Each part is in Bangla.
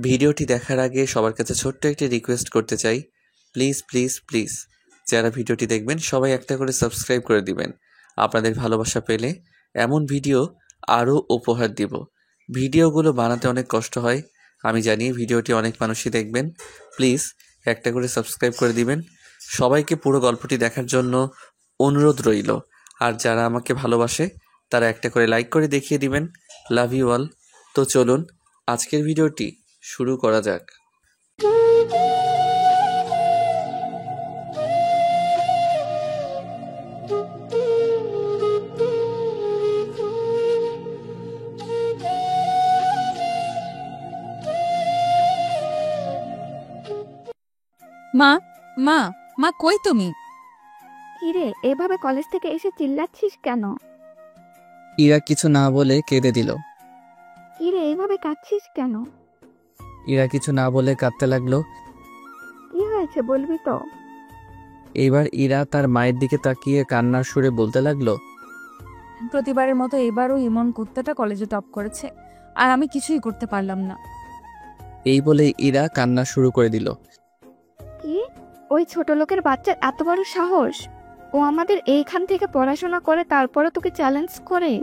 ভিডিওটি দেখার আগে সবার কাছে ছোট্ট একটি রিকোয়েস্ট করতে চাই, প্লিজ প্লিজ প্লিজ যারা ভিডিওটি দেখবেন সবাই একটা করে সাবস্ক্রাইব করে দিবেন। আপনাদের ভালোবাসা পেলে এমন ভিডিও আরও উপহার দিব। ভিডিওগুলো বানাতে অনেক কষ্ট হয়, আমি জানি। ভিডিওটি অনেক মানুষই দেখবেন, প্লিজ একটা করে সাবস্ক্রাইব করে দিবেন। সবাইকে পুরো গল্পটি দেখার জন্য অনুরোধ রইল। আর যারা আমাকে ভালোবাসে তারা একটা করে লাইক করে দেখিয়ে দিবেন। Love you all. তো চলুন আজকের ভিডিওটি শুরু করা যাক। মা মা মা কই তুমি? কিরে, এভাবে কলেজ থেকে এসে চিল্লাচ্ছিস কেন? ইরা কিছু না বলে কেঁদে দিল। কিরে, এভাবে কাঁদছিস কেন? ইরা কিছু না বলে কাঁদতে লাগলো। কি হয়েছে বলবি তো? এইবার ইরা তার মায়ের দিকে তাকিয়ে কান্নার সুরে বলতে লাগলো, প্রতিবারের মতো এবারও ইমন কুত্তাটা কলেজে টপ করেছে, আর আমি কিছুই করতে পারলাম না। এই বলে ইরা কান্না শুরু করে দিল। কি? ওই ছোট লোকের বাচ্চার এত বড় সাহস! ও আমাদের এইখান থেকে পড়াশোনা করে তারপরে তোকে চ্যালেঞ্জ করে?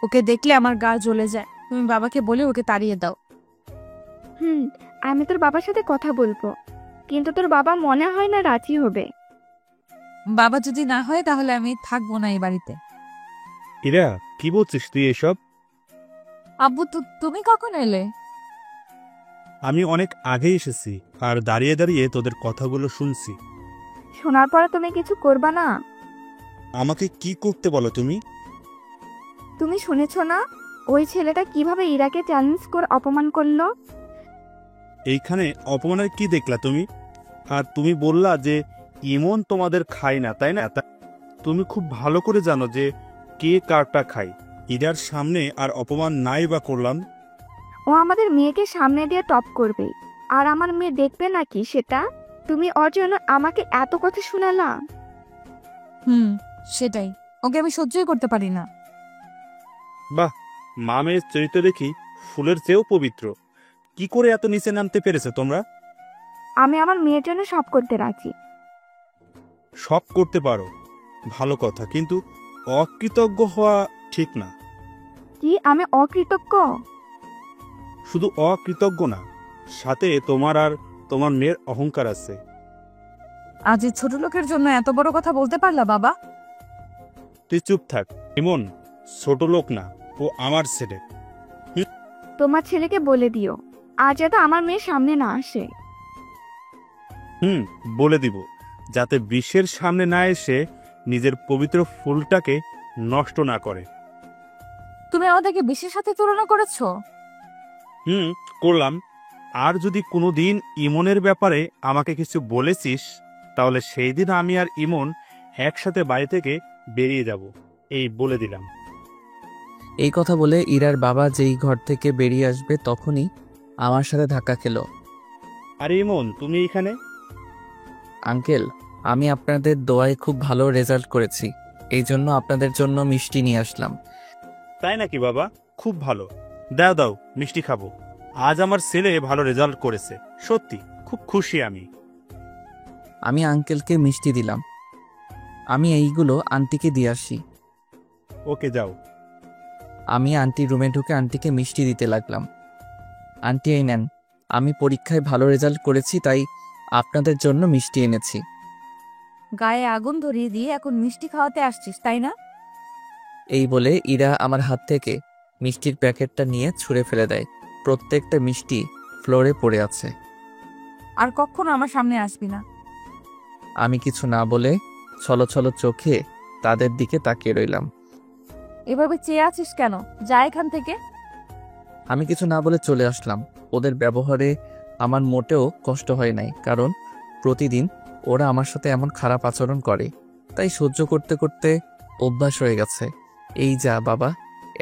ওকে দেখলে আমার গা জ্বলে যায়। তুমি বাবাকে বলে ওকে তাড়িয়ে দাও। আমি তোর বাবার সাথে কথা বলবো, কিন্তু তোর বাবা মনে হয় না রাজি হবে। বাবা যদি না হয় তাহলে আমি থাকবো না এই বাড়িতে। ইরা, কি বলছিস তুই এসব? আব্বু তুমি কখন এলে? আমি অনেক আগে এসেছি আর দাঁড়িয়ে দাঁড়িয়ে তোদের কথাগুলো শুনছি। শোনার পরে তুমি কিছু করবা না? আমাকে কি করতে বলো তুমি? তুমি শুনেছ না ওই ছেলেটা কিভাবে ইরাকে চ্যালেঞ্জ করে অপমান করলো? এইখানে অপমানের কি দেখলা তুমি? আর তুমি বললা যে ইমন তোমাদের খায় না, তাই না? তুমি খুব ভালো করে জানো যে কে কারটা খায়। ইরার সামনে আর অপমান নাই বা করলাম? ও আমাদের মেয়েকে সামনে দিয়ে টপ করবে, আর আমার মেয়ে দেখবে নাকি সেটা? তুমি ওর জন্য আমাকে এত কথা শোনালা। সেটাই, ওকে আমি সহ্যই করতে পারি না। বাহ, মা মেয়ের চরিত্র দেখি ফুলের চেয়েও পবিত্র। কি করে এত নিচে নামতে পেরেছে তোমরা? আমি আমার মেয়ের জন্য সব করতে রাজি। সব করতে পারো, ভালো কথা, কিন্তু অকৃতজ্ঞ হওয়া ঠিক না। কি আমি অকৃতজ্ঞ? শুধু অকৃতজ্ঞ না, সাথে তোমার আর তোমার মেয়ের অহংকার আছে। আজ এই ছোট লোকের জন্য এত বড় কথা বলতে পারলা বাবা? তুই চুপ থাক। ইমন ছোট লোক না, ও আমার ছেলে। তোমার ছেলেকে বলে দিও আজ যাতে আমার মেয়ের সামনে না আসে। বলে দিব, যাতে বিশ্বের সামনে না এসে নিজের পবিত্র ফুলটাকে নষ্ট না করে। তুমি আমাদেরকে বিশ্বের সাথে তুলনা করেছো? করলাম। আর যদি কোনোদিন ইমনের ব্যাপারে আমাকে কিছু বলেছিস, তাহলে সেই দিন আমি আর ইমন একসাথে বাড়ি থেকে বেরিয়ে যাব, এই বলে দিলাম। এই কথা বলে ইরার বাবা যেই ঘর থেকে বেরিয়ে আসবে তখনই আমার সাথে ধাক্কা খেলো। আরে ইমন, তুমি এখানে? আঙ্কেল, আমি আপনাদের দোয়ায় খুব ভালো রেজাল্ট করেছি, এই জন্য আপনাদের জন্য মিষ্টি নিয়ে আসলাম। তাই নাকি বাবা? খুব ভালো, দাও দাও, মিষ্টি খাবো। আজ আমার ছেলে ভালো রেজাল্ট করেছে, সত্যি খুব খুশি আমি। আমি আঙ্কেলকে মিষ্টি দিলাম। আমি এইগুলো আন্টিকে দিয়ে আসি। ওকে, যাও। আমি আন্টির রুমে ঢুকে আন্টিকে মিষ্টি দিতে লাগলাম। আন্টি এই নেন, আমি পরীক্ষায় ভালো রেজাল্ট করেছি তাই আপনাদের জন্য মিষ্টি এনেছি। গায়ে আগুন ধরিয়ে দিয়ে এখন মিষ্টি খাওয়াতে আসছিস, তাই না? এই বলে ইরা আমার হাত থেকে মিষ্টির প্যাকেটটা নিয়ে ছুঁড়ে ফেলে দেয়। প্রত্যেকটা মিষ্টি ফ্লোরে পড়ে আছে। আর কখনো আমার সামনে আসবি না। আমি কিছু না বলে ছলো ছলো চোখে তাদের দিকে তাকিয়ে রইলাম। এভাবে চেয়ে আছিস কেন? যা এখান থেকে। আমি কিছু না বলে চলে আসলাম। ওদের ব্যবহারে আমার মোটেও কষ্ট হয় নাই, কারণ প্রতিদিন ওরা আমার সাথে এমন খারাপ আচরণ করে, তাই সহ্য করতে করতে অভ্যাস হয়ে গেছে। এই যা বাবা,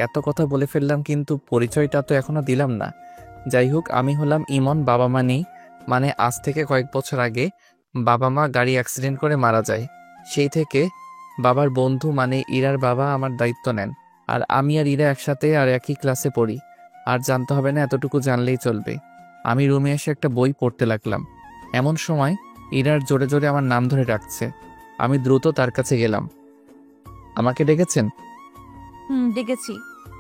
এত কথা বলে ফেললাম কিন্তু পরিচয়টা তো এখনো দিলাম না। যাই হোক, আমি হলাম ইমন। বাবা মা নেই, মানে আজ থেকে কয়েক বছর আগে বাবা মা গাড়ি অ্যাক্সিডেন্ট করে মারা যায়। সেই থেকে বাবার বন্ধু মানে ইরার বাবা আমার দায়িত্ব নেন, আর আমি আর ইরা একসাথে আর একই ক্লাসে পড়ি। আর জানতে হবে না, এতটুকু জানলেই চলবে। আমি রুমে এসে একটা বই পড়তে লাগলাম। এমন সময় ইরার জোরে জোরে আমার নাম ধরে ডাকছে। আমি দ্রুত তার কাছে গেলাম। আমাকে ডেকেছেন? ডেকেছি।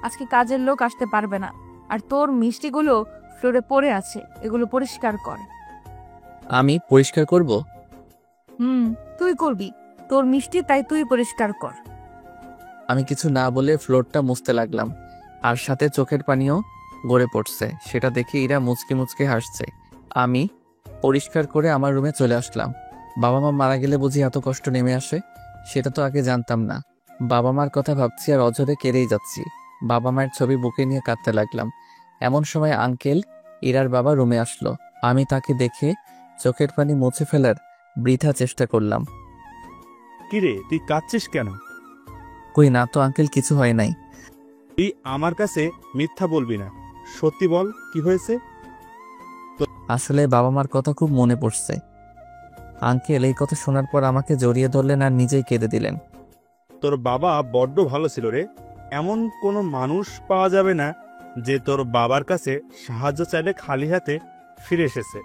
আজকে কাজের লোক আসতে পারবে না, আর তোর মিষ্টিগুলো ফ্লোরে পড়ে আছে, এগুলো পরিষ্কার কর। আমি পরিষ্কার করব? তুই করবি, তোর মিষ্টি, তাই তুই পরিষ্কার কর। আমি কিছু না বলে ফ্লোরটা মুছতে লাগলাম, আর সাথে চোখের পানিও গড়ে পড়ছে। সেটা দেখে ইরা মুচকি মুচকি হাসছে। আমি পরিষ্কার করে আমার রুমে চলে আসলাম। বাবা মা মারা গেলে বুঝি এত কষ্ট নেমে আসে, সেটা তো আগে জানতাম না। বাবা মার কথা ভাবছি আর অঝরে কেঁদেই যাচ্ছি। বাবা মায়ের ছবি বুকে নিয়ে কাঁদতে লাগলাম। এমন সময় আঙ্কেল, ইরার বাবা, রুমে আসলো। আমি তাকে দেখে চোখের পানি মুছে ফেলার বৃথা চেষ্টা করলাম। কিরে, তুই কাঁদছিস কেন? কই না তো আঙ্কেল, কিছু হয় নাই। তুই আমার কাছে মিথ্যা বলবি না, সত্যি বল, কি হয়েছে? আসলে বাবা মার কথা খুব মনে পড়ছে। আঙ্কেল এই কথা শোনার পর আমাকে জড়িয়ে ধরলেন আর নিজেই কেঁদে দিলেন। তোর বাবা বড্ড ভালো ছিল রে। এমন কোনো মানুষ পাওয়া যাবে না যে তোর বাবার কাছে সাহায্য চাইলে খালি হাতে ফিরে এসেছে।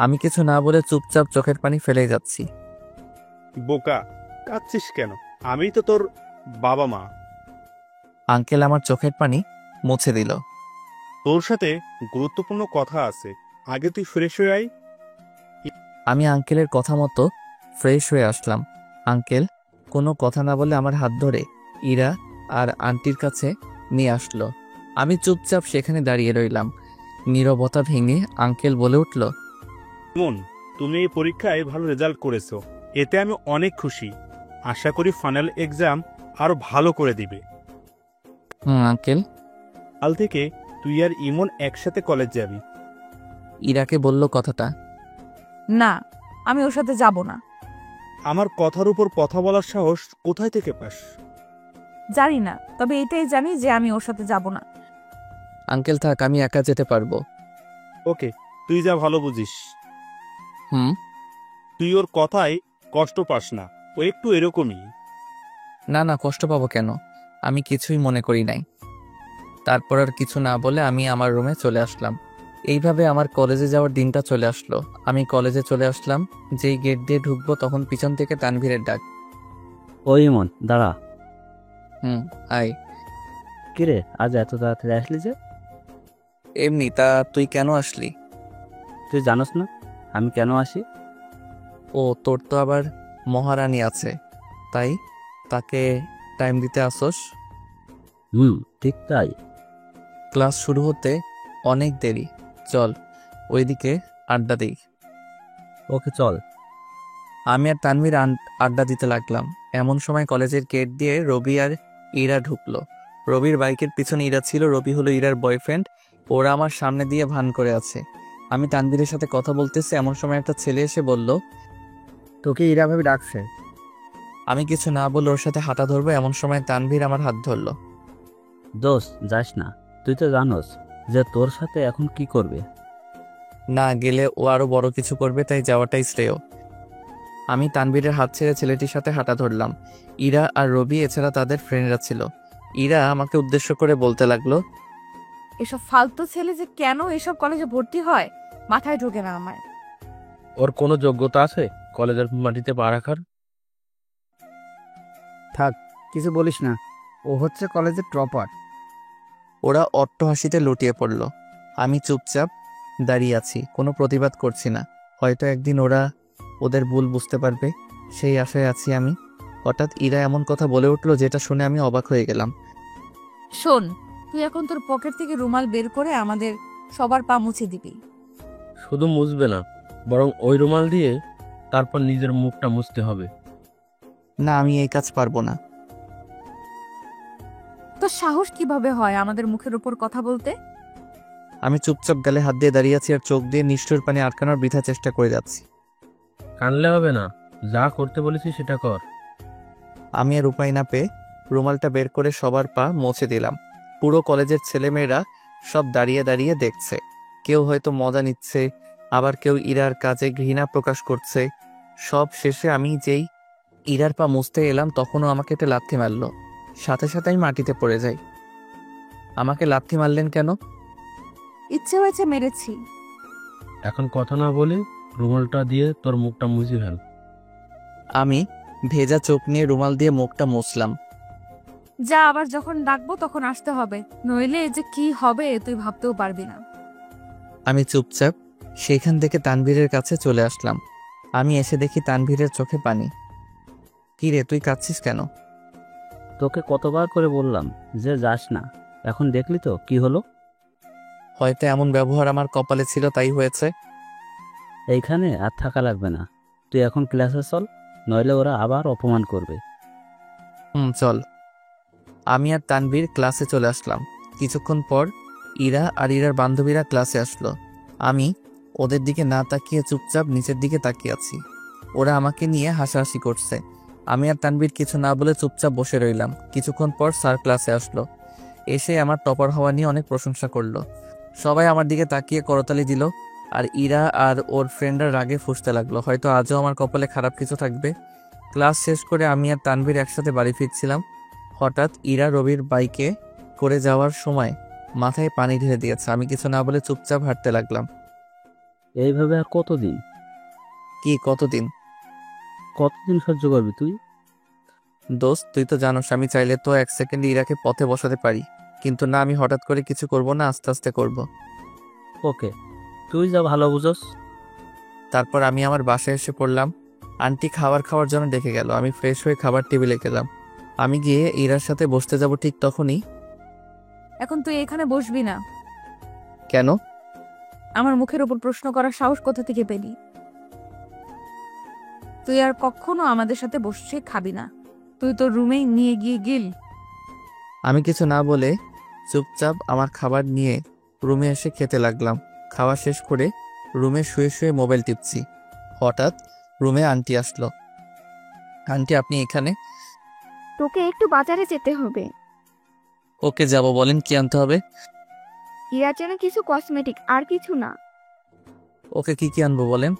আমি কিছু না বলে চুপচাপ চোখের পানি ফেলে যাচ্ছি। বোকা, কাঁদছিস কেন? আমি তো তোর বাবা মা। আঙ্কেল আমার চোখের পানি মুছে দিল। তোর সাথে গুরুত্বপূর্ণ কথা আছে, আগে তুই ফ্রেশ হয়ে আয়। আমি আঙ্কেলের কথা মতো ফ্রেশ হয়ে আসলাম। আঙ্কেল কোনো কথা না বলে আমার হাত ধরে ইরা আর আন্টির কাছে নিয়ে আসলো। আমি চুপচাপ সেখানে দাঁড়িয়ে রইলাম। নীরবতা ভেঙে আঙ্কেল বলে উঠল, ইমন, তুমি এই পরীক্ষায় ভালো রেজাল্ট করেছো, এতে আমি অনেক খুশি। আশা করি ফাইনাল এক্সাম আরো ভালো করে দিবে। আঙ্কেল। কাল থেকে তুই আর ইমন একসাথে কলেজ যাবি। ইরাকে বলল কথাটা। না, আমি ওর সাথে যাব না। আমার কথার উপর কথা বলার সাহস কোথায় থেকে পাস? জানি না, তবে এটাই জানি যে আমি ওর সাথে যাব না। আঙ্কেল থাক, আমি একা যেতে পারবো। ওকে, তুই যা ভালো বুঝিস। তুই ওর কথায় কষ্ট পাস না, ও একটু এরকমই। না না, কষ্ট পাবো কেন? আমি কিছুই মনে করি নাই। তারপর আর কিছু না বলে আমি আমার রুমে চলে আসলাম। এইভাবে আমার কলেজে যাওয়ার দিনটা চলে আসলো। আমি কলেজে চলে আসলাম, যেই গেট দিয়ে ঢুকবো তখন পিছন থেকে তানভীরের ডাক। ওই ইমন, দাঁড়া। আয়। কিরে, আজ এত তাড়াতাড়ি আসলি যে? এমনি। তা তুই কেন আসলি? তুই জানোস না আমি কেন আসি? ও, তোর তো আবার মহারানী আছে, তাই তাকে টাইম দিতে আসোস? ঠিক তাই। ক্লাস শুরু হতে অনেক দেরি, চল ওইদিকে আড্ডা দিই। ওকে, চল। আমি আর তানভীর আড্ডা দিতে লাগলাম। এমন সময় কলেজের গেট দিয়ে রবি আর ইরা ঢুকলো। রবির বাইকের পিছনে ইরা ছিল। রবি হলো ইরার বয়ফ্রেন্ড। ওরা আমার সামনে দিয়ে ভান করে আছে। আমি তানভীরের সাথে কথা বলতেছি, এমন সময় একটা ছেলে এসে বলল, তোকে ইরা ভাবে ডাকছে। আমি কিছু না বলে ওর সাথে হাঁটা ধরবো, এমন সময় তানভীর আমার হাত ধরলো। দোস্ত, যাস না, তুই তো জানোস যে তোর সাথে এখন কি করবে। না গেলে ও আরো বড় কিছু করবে, তাই যাওয়াটাই শ্রেয়। আমি তানভীরের হাত ছেড়ে ছেলেটির সাথে হাঁটা ধরলাম। ইরা আর রবি এছাড়া তাদের ফ্রেন্ডরা ছিল। ইরা আমাকে উদ্দেশ্য করে বলতে লাগলো, এসব ফালতু ছেলে যে কেন এসব কলেজে ভর্তি হয় মাথায় ঢোকে না আমার। ওর কোনো যোগ্যতা আছে কলেজের মাটিতে পা রাখার? থাক, কিছু বলিস না, ও হচ্ছে কলেজের টপার। ওরা অট্টহাসিতে লুটিয়ে পড়ল। আমি চুপচাপ দাঁড়িয়ে আছি, কোনো প্রতিবাদ করছি না। হয়তো একদিন ওরা ওদের ভুল বুঝতে পারবে, সেই আশায় আছি আমি। হঠাৎ ইরা এমন কথা বলে উঠলো যেটা শুনে আমি অবাক হয়ে গেলাম। শোন, তুই এখন তোর পকেট থেকে রুমাল বের করে আমাদের সবার পা মুছে দিবি। শুধু মুছবে না, বরং ওই রুমাল দিয়ে তারপর নিজের মুখটা মুছতে হবে। না, আমি এই কাজ পারবো না। তোর সাহস কিভাবে হয় আমাদের মুখের উপর কথা বলতে? আমি চুপচাপ গালে হাত দিয়ে দাঁড়িয়ে আছি আর চোখ দিয়ে নিষ্ঠুর পানি আটকানোর বৃথা চেষ্টা করে যাচ্ছি। কানলে হবে না, যা করতে বলেছি সেটা কর। আমি আর উপায় না পেয়ে রুমালটা বের করে সবার পা মুছে দিলাম। পুরো কলেজের ছেলেমেয়েরা সব দাঁড়িয়ে দাঁড়িয়ে দেখছে। কেউ হয়তো মজা নিচ্ছে, আবার কেউ ইরার কাজে ঘৃণা প্রকাশ করছে। সব শেষে আমি যেই ইরার পা মুছতে এলাম তখনও আমাকে একটা লাথি মারলো। সাথে সাথে আমি মাটিতে পড়ে যাই। আমাকে লাথি মারলেন কেন? ইচ্ছে হয়েছে মেরেছি। এখন কথা না বলে রুমালটা দিয়ে তোর মুখটা মুছে ফেল। আমি ভেজা চোখ নিয়ে রুমাল দিয়ে মুখটা মুছলাম। যা, আবার যখন ডাকবো তখন আসতে হবে, নইলে যে কি হবে তুই ভাবতেও পারবি না। আমি চুপচাপ সেইখান থেকে তানভীরের কাছে চলে আসলাম। আমি এসে দেখি তানভীরের চোখে পানি। কি রে, তুই কাঁদছিস কেন? তোকে কতবার করে বললাম যে যাস না, এখন দেখলি তো কি হলো। হয়তো এমন ব্যবহার আমার কপালে ছিল, তাই হয়েছে। এইখানে আর থাকা লাগবে না, তুই এখন ক্লাসে চল, নইলে ওরা আবার অপমান করবে। চল। আমি আর তানভীর ক্লাসে চলে আসলাম। কিছুক্ষণ পর ইরা আর ইরার বান্ধবীরা ক্লাসে আসলো। আমি ওদের দিকে না তাকিয়ে চুপচাপ নিচের দিকে তাকিয়ে আছি। ওরা আমাকে নিয়ে হাসাহাসি করছে। আমি আর তানভীর কিছু না বলে চুপচাপ বসে রইলাম। কিছুক্ষণ পর স্যার ক্লাসে আসলো। এসে আমার টপার হওয়া নিয়ে অনেক প্রশংসা করলো। সবাই আমার দিকে তাকিয়ে করতালি দিল। আর ইরা আর ওর ফ্রেন্ডরা রাগে ফুঁসতে লাগলো। হয়তো আজও আমার কপালে খারাপ কিছু থাকবে। ক্লাস শেষ করে আমি আর তানভীর একসাথে বাড়ি ফিরছিলাম। হঠাৎ ইরা রবির বাইকে করে যাওয়ার সময় মাথায় পানি ঢেলে দিয়েছে। আমি কিছু না বলে চুপচাপ হাঁটতে লাগলাম। এইভাবে আর কতদিন কি কতদিন? কতদিন সহ্য করবি তুই? দোস্ত, তুই তো জানোস আমি চাইলে তো 1 সেকেন্ডে ইরাকে পথে বসাতে পারি, কিন্তু না, আমি হঠাৎ করে কিছু করব না, আস্তে আস্তে করব। ওকে, তুই যা ভালো বুঝোস। তারপর আমি আমার বাসায় এসে পড়লাম। আন্টি খাওয়ার জন্য ডেকে গেল। আমি ফ্রেশ হয়ে খাবার টেবিলে গেলাম। আমি গিয়ে ইরার সাথে বসতে যাব, ঠিক তখনই। এখন তুই এখানে বসবি না। কেন? আমার মুখের উপর প্রশ্ন করার সাহস কোথা থেকে পেলি? তুই আর কখনো আমাদের সাথে বসে খাবি না, তুই তোর রুমেই নিয়ে গিয়ে গিল। আমি কিছু না বলে চুপচাপ আমার খাবার নিয়ে রুমে এসে খেতে লাগলাম। খাওয়া শেষ করে রুমে শুয়ে শুয়ে মোবাইল টিপছি। হঠাৎ রুমে আন্টি আসলো। আন্টি, আপনি এখানে? তোকে একটু বাজারে যেতে হবে। ওকে, যাব, বলেন কি আনতে হবে? ইরার জন্য কিছু কসমেটিক, আর কিছু না। ওকে, কি কি আনবো বলেন।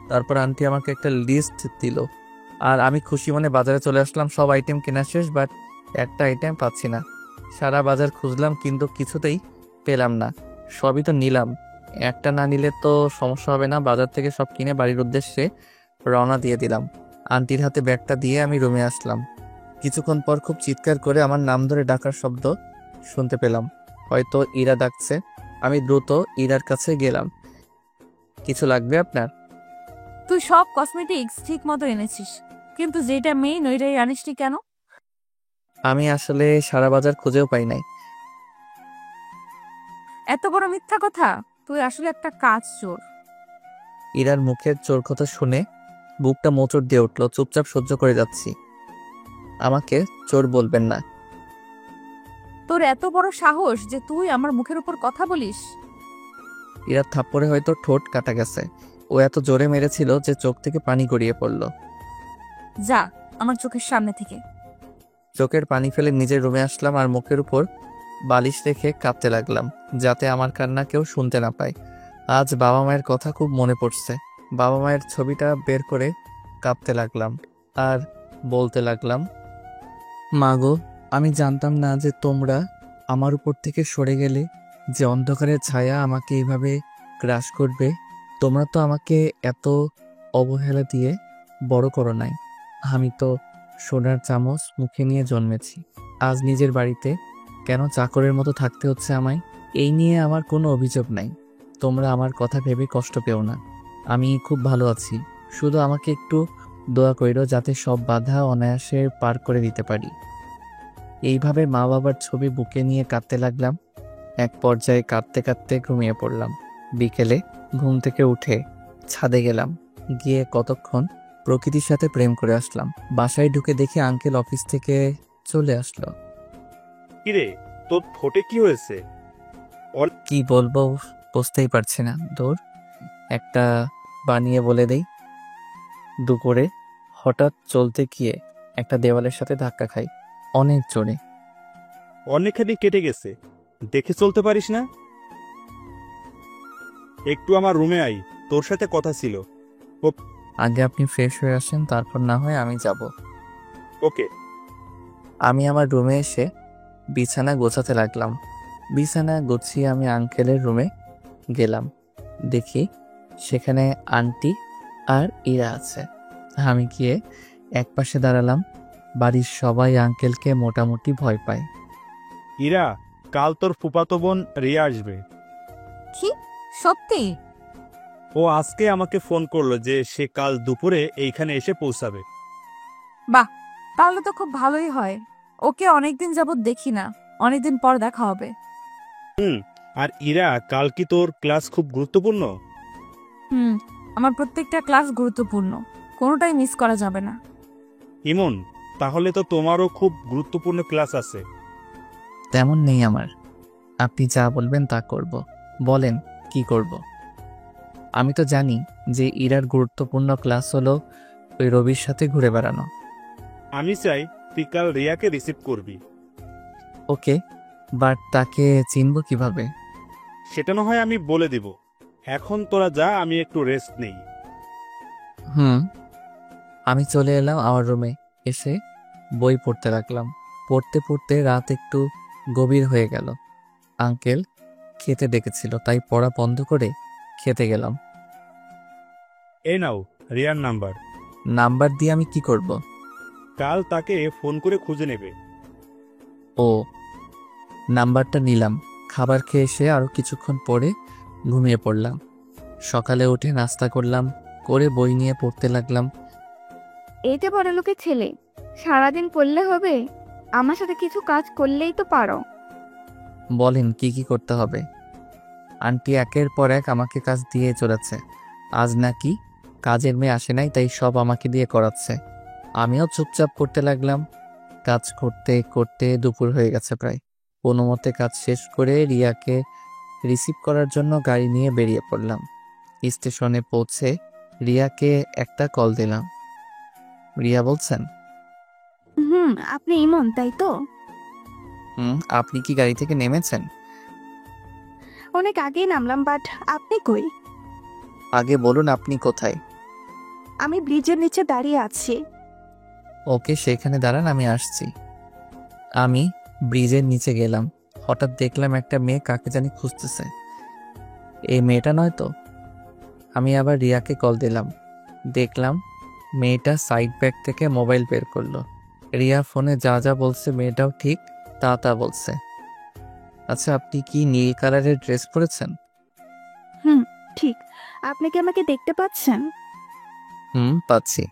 তারপর আন্টি আমাকে একটা লিস্ট দিল আর আমি খুশি মনে বাজারে চলে আসলাম। সব আইটেম কেনা শেষ, বাট একটা আইটেম পাচ্ছি না। সারা বাজার খুঁজলাম কিন্তু কিছুতেই পেলাম না। সবই তো নিলাম, একটা না নিলে তো সমস্যা হবে না। বাজার থেকে সব কিনে বাড়ির উদ্দেশ্যে রওনা দিয়ে দিলাম। আন্টির হাতে ব্যাগটা দিয়ে আমি রুমে আসলাম। কিছুক্ষণ পর খুব চিৎকার করে আমার নাম ধরে ডাকার শব্দ শুনতে পেলাম। হয়তো ইরা ডাকছে। আমি দ্রুত ইরার কাছে গেলাম। কিছু লাগবে আপনার? তুই সব কসমেটিক্স ঠিক মতো এনেছিস, কিন্তু যেটা মেইন ওইটাই আনিসনি কেন? আমি আসলে সারা বাজার খুঁজেও পাই নাই। এত বড় মিথ্যা কথা! তুই আসলে একটা কাজ চোর। ইরার মুখের চোর কথা শুনে বুকটা মোচড় দিয়ে উঠল। চুপচাপ সহ্য করে যাচ্ছি। আমাকে চোর বলবেন না। তোর এত বড় সাহস যে তুই আমার মুখের উপর কথা বলিস! ইরার থাপ্পড়ে হয়তো ঠোঁট কাটা গেছে। ও এত জোরে মেরেছিল যে চোখ থেকে পানি গড়িয়ে পড়ল। যা আমার চোখের সামনে থেকে। চোখের পানি ফেলে নিজের রুমে আসলাম আর মুখের উপর বালিশ রেখে কাঁদতে লাগলাম, যাতে আমার কান্না কেউ শুনতে না পায়। আজ বাবা মায়ের কথা খুব মনে পড়ছে। বাবা মায়ের ছবিটা বের করে কাঁদতে লাগলাম আর বলতে লাগলাম, মা গো, আমি জানতাম না যে তোমরা আমার উপর থেকে সরে গেলে যে অন্ধকারের ছায়া আমাকে এইভাবে গ্রাস করবে। তোমরা তো আমাকে এত অবহেলা দিয়ে বড় করো নাই। আমি তো সোনার চামচ মুখে নিয়ে জন্মেছি। আজ নিজের বাড়িতে কেন চাকরের মতো থাকতে হচ্ছে আমায়? এই নিয়ে আমার কোনো অভিযোগ নাই। তোমরা আমার কথা ভেবে কষ্ট পেও না। আমি খুব ভালো আছি। শুধু আমাকে একটু দোয়া কইরো যাতে সব বাধা অনায়াসে পার করে দিতে পারি। এইভাবে মা বাবার ছবি বুকে নিয়ে কাঁদতে লাগলাম। এক পর্যায়ে কাঁদতে কাঁদতে ঘুমিয়ে পড়লাম। বিকেলে ঘুম থেকে উঠে ছাদে গেলাম। গিয়ে কতক্ষণ প্রকৃতির সাথে প্রেম করে আসলাম। বাসায় ঢুকে দেখি আঙ্কেল অফিস থেকে চলে আসলো। কিরে, তোর ঠোঁটে কি হয়েছে? কি বলবো বুঝতেই পারছি না। দৌড় একটা বানিয়ে বলে দেই। দুপুরে হঠাৎ চলতে গিয়ে একটা দেওয়ালের সাথে ধাক্কা খাই, অনেক জোরে। অনেকখানি কেটে গেছে, দেখে চলতে পারিস না? একটু আমার রুমে আই, তোর সাথে কথা ছিল। আগে আপনি ফ্রেশ হয়ে আসেন, তারপর না হয় আমি যাব। ওকে। আমি আমার রুমে এসে বিছানা গোছাতে লাগলাম। বিছানা গুছিয়ে আমি আঙ্কেলের রুমে গেলাম। দেখি সেখানে আন্টি আর ইরা আছে। আমি গিয়ে একপাশে দাঁড়ালাম। বাড়ির সবাই আঙ্কেলকে মোটামুটি ভয় পায়। ইরা, কাল তোর ফুফাতো বোন রিয়া আসবে। কি সত্যি? ও আজকে আমাকে ফোন করলো যে সে কাল দুপুরে এইখানে এসে পৌঁছাবে। বাহ, তাহলে তো খুব ভালোই হয়। ওকে অনেকদিন যাবত দেখি না, অনেকদিন পর দেখা হবে। আর ইরা, কাল কি তোর ক্লাস খুব গুরুত্বপূর্ণ? আমার প্রত্যেকটা ক্লাস গুরুত্বপূর্ণ, কোনোটাই মিস করা যাবে না। ইমন, তাহলে তো তোমারও খুব গুরুত্বপূর্ণ ক্লাস আছে। তেমন নেই আমার। আপনি যা বলবেন তা করব। বলেন কি করব? আমি তো জানি যে ইরার গুরুত্বপূর্ণ ক্লাস হলো ওই রবির সাথে ঘুরে বেড়ানো। আমি চাই তুই কাল রিয়াকে রিসিভ করবি। ওকে, বাট তাকে চিনব কিভাবে? সেটা না হয় আমি বলে দিব। এখন তোরা যা, আমি একটু রেস্ট নেই। আমি চলে এলাম আমার রুমে। এসে বই পড়তে লাগলাম। পড়তে পড়তে রাত একটু গভীর হয়ে গেল। আঙ্কেল খেতে ডেকেছিল, তাই পড়া বন্ধ করে খেতে গেলাম। এই নাও রিয়ার নাম্বার। নাম্বার দিয়ে আমি কি করব? কাল তাকে ফোন করে খুঁজে নেবে। ও, নাম্বারটা নিলাম। খাবার খেয়ে এসে আরও কিছুক্ষণ পরে ঘুমিয়ে পড়লাম। সকালে উঠে নাস্তা করলাম, করে বই নিয়ে পড়তে লাগলাম। এই যে বড় লোকের ছেলে, সারাদিন পড়লে হবে? আমার সাথে কিছু কাজ করলেই তো পারো। বলেন কি কি করতে হবে? আন্টি একের পর এক আমাকে কাজ দিয়ে চলেছে। আজ নাকি কাজের মেয়ে আসে নাই, তাই সব আমাকে দিয়ে করাচ্ছে। আমিও চুপচাপ করতে লাগলাম। কাজ করতে করতে দুপুর হয়ে গেছে প্রায়। কোনো মতে কাজ শেষ করে রিয়াকে রিসিভ করার জন্য গাড়ি নিয়ে বেরিয়ে পড়লাম। স্টেশনে পৌঁছে রিয়াকে একটা কল দিলাম। রিয়া বলছেন? আপনি ইমন তাই তো? আপনি কি গাড়ি থেকে নেমেছেন? অনেক আগেই নামলাম, বাট আপনি কই? আগে বলুন আপনি কোথায়? আমি ব্রিজের নিচে দাঁড়িয়ে আছি। ওকে, সেখানে দাঁড়ান, আমি আসছি। আমি ব্রিজের নিচে গেলাম। হঠাৎ দেখলাম একটা মেয়ে কাকে জানি খুঁজতেছে। এই মেয়েটা নয় তো? আমি আবার রিয়াকে কল দিলাম। দেখলাম মেয়েটা সাইড ব্যাগ থেকে মোবাইল বের করলো। রিয়া ফোনে যা যা বলছে মেয়েটাও ঠিক তা বলছে। আচ্ছা, আপনি কি নীল কালারের ড্রেস পরেছেন? ঠিক। আপনি কি আমাকে দেখতে পাচ্ছেন? পাচ্ছি।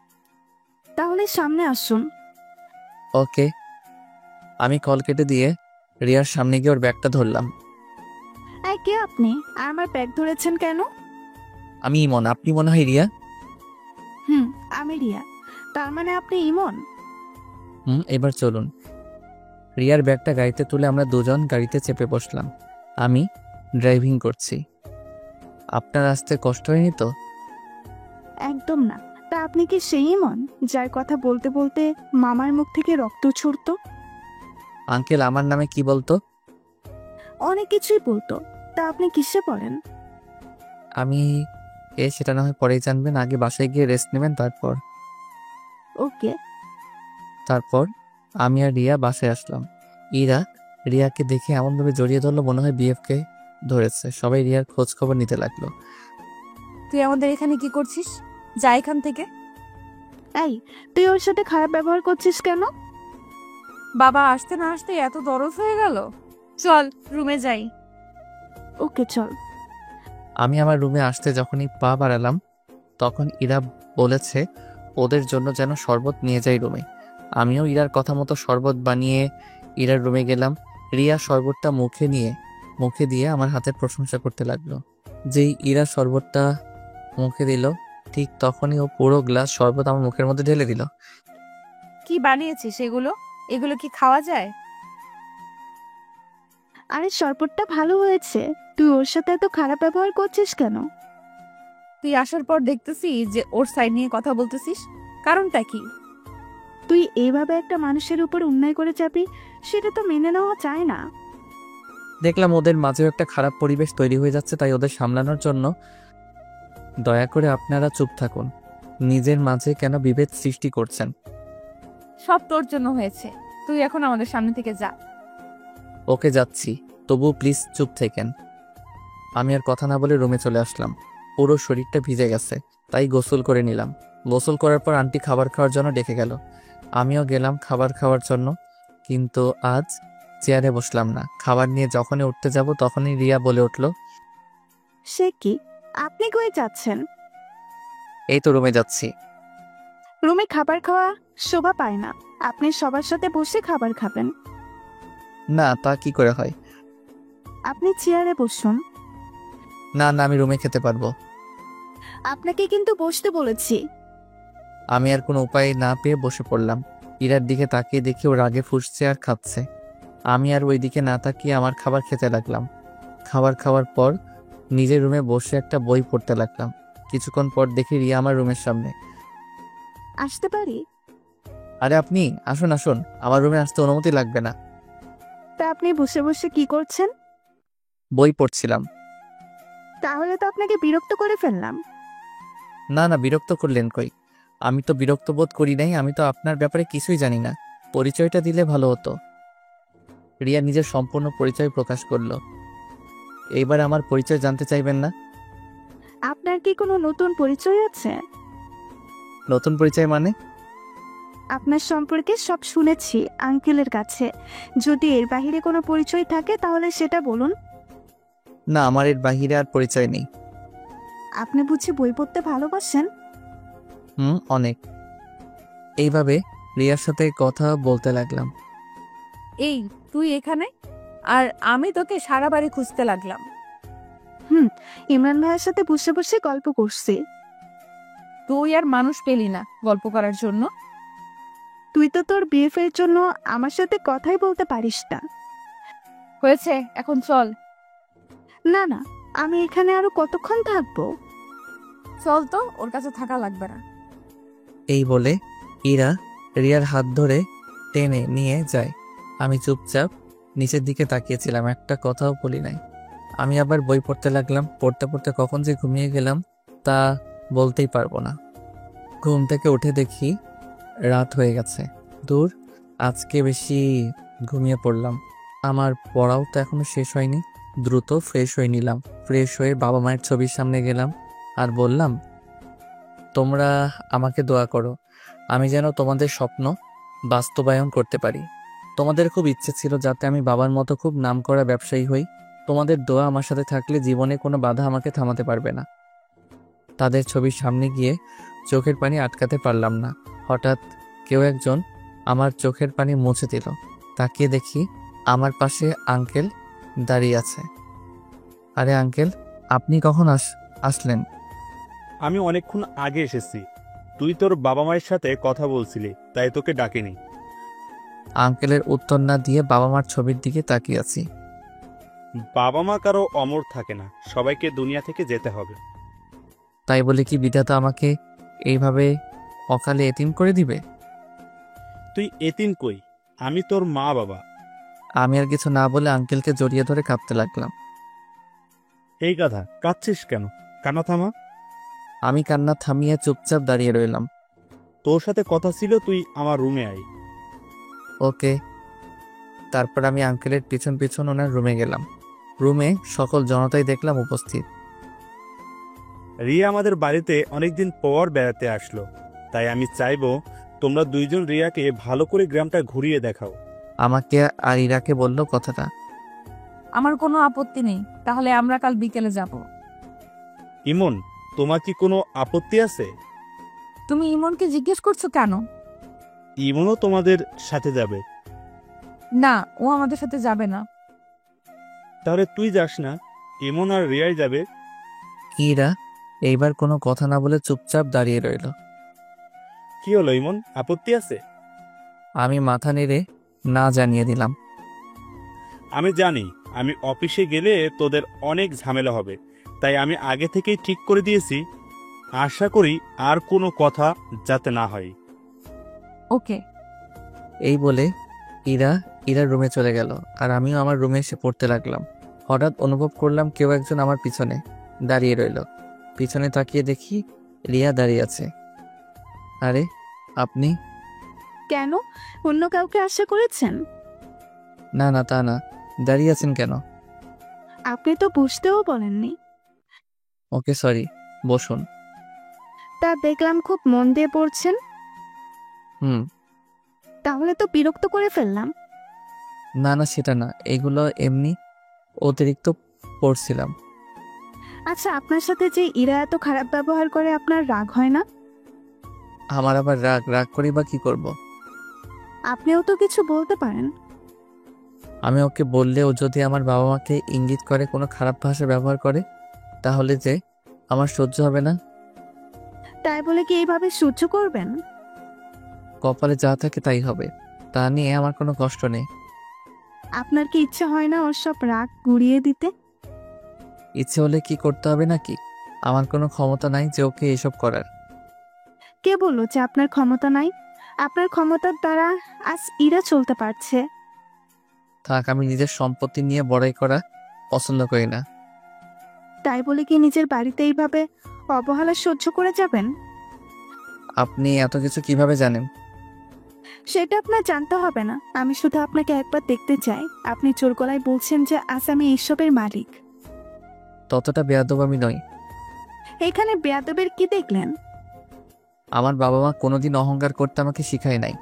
তাহলে সামনে আসুন। ওকে। আমি কল কেটে দিয়ে রিয়ার সামনে গিয়ে ওর ব্যাগটা ধরলাম। কে আপনি? আর আমার ব্যাগ ধরেছেন কেন? আমি ইমন, আপনি মনে হয় রিয়া। আমি রিয়া। তার মানে আপনি ইমন? এবার চলুন। রিয়ার ব্যাগটা গাড়িতে তুলে আমরা দুজন গাড়িতে চেপে বসলাম। আমি ড্রাইভিং করছি। আপনার আসতে কষ্ট হয়নি তো? একদম না। তা আপনি কি সেই ইমন যার কথা বলতে বলতে মামার মুখ থেকে রক্ত ছুটতো? আঙ্কেল আমার নামে কি বলতো? অনেক কিছুই বলতো। তা আপনি কিসে পড়েন? আমি সেটা না হয় পরেই জানবেন। আগে বাসায় গিয়ে রেস্ট নেবেন, ওকে। তারপর আমি আর রিয়া বাসায় আসলাম। ইরা রিয়াকে দেখে এমনভাবে জড়িয়ে ধরলো মনে হয় বিএফকে ধরেছে। সবাই রিয়ার খোঁজ খবর নিতে লাগলো। তুই আমাদের এখানে কি করছিস? যা এখান থেকে। এই, তুই ওর সাথে খারাপ ব্যবহার করছিস কেন? বাবা আসতে না আসতে এত দরজ হয়ে গেল। চল রুমে যাই। ওকে চল। আমি আমার রুমে আসতে যখনই পা বাড়ালাম তখন ইরা বলেছে ওদের জন্য যেন শরবত নিয়ে যাই রুমে। আমিও ইরার কথা মতো শরবত বানিয়ে ইরার রুমে গেলাম। রিয়া শরবতটা মুখে দিয়ে আমার হাতের প্রশংসা করতে লাগলো। যেই ইরা শরবতটা মুখে দিল ঠিক তখনই ও পুরো গ্লাস শরবত আমার মুখের মধ্যে ঢেলে দিল। কি বানিয়েছিস এগুলো? এগুলো কি খাওয়া যায়? আরে শরবতটা ভালো হয়েছে। তুই ওর সাথে এত খারাপ ব্যবহার করছিস কেন? তুই আসার পর দেখতেছি যে ওর সাইড নিয়ে কথা বলতেছিস, কারণটা কি? তুই এইভাবে একটা মানুষের উপর অন্যায় করে যাবি, সেটা তো মেনে নেওয়া যায় না। দেখলাম ওদের মাঝেও একটা খারাপ পরিবেশ তৈরি হয়ে যাচ্ছে, তাই ওদের সামলানোর জন্য দয়া করে আপনারা চুপ থাকুন। নিজের মাঝে কেন বিভেদ সৃষ্টি করছেন? সব তোর জন্য হয়েছে। তুই এখন আমাদের সামনে থেকে যা। ওকে যাচ্ছি, তবুও প্লিজ চুপ থেকেন। আমি আর কথা না বলে রুমে চলে আসলাম। পুরো শরীরটা ভিজে গেছে, তাই গোসল করে নিলাম। গোসল করার পর আন্টি খাবার খাওয়ার জন্য ডেকে গেল। আমিও গেলাম খাবার খাওয়ার জন্য, কিন্তু আজ চেয়ারে বসলাম না। খাবার নিয়ে যখনই উঠতে যাব তখনই রিয়া বলে উঠল, সে কি, আপনি কই যাচ্ছেন? এই তো রুমে যাচ্ছি। রুমে খাবার খাওয়া শোভা পায় না। আপনি সবার সাথে বসে খাবার খাবেন। না, তা কি করে হয়? আপনি চেয়ারে বসুন। না না, আমি রুমে খেতে পারবো। আপনাকে কিন্তু বসতে বলেছি। আমি আর কোনো উপায় না পেয়ে বসে পড়লাম। ইরার দিকে তাকিয়ে দেখি ও রাগে ফুঁসছে আর খাচ্ছে। আমি আর ওই দিকে না তাকিয়ে আমার খাবার খেতে লাগলাম। খাবার খাওয়ার পর নিজের রুমে বসে একটা বই পড়তে লাগলাম। কিছুক্ষণ পর দেখি রিয়া আমার রুমের সামনে। আসতে পারি? আরে আপনি আসুন আসুন, আমার রুমে আসতে অনুমতি লাগবে না। তা আপনি বসে বসে কি করছেন? বই পড়ছিলাম। তাহলে তো আপনাকে বিরক্ত করে ফেললাম। না না, বিরক্ত করলেন কই? আমি তো বিরক্ত বোধ করি নাই, আমি তো আপনার ব্যাপারে কিছুই জানি না। পরিচয়টা দিলে ভালো হতো। রিয়া নিজের সম্পূর্ণ পরিচয় প্রকাশ করলো। এইবার আমার পরিচয় জানতে চাইবেন না? আপনার কি কোনো নতুন পরিচয় আছে? নতুন পরিচয় মানে? আপনার সম্পর্কে সব শুনেছি আঙ্কেলের কাছে। যদি এর বাহিরে কোনো পরিচয় থাকে তাহলে সেটা বলুন। না, আমার এর বাহিরে আর পরিচয় নেই। আপনি বুঝি বই পড়তে ভালোবাসেন? অনেক। এইভাবে রিয়ার সাথে কথা বলতে লাগলাম। এই তুই এখানে, আর আমি তোকে সারা বাড়ি খুঁজতে লাগলাম। ইমরান ভাইয়ের সাথে বসে বসে গল্প করছি। তুই আর মানুষ পেলি না গল্প করার জন্য। তুই তো তোর বিএফের জন্য আমার সাথে কথাই বলতে পারিস না। হয়েছে, এখন চল। না না, আমি এখানে আরো কতক্ষণ থাকবো? চল তো, ওর কাছে থাকা লাগবে না। এই বলে ইরা রিয়ার হাত ধরে টেনে নিয়ে যায়। আমি চুপচাপ নিচের দিকে তাকিয়েছিলাম, একটা কথাও বলি নাই। আমি আবার বই পড়তে লাগলাম। পড়তে পড়তে কখন যে ঘুমিয়ে গেলাম তা বলতেই পারবো না। ঘুম থেকে উঠে দেখি রাত হয়ে গেছে। দূর, আজকে বেশি ঘুমিয়ে পড়লাম। আমার পড়াও তো এখনো শেষ হয়নি। দ্রুত ফ্রেশ হয়ে নিলাম। ফ্রেশ হয়ে বাবা মায়ের ছবির সামনে গেলাম আর বললাম, তোমরা আমাকে দোয়া করো, আমি যেন তোমাদের স্বপ্ন বাস্তবায়ন করতে পারি। তোমাদের খুব ইচ্ছে ছিল যাতে আমি বাবার মতো খুব নামকরা ব্যবসায়ী হই। তোমাদের দোয়া আমার সাথে থাকলে জীবনে কোনো বাধা আমাকে থামাতে পারবে না। তাদের ছবির সামনে গিয়ে চোখের পানি আটকাতে পারলাম না। হঠাৎ কেউ একজন আমার চোখের পানি মুছে দিল। তাকিয়ে দেখি আমার পাশে আঙ্কেল দাঁড়িয়ে আছে। আরে আঙ্কেল, আপনি কখন আসলেন? আমি অনেকক্ষণ আগে এসেছি। তুই তোর বাবা মায়ের সাথে কথা বলছিলি, তাই তোকে ডাকিনি। আঙ্কেলের উত্তর না দিয়ে বাবা মার ছবির দিকে তাকিয়ে আছি। বাবা মা কারো অমর থাকে না, সবাইকে দুনিয়া থেকে যেতে হবে। তাই বলে কি বিধাতা আমাকে এইভাবে অকালে এতিম করে দিবে? তুই এতিম কই? আমি তোর মা বাবা। আমি আর কিছু না বলে আঙ্কেলকে জড়িয়ে ধরে কাঁদতে লাগলাম। এই গাধা, কাঁদছিস কেন? কান্না থামা। আমি কান্না থামিয়ে চুপচাপ দাঁড়িয়ে রইলাম। তোর সাথে কথা ছিল, তুই আমার রুমে আয়। ওকে। তারপর আমি আঙ্কেলের পিছন পিছন ওনার রুমে গেলাম। রুমে সকল জনতাই দেখলাম উপস্থিত। রিয়া আমাদের বাড়িতে অনেকদিন পর বেড়াতে আসলো, তাই আমি চাইবো তোমরা দুইজন রিয়াকে ভালো করে গ্রামটা ঘুরিয়ে দেখাও। আমাকে আর ইরাকে বলল কথাটা। আমার কোনো আপত্তি নেই, তাহলে আমরা কাল বিকেলে যাব। ইমন, তোমার কি কোনো আপত্তি আছে? তুমি ইমনকে জিজ্ঞেস করছো কেন? ইমনও তোমাদের সাথে যাবে। না, ও আমাদের সাথে যাবে না। তাহলে তুই যাস না, ইমন আর রিয়াই যাবে। ইরা এইবার কোনো কথা না বলে চুপচাপ দাঁড়িয়ে রইল। কি হলো ইমন, আপত্তি আছে? আমি মাথা নেড়ে না জানিয়ে দিলাম। আমি জানি আমি অফিসে গেলে তোদের অনেক ঝামেলা হবে, তাই আমি আগে থেকেই ঠিক করে দিয়েছি। আশা করি আর কোনো কথা যাতে না হয়। ওকে। এই বলে ইরার রুমে চলে গেল আর আমিও আমার রুমে এসে পড়তে লাগলাম। হঠাৎ অনুভব করলাম কেউ একজন আমার পিছনে দাঁড়িয়ে রইল। পিছনে তাকিয়ে দেখি রিয়া দাঁড়িয়ে আছে। আরে আপনি? কেন, অন্য কাউকে আশা করেছেন? না না, তা না, দাঁড়িয়ে আছেন কেন? আপনি তো বুঝতেও বলেননি। ওকে সরি, বসুন। তা দেখলাম খুব মন দিয়ে পড়ছেন। হুম। তাহলে তো বিরক্ত করে ফেললাম। না না, সেটা না, এগুলো এমনি অতিরিক্ত পড়ছিলাম। আচ্ছা, আপনার সাথে যে ইরা এত খারাপ ব্যবহার করে আপনার রাগ হয় না? আমার আবার রাগ রাগ করি বা কি করব? আপনিও তো কিছু বলতে পারেন। আমি ওকে বললে ও যদি আমার বাবা মাকে ইঙ্গিত করে কোনো খারাপ ভাষা ব্যবহার করে, তাহলে যে আমার সহ্য হবে না। তাই বলে কি এইভাবে সহ্য করবেন? কপালে যা থাকে তাই হবে, তা নিয়ে আমার কোনো কষ্ট নেই। আপনার কি ইচ্ছে হয় না ওর সব রাগ গুড়িয়ে দিতে? ইচ্ছে হলে কি করতে হবে নাকি? আমার কোনো ক্ষমতা নাই যে ওকে এসব করার। কে বললো যে আপনার ক্ষমতা নাই? আপনার ক্ষমতার দ্বারা আজ ইরা চলতে পারছে। থাক, আমি নিজের সম্পত্তি নিয়ে বড়াই করা পছন্দ করি না। তাই বলে কি নিজের বাড়িতে এইভাবে অবহেলা সহ্য করে যাবেন? আপনি এত কিছু কিভাবে জানেন? সেটা আপনার জানতে হবে না। আমি শুধু আপনাকে একবার দেখতে চাই। আপনি জোর গলায় বলছেন যে আজ আমি এইসবের মালিক। ততটা বেয়াদব আমি নই। এখানে বেয়াদবের কি দেখলেন? আমার বাবা মা কোনোদিন অহংকার করতে আমাকে শিখায় নাই।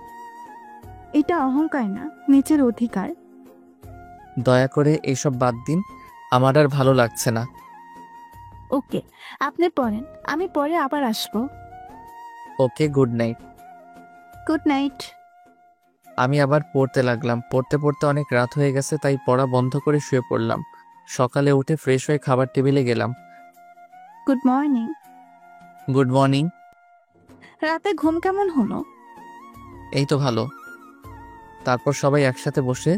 এটা অহংকার না, নিজের অধিকার। দয়া করে এইসব বাদ দিন, আমার আর ভালো লাগছে না। ওকে, আপনি পড়েন, আমি পরে আবার আসবো। ওকে, গুড নাইট। Good night. আমি আবার পড়তে লাগলাম। পড়তে পড়তে অনেক রাত হয়ে গেছে, তাই পড়া বন্ধ করে শুয়ে পড়লাম। সকালে উঠে ফ্রেশ হয়ে খাবার টেবিলে গেলাম। Good morning. Good morning. রাতে ঘুম কেমন হলো? এই তো ভালো। তারপর সবাই একসাথে বসে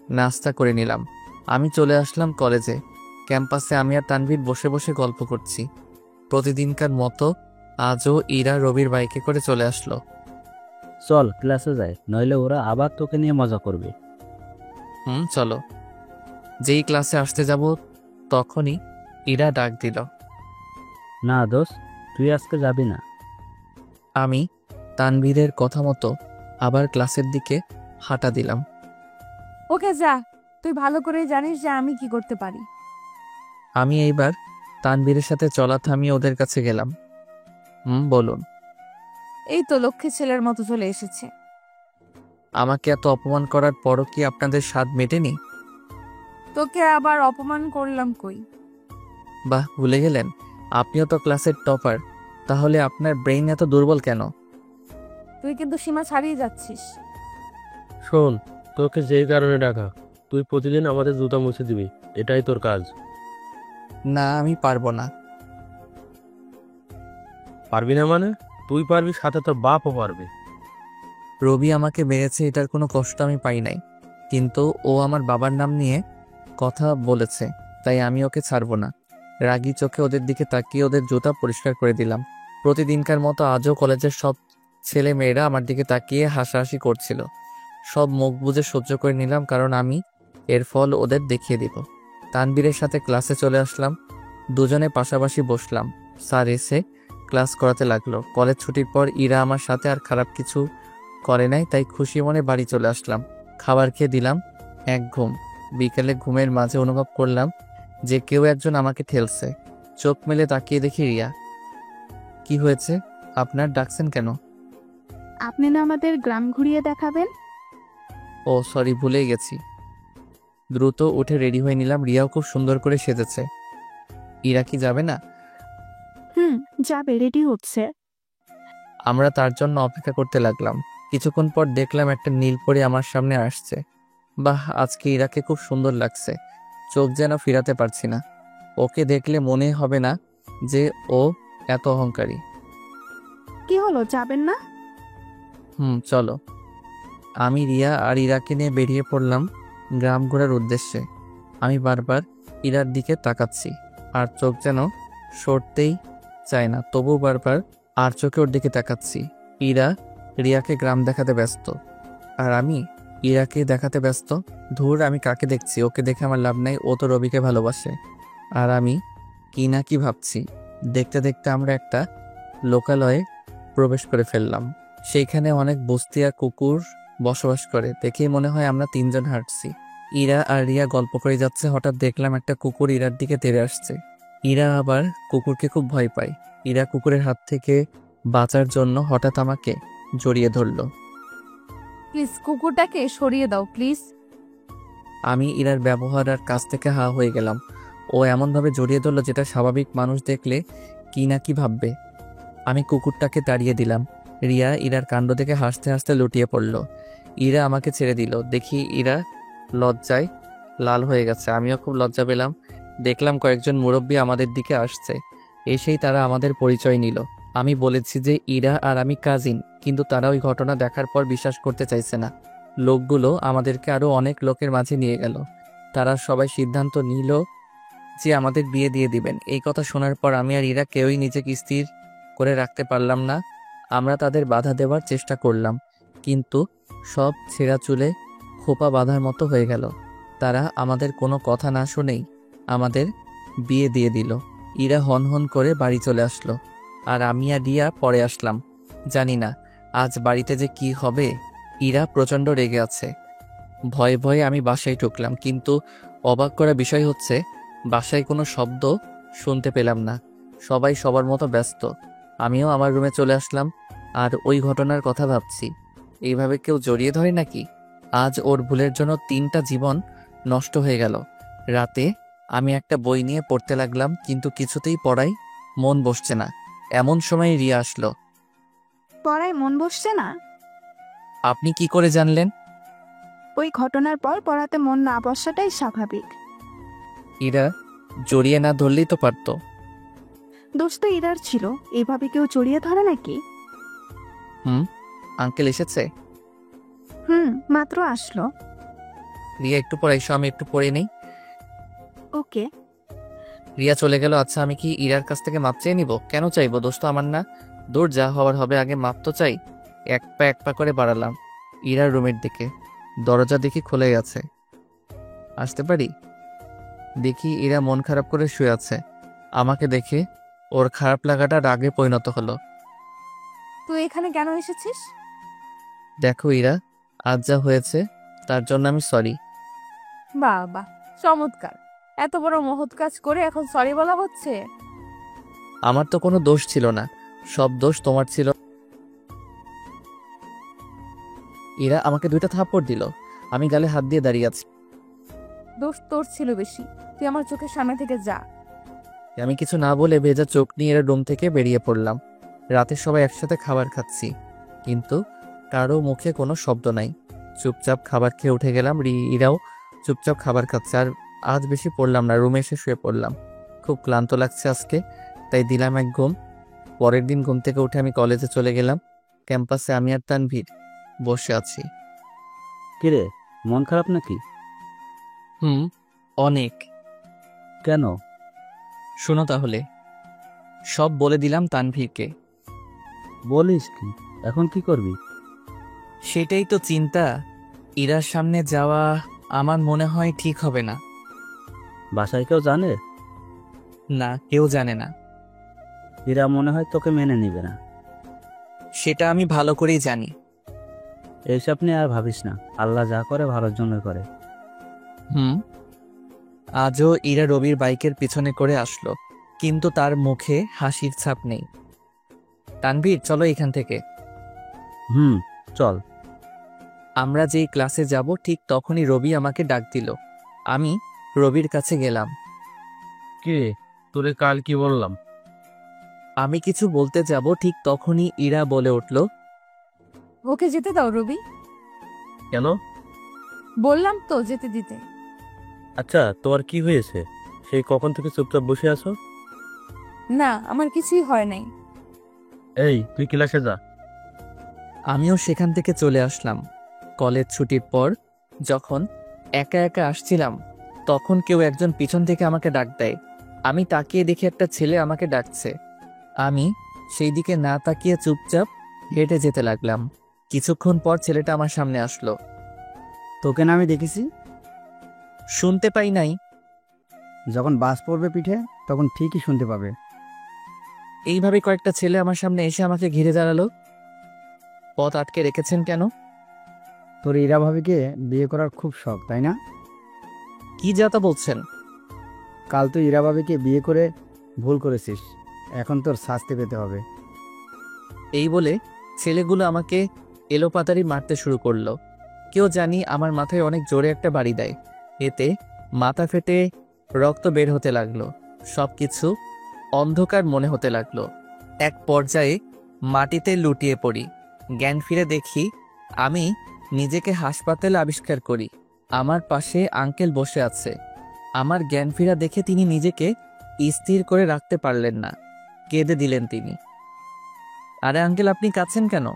নাস্তা করে নিলাম। আমি চলে আসলাম কলেজে। ক্যাম্পাসে আমি আর তানভীর বসে বসে গল্প করছি। প্রতিদিনকার মতো আজও ইরা রবির বাইকে করে চলে আসলো। চল ক্লাসে যাই, নইলে ওরা আবার তোকে নিয়ে মজা করবে। চলো। যেই ক্লাসে আসতে যাব তখনই ইরা ডাক দিল। না দোস্ত, তুই আজকে যাবি না। আমি তানভীরের কথা মতো আবার ক্লাসের দিকে হাঁটা দিলাম। ওকে যা, তুই ভালো করেই জানিস যে আমি কি করতে পারি। আমি এইবার তানভীরের সাথে চলা থামিয়ে ওদের কাছে গেলাম। বলুন। এই তো লক্ষ্মী ছেলের মতো চলে এসেছে। আমাকে এত অপমান করার পরও কি আপনাদের স্বাদ মেটেনি? তোকে আবার অপমান করলাম কই? বাহ, ভুলে গেলেন আপনিও তো ক্লাসের টপার। তাহলে আপনার ব্রেইন এত দুর্বল কেন? তুই কিন্তু সীমা ছাড়িয়ে যাচ্ছিস। শোন, তোকে যেই কারণে ডাকা, তুই প্রতিদিন আমাদের জুতা মুছে দিবি, এটাই তোর কাজ। না, আমি পারবো না। পারবি না মানে? তুই পারবি, সাথে তোর বাপও পারবে। রবি আমাকে মেরেছে, এটার কোনো কষ্ট আমি পাই নাই, কিন্তু ও আমার বাবার নাম নিয়ে কথা বলেছে, তাই আমি ওকে ছাড়বো না। রাগী চোখে ওদের দিকে তাকিয়ে ওদের জুতা পরিষ্কার করে দিলাম। প্রতিদিনকার মতো আজও কলেজের সব ছেলে মেয়েরা আমার দিকে তাকিয়ে হাসাহাসি করছিল। সব মুখ বুজে সহ্য করে নিলাম, কারণ আমি এর ফল ওদের দেখিয়ে দিব। তানবীরের সাথে ক্লাসে চলে আসলাম। দুজনে পাশাপাশি বসলাম। স্যার এসে ক্লাস করাতে লাগলো। কলেজ ছুটির পর ইরা আমার সাথে আর খারাপ কিছু করে নাই, তাই খুশি মনে বাড়ি চলে আসলাম। খাবার খেয়ে দিলাম এক ঘুম। বিকেলে ঘুমের মাঝে অনুভব করলাম যে কেউ একজন আমাকে ঠেলছে। চোখ মেলে তাকিয়ে দেখি রিয়া। কি হয়েছে? আপনার ডাকছেন কেন? আপনি না আমাদের গ্রাম ঘুরিয়ে দেখাবেন? ও সরি, ভুলেই গেছি। দ্রুত উঠে রেডি হয়ে নিলাম। রিয়াও খুব সুন্দর করে সেজেছে। ইরা কি যাবে না? যাবে, রেডি হচ্ছে। আমরা তার জন্য অপেক্ষা করতে লাগলাম। কিছুক্ষণ পর দেখলাম একটা নীল পরি আমার সামনে আসছে। বাহ, আজকে ইরাকে খুব সুন্দর লাগছে। চোখ যেন ফিরাতে পারছি না। ওকে দেখলে মনে হবে না যে ও এত অহংকারী। কি হলো, যাবেন না? চলো। আমি রিয়া আর ইরাকে নিয়ে বেরিয়ে পড়লাম গ্রাম ঘোরার উদ্দেশ্যে। আমি বারবার ইরার দিকে তাকাচ্ছি, আর চোখ যেন সরতেই চায় না, তবু বারবার আর চোখে ওর দিকে তাকাচ্ছি। ইরা রিয়াকে গ্রাম দেখাতে ব্যস্ত, আর আমি ইরাকে দেখাতে ব্যস্ত। ধুর, আমি কাকে দেখছি? ওকে দেখে আমার লাভ নাই, ও তো রবিকে ভালোবাসে। আর আমি কি না কি ভাবছি। দেখতে দেখতে আমরা একটা লোকালয়ে প্রবেশ করে ফেললাম। সেইখানে অনেক বস্তি আর কুকুর বসবাস করে। দেখেই মনে হয় আমরা তিনজন হাঁটছি। ইরা আর রিয়া গল্প করে যাচ্ছে, হঠাৎ দেখলাম একটা কুকুর ইরার দিকে তেড়ে আসছে। ইরা আবার কুকুরকে খুব ভয় পায়। ইরা কুকুরের হাত থেকে বাঁচার জন্য হঠাৎ আমাকে জড়িয়ে ধরলো। প্লিজ কুকুরটাকে সরিয়ে দাও প্লিজ। আমি ইরার ব্যবহার আর কাছ থেকে হা হয়ে গেলাম। ও এমনভাবে জড়িয়ে ধরলো যেটা স্বাভাবিক মানুষ দেখলে কি না কি ভাববে। আমি কুকুরটাকে তাড়িয়ে দিলাম। রিয়া ইরার কাণ্ড দেখে হাসতে হাসতে লুটিয়ে পড়ল। ইরা আমাকে ছেড়ে দিল। দেখি ইরা লজ্জায় লাল হয়ে গেছে। আমিও খুব লজ্জা পেলাম। দেখলাম কয়েকজন মুরব্বী আমাদের দিকে আসছে। এসেই তারা আমাদের পরিচয় নিল। আমি বলেছি যে ইরা আর আমি কাজিন, কিন্তু তারা ওই ঘটনা দেখার পর বিশ্বাস করতে চাইছে না। লোকগুলো আমাদেরকে আরো অনেক লোকের মাঝে নিয়ে গেল। তারা সবাই সিদ্ধান্ত নিল যে আমাদের বিয়ে দিয়ে দিবেন। এই কথা শোনার পর আমি আর ইরা কেউই নিজেকে স্থির করে রাখতে পারলাম না। আমরা তাদের বাধা দেওয়ার চেষ্টা করলাম, কিন্তু সব ছেঁড়া চুলে খোপা বাঁধার মতো হয়ে গেল। তারা আমাদের কোনো কথা না শুনেই আমাদের বিয়ে দিয়ে দিল। ইরা হন হন করে বাড়ি চলে আসলো, আর আমি আর রিয়া পরে আসলাম। জানি না আজ বাড়িতে যে কি হবে। ইরা প্রচণ্ড রেগে আছে। ভয়ে ভয়ে আমি বাসায় ঢুকলাম, কিন্তু অবাক করা বিষয় হচ্ছে বাসায় কোনো শব্দ শুনতে পেলাম না। সবাই সবার মতো ব্যস্ত। আমিও আমার রুমে চলে আসলাম আর ওই ঘটনার কথা ভাবছি। এইভাবে কেউ জড়িয়ে ধরে নাকি? আজ ওর ভুলের জন্য 3টা জীবন নষ্ট হয়ে গেল। রাতে আমি একটা বই নিয়ে পড়তে লাগলাম, কিন্তু কিছুতেই পড়াই মন বসছে না। এমন সময় রিয়া আসলো। পড়ায় মন বসছে না? আপনি কি করে জানলেন? ওই ঘটনার পর পড়াতে মন না বসাটাই স্বাভাবিক। ইরা জড়িয়ে না ধরলেই তো পারতো। দোষ তো ইরার ছিল। এভাবে কেউ জড়িয়ে ধরে নাকি? আঙ্কেল এসেছে? মাত্র আসলো। রিয়া একটু পরে এসো, আমি একটু পড়ে নেই। ওকে। রিয়া চলে গেল। আচ্ছা, আমি কি ইরার কাছ থেকে মাপ চেয়ে নিব? কেন চাইবো? দোষ তো আমার না। দূর, যা হওয়ার হবে, আগে মাপ তো চাই। এক পা করে বাড়ালাম ইরার রুমের দিকে। দরজা দেখি খোলাই আছে। আসতে পারি? দেখি ইরা মন খারাপ করে শুয়ে আছে। আমাকে দেখে ওর খারাপ লাগাটা রাগে পরিণত হলো। তুই এখানে কেন এসেছিস? দেখো ইরা, আজ যা হয়েছে তার জন্য আমি সরি। বাহ বাহ, চমৎকার। এত বড় মহৎ কাজ করে এখন সরি বলা হচ্ছে? আমার তো কোনো দোষ ছিল না, সব দোষ তোমার ছিল। ইরা আমাকে 2টা থাপ্পড় দিল। আমি গালে হাত দিয়ে দাঁড়িয়ে আছি। দোষ তোর ছিল বেশি। তুই আমার চোখের সামনে থেকে যা। আমি কিছু না বলে ভেজা চোখ নিয়ে এরা রুম থেকে বেরিয়ে পড়লাম। রাতে সবাই একসাথে খাবার খাচ্ছি, কিন্তু কারো মুখে কোনো শব্দ নাই। চুপচাপ খাবার খেয়ে উঠে গেলাম। ইরাও চুপচাপ খাবার খাচ্ছে। আর আজ বেশি পড়লাম না, রুমে এসে শুয়ে পড়লাম। খুব ক্লান্ত লাগছে আজকে, তাই দিলাম এক ঘুম। পরের দিন ঘুম থেকে উঠে আমি কলেজে চলে গেলাম। ক্যাম্পাসে আমি আর তানভীর বসে আছি। কিরে, মন খারাপ নাকি? অনেক। কেন? শোনো তাহলে, সব বলে দিলাম তানভীরকে। বলিস কি? এখন কি করবি? সেটাই তো চিন্তা। ইরার সামনে যাওয়া আমার মনে হয় ঠিক হবে না। বাসায় কেউ জানে? না, কেউ জানে না। এরা মনে হয় তোকে মেনে নিবে না। সেটা আমি ভালো করেই জানি। এইসব নিয়ে আর ভাবিস না। আল্লাহ যা করে ভালোর জন্য করে। আজও ইরা রবির বাইকের পিছনে করে আসলো, কিন্তু তার মুখে হাসির ছাপ নেই। তানভীর, চলো এখান থেকে। চল। আমরা যেই ক্লাসে যাব ঠিক তখনই রবি আমাকে ডাক দিল। আমি রবির কাছে গেলাম। কে তোরে কাল কি বললাম? আমি কিছু বলতে যাব ঠিক তখনই ইরা বলে উঠল, ওকে যেতে দাও রবি। কেন? বললাম তো যেতে দিতে। আচ্ছা, তোমার কি হয়েছে? সেই কখন থেকে চুপচাপ বসে আছো? না, আমার কিছুই হয় নাই। এই, তুই ক্লাসে যা। আমিও সেখান থেকে চলে আসলাম। কলেজ ছুটির পর যখন একা একা আসছিলাম, তখন কেউ একজন পিছন থেকে আমাকে ডাক দেয়। আমি তাকিয়ে দেখি একটা ছেলে আমাকে ডাকছে। আমি সেই দিকে না তাকিয়ে চুপচাপ হেঁটে যেতে লাগলাম। কিছুক্ষণ পর ছেলেটা আমার সামনে আসলো। তোকে না আমি দেখেছি? শুনতে পাই নাই? যখন বাস পড়বে পিঠে তখন ঠিকই শুনতে পাবে। এইভাবে কয়েকটা ছেলে আমার সামনে এসে আমাকে ঘিরে দাঁড়ালো। পথ আটকে রেখেছেন কেন? তোর ইরা ভাবিকে বিয়ে করার খুব শখ, তাই না? কি যাতা বলছেন? কাল তুই ইরাবাবিকে বিয়ে করে ভুল করেছিস, এখন তোর শাস্তি পেতে হবে। এই বলে ছেলেগুলো আমাকে এলোপাতাড়ি মারতে শুরু করলো। কেউ জানি আমার মাথায় অনেক জোরে একটা বাড়ি দেয়। এতে মাথা ফেটে রক্ত বের হতে লাগলো। সবকিছু অন্ধকার মনে হতে লাগলো। এক পর্যায়ে মাটিতে লুটিয়ে পড়ি। জ্ঞান ফিরে দেখি আমি নিজেকে হাসপাতালে আবিষ্কার করি। আমার পাশে আঙ্কেল বসে আছে। আমার জ্ঞান ফিরা দেখে তিনি নিজেকে স্থির করে রাখতে পারলেন না, কেঁদে দিলেন তিনি। আরে আঙ্কেল, আপনি কাঁদছেন কেন?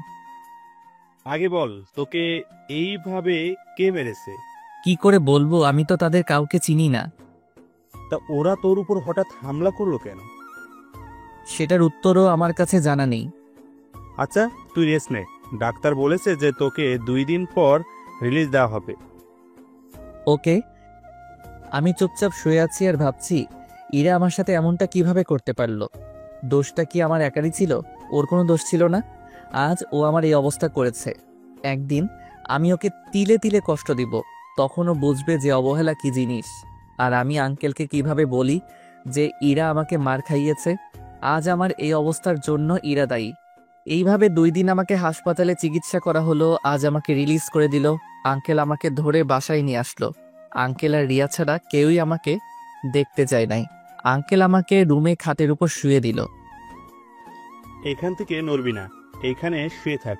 আগে বল, তোকে এইভাবে কে মেরেছে? কি করে বলবো, আমি তো তাদের কাউকে চিনি না। তা ওরা তোর উপর হঠাৎ হামলা করলো কেন? সেটার উত্তরও আমার কাছে জানা নেই। আচ্ছা, তুই রেস্ট নে। ডাক্তার বলেছে যে তোকে 2 দিন পর রিলিজ দেওয়া হবে। ওকে। আমি চুপচাপ শুয়ে আছি আর ভাবছি ইরা আমার সাথে এমনটা কিভাবে করতে পারলো। দোষটা কি আমার একারই ছিল? ওর কোনো দোষ ছিল না। আজ ও আমার এই অবস্থা করেছে। একদিন আমি ওকে তিলে তিলে কষ্ট দিব, তখনও বুঝবে যে অবহেলা কি জিনিস। আর আমি আঙ্কেলকে কিভাবে বলি যে ইরা আমাকে মার খাইয়েছে। আজ আমার এই অবস্থার জন্য ইরা দায়ী। এইভাবে 2 দিন আমাকে হাসপাতালে চিকিৎসা করা হলো। আজ আমাকে রিলিজ করে দিল। আঙ্কেল আমাকে ধরে বাসায় নিয়ে আসলো। আঙ্কেল আর রিয়া ছাড়া কেউই আমাকে দেখতে যায় নাই। আঙ্কেল আমাকে রুমে খাটের উপর শুয়ে দিল। এখান থেকে নড়বি না, এখানে শুয়ে থাক।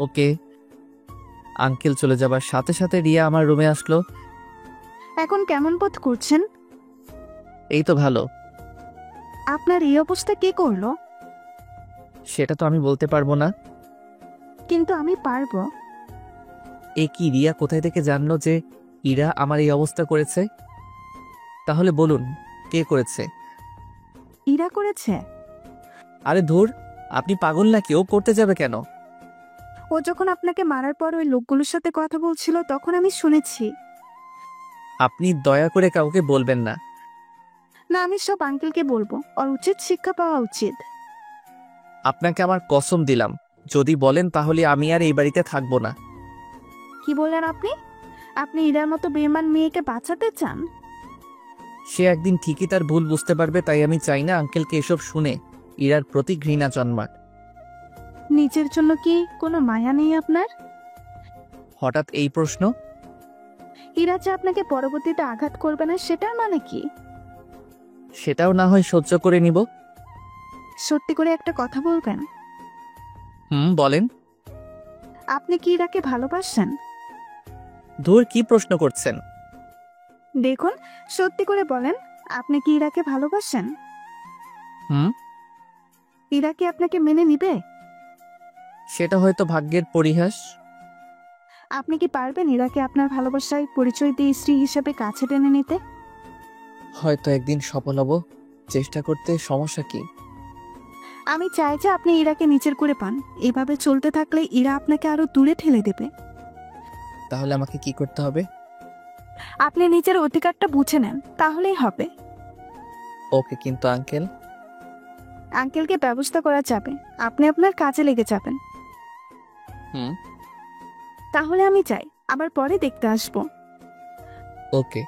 ওকে। আঙ্কেল চলে যাবার সাথে সাথে রিয়া আমার রুমে আসলো। এখন কেমন বোধ করছেন? এই তো ভালো। আপনার এই অবস্থা কে করলো? সেটা তো আমি বলতে পারবো না। কিন্তু আমি পারবো। এ কি, রিয়া কোথায় থেকে জানলো যে ইরা আমার এই অবস্থা করেছে? তাহলে বলুন, কে করেছে? ইরা করেছে। আরে ধুর, আপনি পাগল নাকি? ও করতে যাবে কেন? ও যখন আপনাকে মারার পর ওই লোকগুলোর সাথে কথা বলছিল তখন আমি শুনেছি। আপনি দয়া করে কাউকে বলবেন না। না, আমি সব আঙ্কেলকে বলবো। ওর উচিত শিক্ষা পাওয়া উচিত। আপনাকে আমার কসম দিলাম, যদি বলেন তাহলে আমি আর এই বাড়িতে থাকবো না। কি বললেন আপনি? আপনি ইরার মতো বেঈমান মেয়েকে বাঁচাতে চান? সে একদিন ঠিকই তার ভুল বুঝতে পারবে, তাই আমি চাই না আঙ্কেলকে এসব শুনে ইরার প্রতি ঘৃণা জন্মাক। নিজের জন্য কি কোনো মায়া নেই আপনার? হঠাৎ এই প্রশ্ন? ইরা যে আপনাকে পরবর্তীতে আঘাত করবে না সেটার মানে কি? সেটাও না হয় সহ্য করে নিব। সত্যি করে একটা কথা বলবেন? বলেন। আপনি কি ইরাকে ভালোবাসেন? ধুর, কি প্রশ্ন করছেন? দেখুন, সত্যি করে বলেন, আপনি কি ইরাকে ভালোবাসেন? ইরা কি আপনাকে মেনে নিবে? সেটা হয়তো ভাগ্যের পরিহাস। আপনি কি পারবেন ইরাকে আপনার ভালোবাসায় পরিচয় দিয়ে স্ত্রী হিসেবে কাছে টেনে নিতে? হয়তো একদিন সফল হব। চেষ্টা করতে সমস্যা কি? আমি চাই যে আপনি ইরাকে নিচের করে পান। এভাবে চলতে থাকলে ইরা আপনাকে আরো দূরে ঠেলে দেবে। তাহলে আমাকে কি করতে হবে? আপনি নিজের অধিকারটা বুঝে নেন, তাহলেই হবে। ওকে, কিন্তু আঙ্কেল? আঙ্কেলকে ব্যবস্থা করা যাবে, আপনি আপনার কাজে লেগে যাবেন। তাহলে আমি চাই, আবার পরে দেখতে আসবো। ওকে।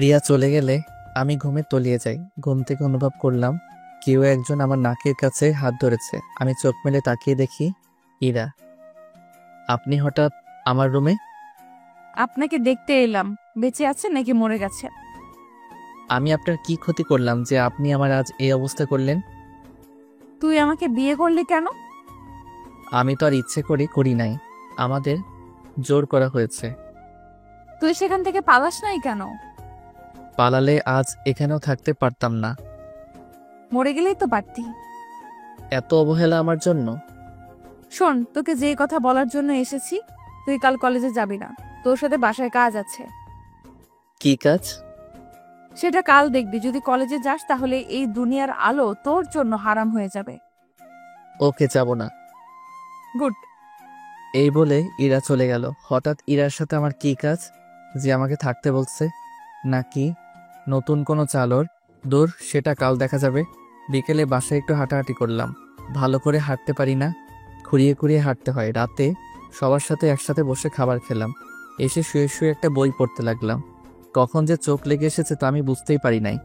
রিয়া চলে গেলে আমি ঘুমে তলিয়ে যাই। ঘুম থেকে অনুভব করলাম কেউ একজন আমার নাকের কাছে হাত ধরেছে। আমি চোখ মেলে তাকিয়ে দেখি ইরা। আপনি হঠাৎ আমার রুমে? আপনাকে দেখতে এলাম। বেঁচে আছেন নাকি মরে গেছেন? আমি আপনার কি ক্ষতি করলাম যে আপনি আমার আজ এই অবস্থা করলেন? তুই আমাকে বিয়ে করলি কেন? আমি তো আর ইচ্ছে করে করি নাই, আমাদের জোর করা হয়েছে। তুই সেখান থেকে পালাস নাই কেন? পালালে আজ এখানেও থাকতে পারতাম না। মরে গেলেই তো পারতি। এত অবহেলা আমার জন্য? শোন, তোকে যে কথা বলার জন্য এসেছি, তুই কাল কলেজে যাবি না। তোর সাথে বাসায় কাজ আছে। কি কাজ? সেটা কাল দেখবি। যদি কলেজে যাস তাহলে এই দুনিয়ার আলো তোর জন্য হারাম হয়ে যাবে। ওকে, যাব না। গুড। এই বলে ইরা চলে গেল। হঠাৎ ইরার সাথে আমার কি কাজ যে আমাকে থাকতে বলছে? নাকি নতুন কোনো চালর? দূর, সেটা কাল দেখা যাবে। বিকেলে বাসায় একটু হাঁটাহাঁটি করলাম। ভালো করে হাঁটতে পারি না, খুঁড়িয়ে খুঁড়িয়ে হাঁটতে হয়। রাতে সবার সাথে একসাথে বসে খাবার খেলাম। এসে শুয়ে শুয়ে একটা বই পড়তে লাগলাম। কখন যে চোখ লেগে এসেছে তা আমি বুঝতেই পারি নাই।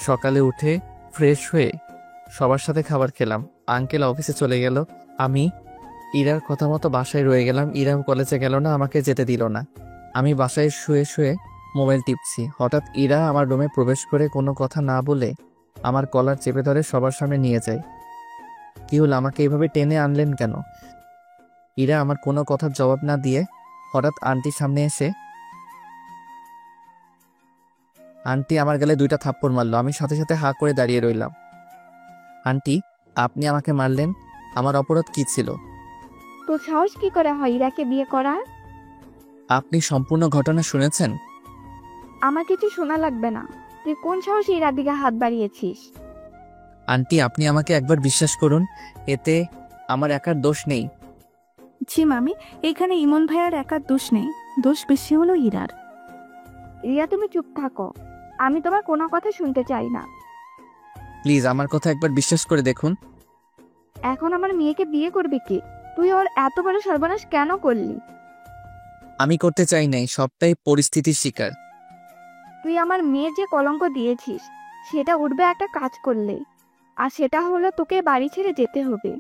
সকালে উঠে ফ্রেশ হয়ে সবার সাথে খাবার খেলাম। আঙ্কেল অফিসে চলে গেল। আমি ইরার কথা মতো বাসায় রয়ে গেলাম। ইরাও কলেজে গেল না, আমাকে যেতে দিল না। আমি বাসায় শুয়ে শুয়ে মোবাইল টিপছি। হঠাৎ ইরা আমার রুমে প্রবেশ করে কোনো কথা না বলে আমার কলার চেপে ধরে সবার সামনে নিয়ে যায়। কি হলো, আমাকে এইভাবে টেনে আনলেন কেন? ইরা আমার কোনো কথার জবাব না দিয়ে হঠাৎ আন্টির সামনে এসে আন্টি আমার গালে 2টা থাপ্পড় মারলো। আমি সাথে সাথে হাঁ করে দাঁড়িয়ে রইলাম। আন্টি, আপনি আমাকে মারলেন, আমার অপরাধ কি ছিল? তোর সাহস কি করে হয় ইরাকে বিয়ে করার? আপনি সম্পূর্ণ ঘটনা শুনেছেন? আমার কিছু শোনা লাগবে না। তুই কোন সাহসে ইরার দিকে হাত বাড়িয়েছিস? আন্টি, আপনি আমাকে একবার বিশ্বাস করুন, এতে আমার একার দোষ নেই। জি মামি, এখানে ইমন ভাইয়ার একার দোষ নেই, দোষ বেশি হলো ইরার। রিয়া, তুমি চুপ থাকো। আমি তোমার কোনো কথা শুনতে চাই না। প্লিজ আমার কথা একবার বিশ্বাস করে দেখুন। এখন আমার মেয়েকে বিয়ে করবি কি? তুই ওর এত বড় সর্বনাশ কেন করলি? আমি করতে চাই নাই, সবটাই পরিস্থিতির শিকার। তুই আমার মেয়ের যে কলঙ্ক দিয়েছিস সেটা উঠবে একটা কাজ করলে, আর সেটা হলো তোকে বাড়ি ছেড়ে যেতে হবে।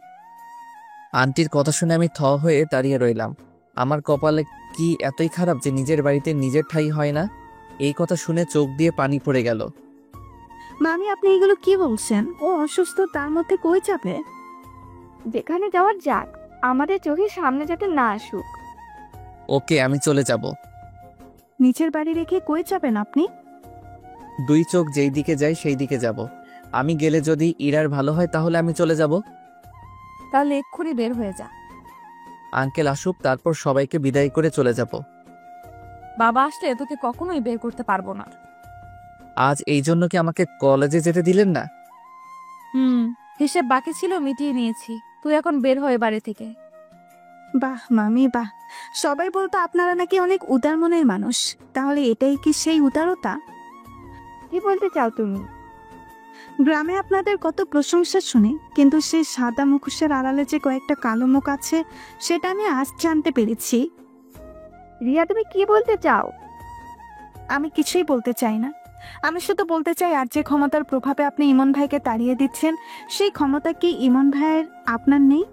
আন্টির কথা শুনে আমি থ হয়ে দাঁড়িয়ে রইলাম। আমার কপালে কি এতই খারাপ যে নিজের বাড়িতে নিজের ঠাঁই হয় না? এই কথা শুনে চোখ দিয়ে পানি পড়ে গেল। মামি, আপনি এগুলো কি বলছেন? ও অসুস্থ, তার মধ্যে কই যাবে? যেখানে যাওয়ার যাক, আমাদের চোখের সামনে যাতে না আসুক। ওকে, আমি চলে যাব। নিচের বাড়ি রেখে কই যাবেন আপনি? 2 চোখ যেই দিকে যায় সেই দিকে যাব। আমি গেলে যদি ইরার ভালো হয় তাহলে আমি চলে যাব। তাহলে এক্ষুনি বের হয়ে যা। আঙ্কেল আসুক, তারপর সবাইকে বিদায় করে চলে যাব। বাবা আসলে তোকে কখনোই বের করতে পারবো না। আজ এই জন্য কি আমাকে কলেজে যেতে দিলেন না? হিসেব বাকি ছিল, মিটিয়ে নিয়েছি। তুই এখন বের হয়ে বাড়ি থেকে। বাহ মামি বাহ, সবাই বলতো আপনারা নাকি অনেক উদার মনের মানুষ, তাহলে এটাই কি সেই উদারতা? কি বলতে চাও তুমি? গ্রামে আপনাদের কত প্রশংসা শুনি, কিন্তু সেই সাদা মুখোশের আড়ালে যে কয়েকটা কালো মুখ আছে সেটা আমি আজ জানতে পেরেছি। রিয়া, তুমি কি বলতে চাও? আমি কিছুই বলতে চাই না। আমি শুধু বলতে চাই, আর যে ক্ষমতার প্রভাবে আপনি ইমন ভাইকে তাড়িয়ে দিচ্ছেন, সেই ক্ষমতা কি ইমন ভাইয়ের আপনার নেই?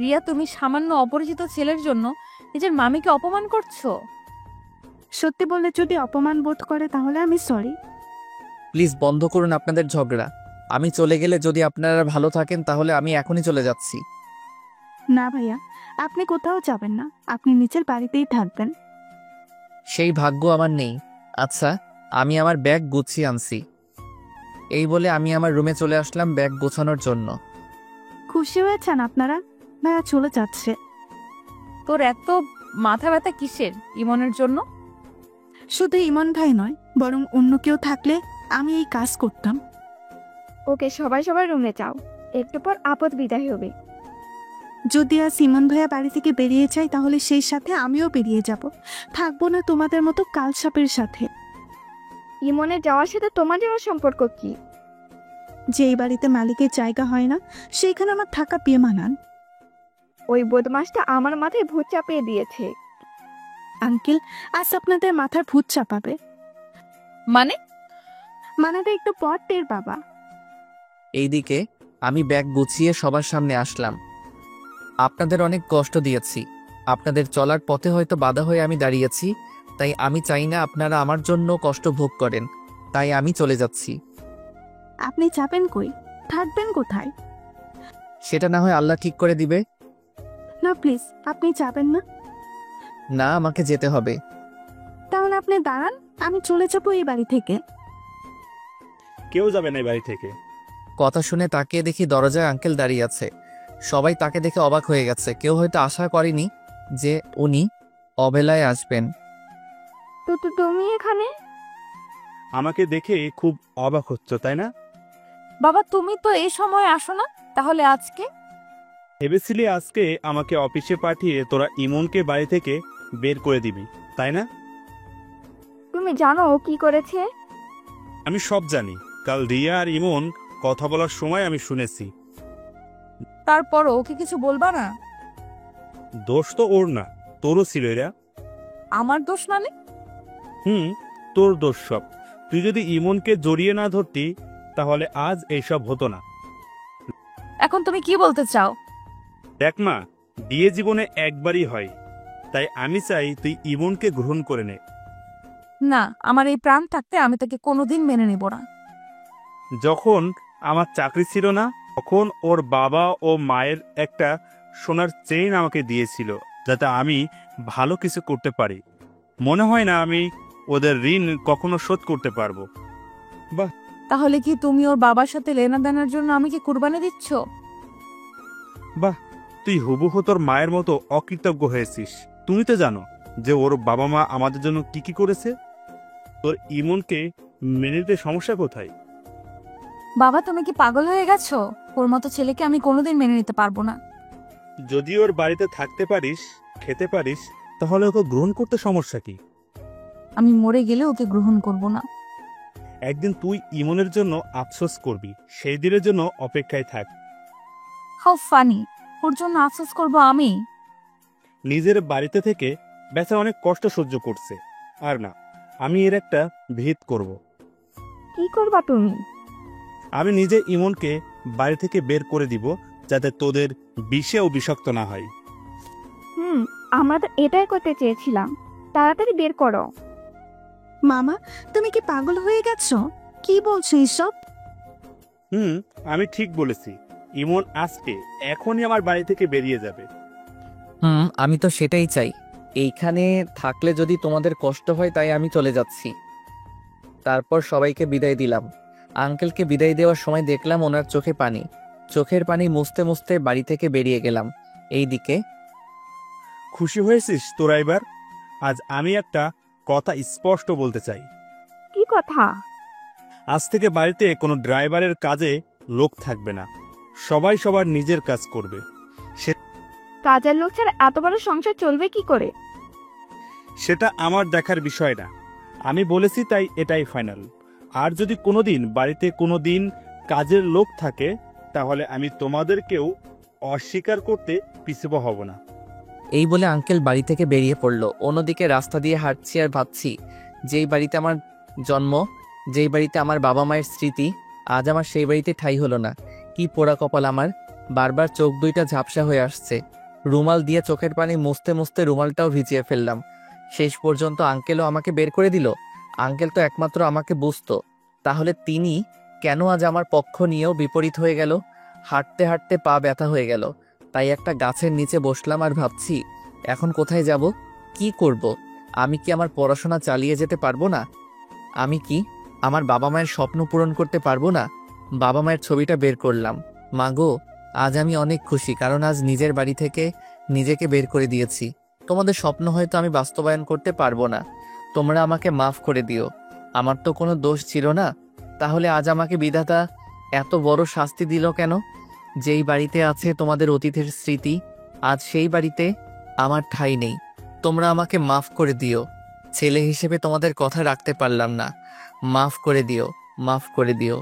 রিয়া, তুমি সামান্য অপরিচিত ছেলের জন্য নিজের মামিকে অপমান করছো। সত্যি বললে যদি অপমান বোধ করে তাহলে আমি সরি। প্লিজ বন্ধ করুন আপনাদের ঝগড়া। আমি চলে গেলে যদি আপনারা ভালো থাকেন তাহলে আমি এখনই চলে যাচ্ছি। না ভাইয়া, আপনি কোথাও যাবেন না, আপনি নিচের বাড়িতেই থাকবেন। সেই ভাগ্য আমার নেই। আচ্ছা, আমি আমার ব্যাগ গুছিয়ে আনছি। এই বলে আমি আমার রুমে চলে আসলাম ব্যাগ গোছানোর জন্য। খুশি হয়েছেন আপনারা? ভাইয়া চলে যাচ্ছে। তোর এত মাথা ব্যথা কিসের ইমনের জন্য? শুধু ইমন ভাই নয়, বরং অন্য কেউ থাকলে আমি এই কাজ করতাম। ওকে, সবাই সবার রুমে যাও, একটু পর আপদ বিদায় হবে। যদি আজ ইমন ভাইয়া বাড়ি থেকে বেরিয়ে যায় তাহলে সেই সাথে আমিও বেরিয়ে যাব, থাকবো না তোমাদের মতো কালসাপের সাথে। ইমনের যাওয়ার সাথে তোমার যাওয়ার সম্পর্ক কি? যেই বাড়িতে মালিকের জায়গা হয় না সেইখানে আমার থাকা বেমানান। ওই বদমাসটা আমার মাথায় ভূত চাপিয়ে দিয়েছে। আঙ্কেল, আজ আপনাদের মাথার ভূত চাপাবে। মানে? মানাটা একটু পর টের বাবা। এইদিকে আমি ব্যাগ গুছিয়ে সবার সামনে আসলাম। আপনাদের অনেক কষ্ট দিয়েছি, আপনাদের চলার পথে হয়তো বাধা হয়ে আমি দাঁড়িয়েছি, তাই আমি চাই না আপনারা আমার জন্য কষ্ট ভোগ করেন, তাই আমি চলে যাচ্ছি। আপনি যাবেন কই? থাকবেন কোথায়? সেটা না হয় আল্লাহ ঠিক করে দিবে। না প্লিজ, আপনি যাবেন না। না, আমাকে যেতে হবে। তাহলে আপনি দাঁড়ান, আমি চলে যাবো এই বাড়ি থেকে। কেউ যাবে না এই বাড়ি থেকে। কথা শুনে তাকিয়ে দেখি দরজায় আঙ্কেল দাঁড়িয়ে আছে। সবাই তাকে দেখে অবাক হয়ে গেছে। কেউ হয়তো আশা করেনি যে উনি অবেলায় আসবেন। তো তুমি এখানে? আমাকে দেখে খুব অবাক হচ্ছ তাই না? বাবা, তুমি তো এই সময় আসো না, তাহলে আজকে? ভেবেছিলি আজকে আমাকে অফিসে পাঠিয়ে তোরা ইমনকে বাড়ি থেকে বের করে দিবি, তাই না? তুমি জানো ও কি করেছে? আমি সব জানি। কাল রিয়া আর ইমন কথা বলার সময় আমি শুনেছি। তারপরও ওকে কিছু বলবা না? দোষ তো ওর না, তোরও ছিল এরা। আমার দোষ মানে? হুম, তোর দোষ সব। তুই যদি ইমনকে জড়িয়ে না ধরতি তাহলে আজ এইসব হতো না। এখন তুমি কি বলতে চাও? দেখ মা, বিয়ে জীবনে একবারই হয়, তাই আমি চাই তুই ইমনকে গ্রহণ করে নে। না, আমার এই প্রাণ থাকতে আমি তাকে কোনোদিন মেনে নেব না। যখন আমার চাকরি ছিল না তখন ওর বাবা ও মায়ের একটা সোনার চেইন আমাকে দিয়েছিল, যাতে আমি ভালো কিছু করতে পারি। মনে হয় না আমি ওদের ঋণ কখনো শোধ করতে পারবো। তাহলে কি তুমি ওর বাবার সাথে লেনাদেনার জন্য আমাকে কুরবানি দিচ্ছ? বাহ, তুই হুবহু তোর মায়ের মতো অকৃতজ্ঞ হয়েছিস। তুমি তো জানো যে ওর বাবা মা আমাদের জন্য কি কি করেছে। তোর ইমনকে মেনে নিতে সমস্যা কোথায়? বাবা, তুমি কি পাগল হয়ে গেছো? ওর মতো ছেলেকে আমি কোনোদিন মেনে নিতে পারবো না। যদি ওর বাড়িতে থাকতে পারিস, খেতে পারিস, তাহলে ওকে গ্রহণ করতে সমস্যা কি? আমি মরে গেলে ওকে গ্রহণ করব না। একদিন তুই ইমনের জন্য আফসোস করবি, সেই দিনের জন্য অপেক্ষায় থাক। How funny! ওর জন্য আফসোস করব আমি? নিজের বাড়িতে থেকে বেচা অনেক কষ্ট সহ্য করছে, আর না, আমি এর একটা ভিত করব। কি করবা তুমি? আমি নিজে ইমনকে বাড়ি থেকে বের করে দিব, যাতে তোদের বিষেও বিষাক্ত না হয়। আমরা তো এটাই করতে চেয়েছিলাম। তাড়াতাড়ি বের করো। মামা, তুমি কি পাগল হয়ে গেছো? কি বলছো এসব? আমি ঠিক বলেছি। ইমন আজকে এখনই আমার বাড়ি থেকে বেরিয়ে যাবে। আমি তো সেটাই চাই। এইখানে থাকলে যদি তোমাদের কষ্ট হয় তাই আমি চলে যাচ্ছি। তারপর সবাইকে বিদায় দিলাম। আঙ্কেলকে বিদায় দেওয়ার সময় দেখলাম ওনার চোখে পানি। চোখের পানি মুছতে মুছতে বাড়ি থেকে বেরিয়ে গেলাম। এইদিকে খুশি হয়েছিস তোরা এবার? আজ আমি একটা কথা স্পষ্ট বলতে চাই। কি কথা? আজ থেকে বাড়িতে কোনো ড্রাইভারের কাজে লোক থাকবে না। সবাই সবার নিজের কাজ করবে। কাজের লোক ছাড়া এত বড় সংসার চলবে কি করে? সেটা আমার দেখার বিষয় না। আমি বলেছি তাই এটাই ফাইনাল। আর যদি কোনোদিন বাড়িতে কোনোদিন কাজের লোক থাকে তাহলে আমি তোমাদেরকেও অস্বীকার করতে পিছুপা হব না। এই বলে আঙ্কেল বাড়ি থেকে বেরিয়ে পড়ল। অন্যদিকে রাস্তা দিয়ে হাঁটছি আর ভাবছি, যেই বাড়িতে আমার জন্ম, যেই বাড়িতে আমার বাবা মায়ের স্মৃতি, আজ আমার সেই বাড়িতে ঠাঁই হলো না। কি পোড়া কপাল আমার! বারবার চোখ দুইটা ঝাপসা হয়ে আসছে। রুমাল দিয়ে চোখের পানি মুছতে মুছতে রুমালটাও ভিজিয়ে ফেললাম। শেষ পর্যন্ত আঙ্কেলও আমাকে বের করে দিল। আঙ্কেল তো একমাত্র আমাকে বুঝতো, তাহলে তিনি কেন আজ আমার পক্ষ নিয়েও বিপরীত হয়ে গেল? হাঁটতে হাঁটতে পা ব্যথা হয়ে গেল। তাই একটা গাছের নিচে বসলাম আর ভাবছি, এখন কোথায় যাব, কি করব? আমি কি আমার পড়াশোনা চালিয়ে যেতে পারবো না? আমি কি আমার বাবা মায়ের স্বপ্ন পূরণ করতে পারবো না? বাবা মায়ের ছবিটা বের করলাম। মাগো, আজ আমি অনেক খুশি, কারণ আজ নিজের বাড়ি থেকে নিজেকে বের করে দিয়েছি। তোমাদের স্বপ্ন হয়তো আমি বাস্তবায়ন করতে পারবো না, তোমরা আমাকে মাফ করে দিও। আমার তো কোনো দোষ ছিল না, তাহলে আজ আমাকে বিধাতা এত বড় শাস্তি দিল কেন? যেই বাড়িতে আছে তোমাদের অতীতের স্মৃতি, আজ সেই বাড়িতে আমার ঠাঁই নেই। তোমরা আমাকে মাফ করে দিও। ছেলে হিসেবে তোমাদের কথা রাখতে পারলাম না, মাফ করে দিও, মাফ করে দিও।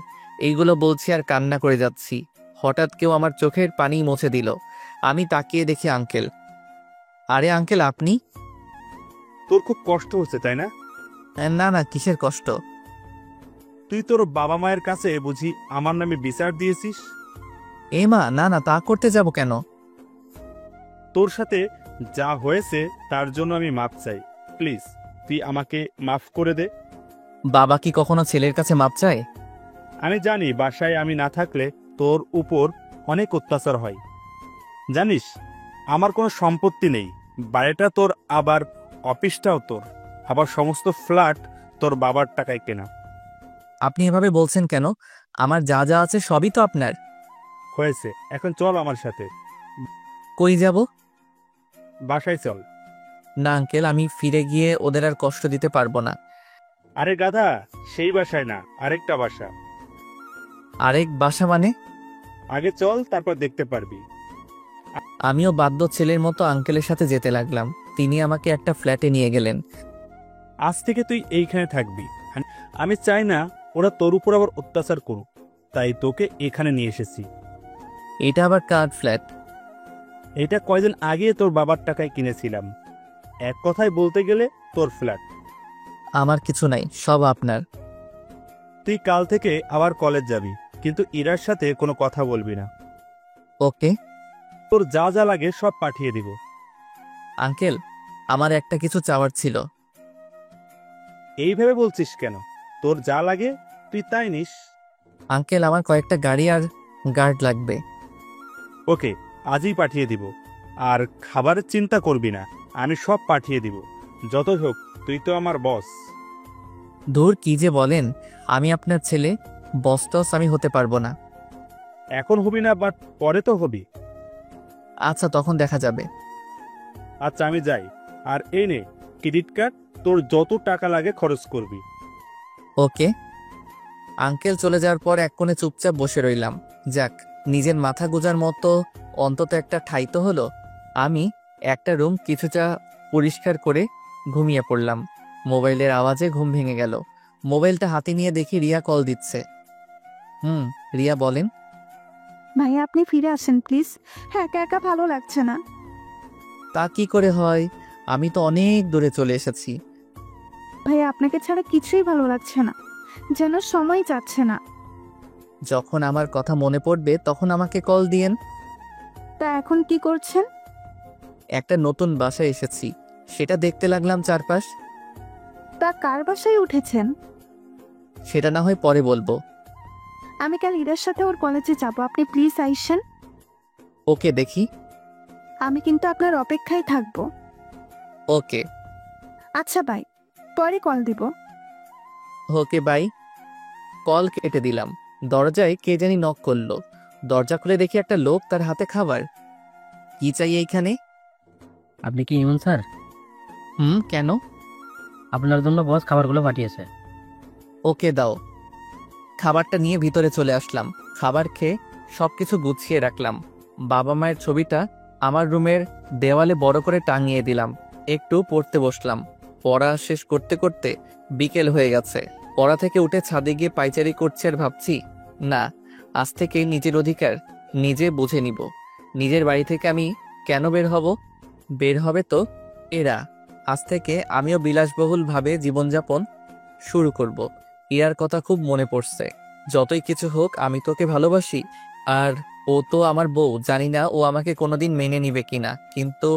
এইগুলো বলছি আর কান্না করে যাচ্ছি। হঠাৎ কেউ আমার চোখের পানি মুছে দিল। আমি তাকিয়ে দেখি আঙ্কেল। আরে আঙ্কেল, আপনি? তোর খুব কষ্ট হচ্ছে তাই না? না না, কিসের কষ্ট? তুই তোর বাবা মায়ের কাছে বুঝি আমার নামে বিচার দিয়েছিস? এ মা, না না, তা করতে যাব কেন? তোর সাথে যা হয়েছে তার জন্য আমি মাফ চাই। প্লিজ তুই আমাকে মাফ করে দে। বাবা কি কখনো ছেলের কাছে মাপ চায়? আমি জানি বাসায় আমি না থাকলে তোর উপর অনেক অত্যাচার হয়। জানিস, আমার কোনো সম্পত্তি নেই। বাড়িটা তোর, আবার অফিসটাও তোর, আবার সমস্ত ফ্ল্যাট তোর বাবার টাকায় কেনা। আপনি এভাবে বলছেন কেন? আমার যা যা আছে সবই তো আপনার। হয়েছে, এখন চল আমার সাথে। কই যাব? বাসায় চল। না আঙ্কেল, আমি ফিরে গিয়ে ওদের আর কষ্ট দিতে পারবো না। আরে গাধা, সেই বাসায় না, আরেকটা বাসা। আরেক বাসা মানে? আগে চল, তারপর দেখতে পারবি। আমিও বাধ্য ছেলের মতো আঙ্কেলের সাথে যেতে লাগলাম। তিনি আমাকে একটা ফ্ল্যাটে নিয়ে গেলেন। আজ থেকে তুই এইখানে থাকবি। আমি চাই না ওরা তোর উপর আবার অত্যাচার করুক, তাই তোকে এখানে নিয়ে এসেছি। এটা আবার কার ফ্ল্যাট? এটা কয়দিন আগে তোর বাবার টাকায় কিনেছিলাম। এক কথায় বলতে গেলে তোর ফ্ল্যাট। আমার কিছু নাই, সব আপনার। তুই কাল থেকে আবার কলেজ যাবি, কিন্তু ইরার সাথে কোনো কথা বলবি না। ওকে তোর যা যা লাগে সব পাঠিয়ে দিব। আঙ্কেল, আমার একটা কিছু চাওয়ার ছিল। এইভাবে বলছিস কেন? তোর যা লাগে তুই তাই নিস। আঙ্কেল, আমার কয়েকটা গাড়ি আর গার্ড লাগবে। ওকে, আজই পাঠিয়ে দিব। আর খাবারের চিন্তা করবি না, আমি সব পাঠিয়ে দিব। যতই হোক তুই তো আমার বস। দূর, কি যে বলেন, আমি আপনার ছেলে, বস টস আমি হতে পারবো না। এখন হবি না, বাট পরে তো হবি। আচ্ছা, তখন দেখা যাবে। আচ্ছা আমি যাই। আর এই নে ক্রেডিট কার্ড, তোর যত টাকা লাগে খরচ করবি। ওকে। আঙ্কেল চলে যাওয়ার পর এক কোণে চুপচাপ বসে রইলাম। যাক, নিজের মাথা গোজার মতো অন্তত একটা ঠাই তো হলো। আমি একটা রুম কিছুটা পরিষ্কার করে ঘুমিয়ে পড়লাম। মোবাইলের আওয়াজে ঘুম ভেঙে গেল। মোবাইলটা হাতে নিয়ে দেখি রিয়া কল দিচ্ছে। রিয়া বলেন। ভাইয়া আপনি ফিরে আসেন প্লিজ, একা একা ভালো লাগছে না। তা কি করে হয়, আমি তো অনেক দূরে চলে এসেছি। ভাইয়া আপনাকে ছাড়া কিছুই ভালো লাগছে না, যেন সময় যাচ্ছে না। যখন আমার কথা মনে পড়বে তখন আমাকে কল দিয়েন। তা এখন কি করছেন? একটা নতুন বাসায় এসেছি, সেটা দেখতে লাগলাম চারপাশ। তা কার বাসায় উঠেছেন? সেটা না হয় পরে বলবো। আমি কাল ইরার সাথে ওর কলেজে যাব, আপনি প্লিজ আইসেন। ওকে, দেখি। আমি কিন্তু আপনার অপেক্ষায় থাকবো। ওকে। আচ্ছা বাই, পরে কল দিব। Okay bye. কল কেটে দিলাম। দরজায় কে জানি নক করলো। দরজা খুলে দেখি একটা লোক, তার হাতে খাবার। কি চাই এইখানে? আপনি কি ইমন স্যার? কেন? আপনার জন্য বস খাবারগুলো পাঠিয়েছে। ওকে দাও। খাবারটা নিয়ে ভিতরে চলে আসলাম। খাবার খেয়ে সবকিছু গুছিয়ে রাখলাম। বাবা মায়ের ছবিটা আমার রুমের দেওয়ালে বড় করে টাঙিয়ে দিলাম। একটু পড়তে বসলাম। পড়া শেষ করতে করতে বিকেল হয়ে গেছে। পড়া থেকে উঠে ছাদে গিয়ে পায়চারি করছি আর ভাবছি, না, আজ থেকে নিজের অধিকার নিজে বুঝে নিব। নিজের বাড়ি থেকে আমি কেন বের হব? বের হবে তো এরা। আজ থেকে আমিও বিলাসবহুলভাবে জীবনযাপন শুরু করব। ইরার কথা খুব মনে পড়ছে। যতই কিছু হোক, আমি তোকে ভালোবাসি, আর ও তো আমার বউ। জানি না ও আমাকে কোনোদিন মেনে নিবে কিনা, কিন্তু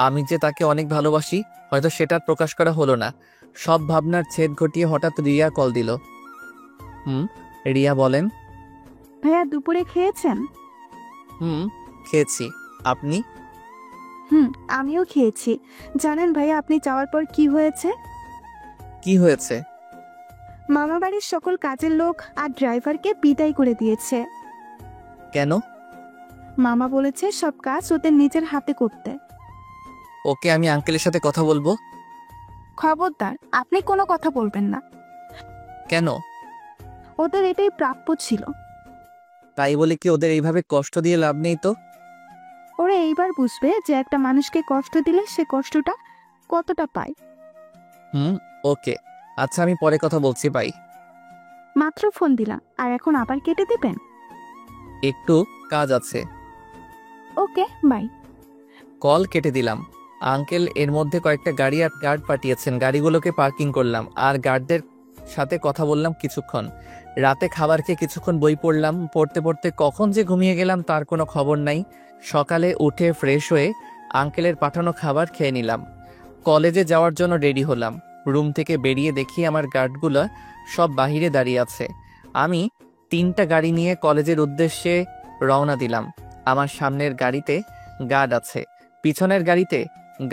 আমি যে তাকে অনেক ভালোবাসি, হয়তো সেটা প্রকাশ করা হলো না। সব ভাবনার ছেদ ঘটিয়ে হঠাৎ রিয়া কল দিল। রিয়া বলেন। ভাইয়া দুপুরে খেয়েছেন? খেয়েছি। আপনি? আমিও খেয়েছি। জানেন ভাইয়া আপনি যাওয়ার পর কি হয়েছে? কি হয়েছে? মামা বাড়ির সকল কাজের লোক আর ড্রাইভারকে বিদায় করে দিয়েছে। কেন? মামা বলেছে সব কাজ ওদের নিজের হাতে করতে। ওকে, আমি আঙ্কেলের সাথে কথা বলবো। খবরদার, আপনি কোনো কথা বলবেন না। কেন? ওদের এটাই প্রাপ্য ছিল। তাই বলে কি ওদের এইভাবে কষ্ট দিয়ে লাভ নেই তো? ওরা এইবার বুঝবে যে একটা মানুষকে কষ্ট দিলে সে কষ্টটা কতটা পায়। ওকে, আচ্ছা, আমি পরে কথা বলছি। বাই। মাত্র ফোন দিলাম আর এখন আবার কেটে দিবেন? একটু কাজ আছে। Okay bye. কল কেটে দিলাম। আঙ্কেল এর মধ্যে কয়েকটা গাড়ি আর গার্ড পাঠিয়েছেন। গাড়িগুলোকে পার্কিং করলাম আর গার্ডদের সাথে কথা বললাম কিছুক্ষণ। রাতে খাবার খেয়ে কিছুক্ষণ বই পড়লাম। পড়তে পড়তে কখন যে ঘুমিয়ে গেলাম তার কোনো খবর নাই। সকালে উঠে ফ্রেশ হয়ে আঙ্কেলের পাঠানো খাবার খেয়ে নিলাম। কলেজে যাওয়ার জন্য রেডি হলাম। রুম থেকে বেরিয়ে দেখি আমার গার্ডগুলো সব বাহিরে দাঁড়িয়ে আছে। আমি 3টা গাড়ি নিয়ে কলেজের উদ্দেশ্যে রওনা দিলাম। আমার সামনের গাড়িতে গার্ড আছে, পিছনের গাড়িতে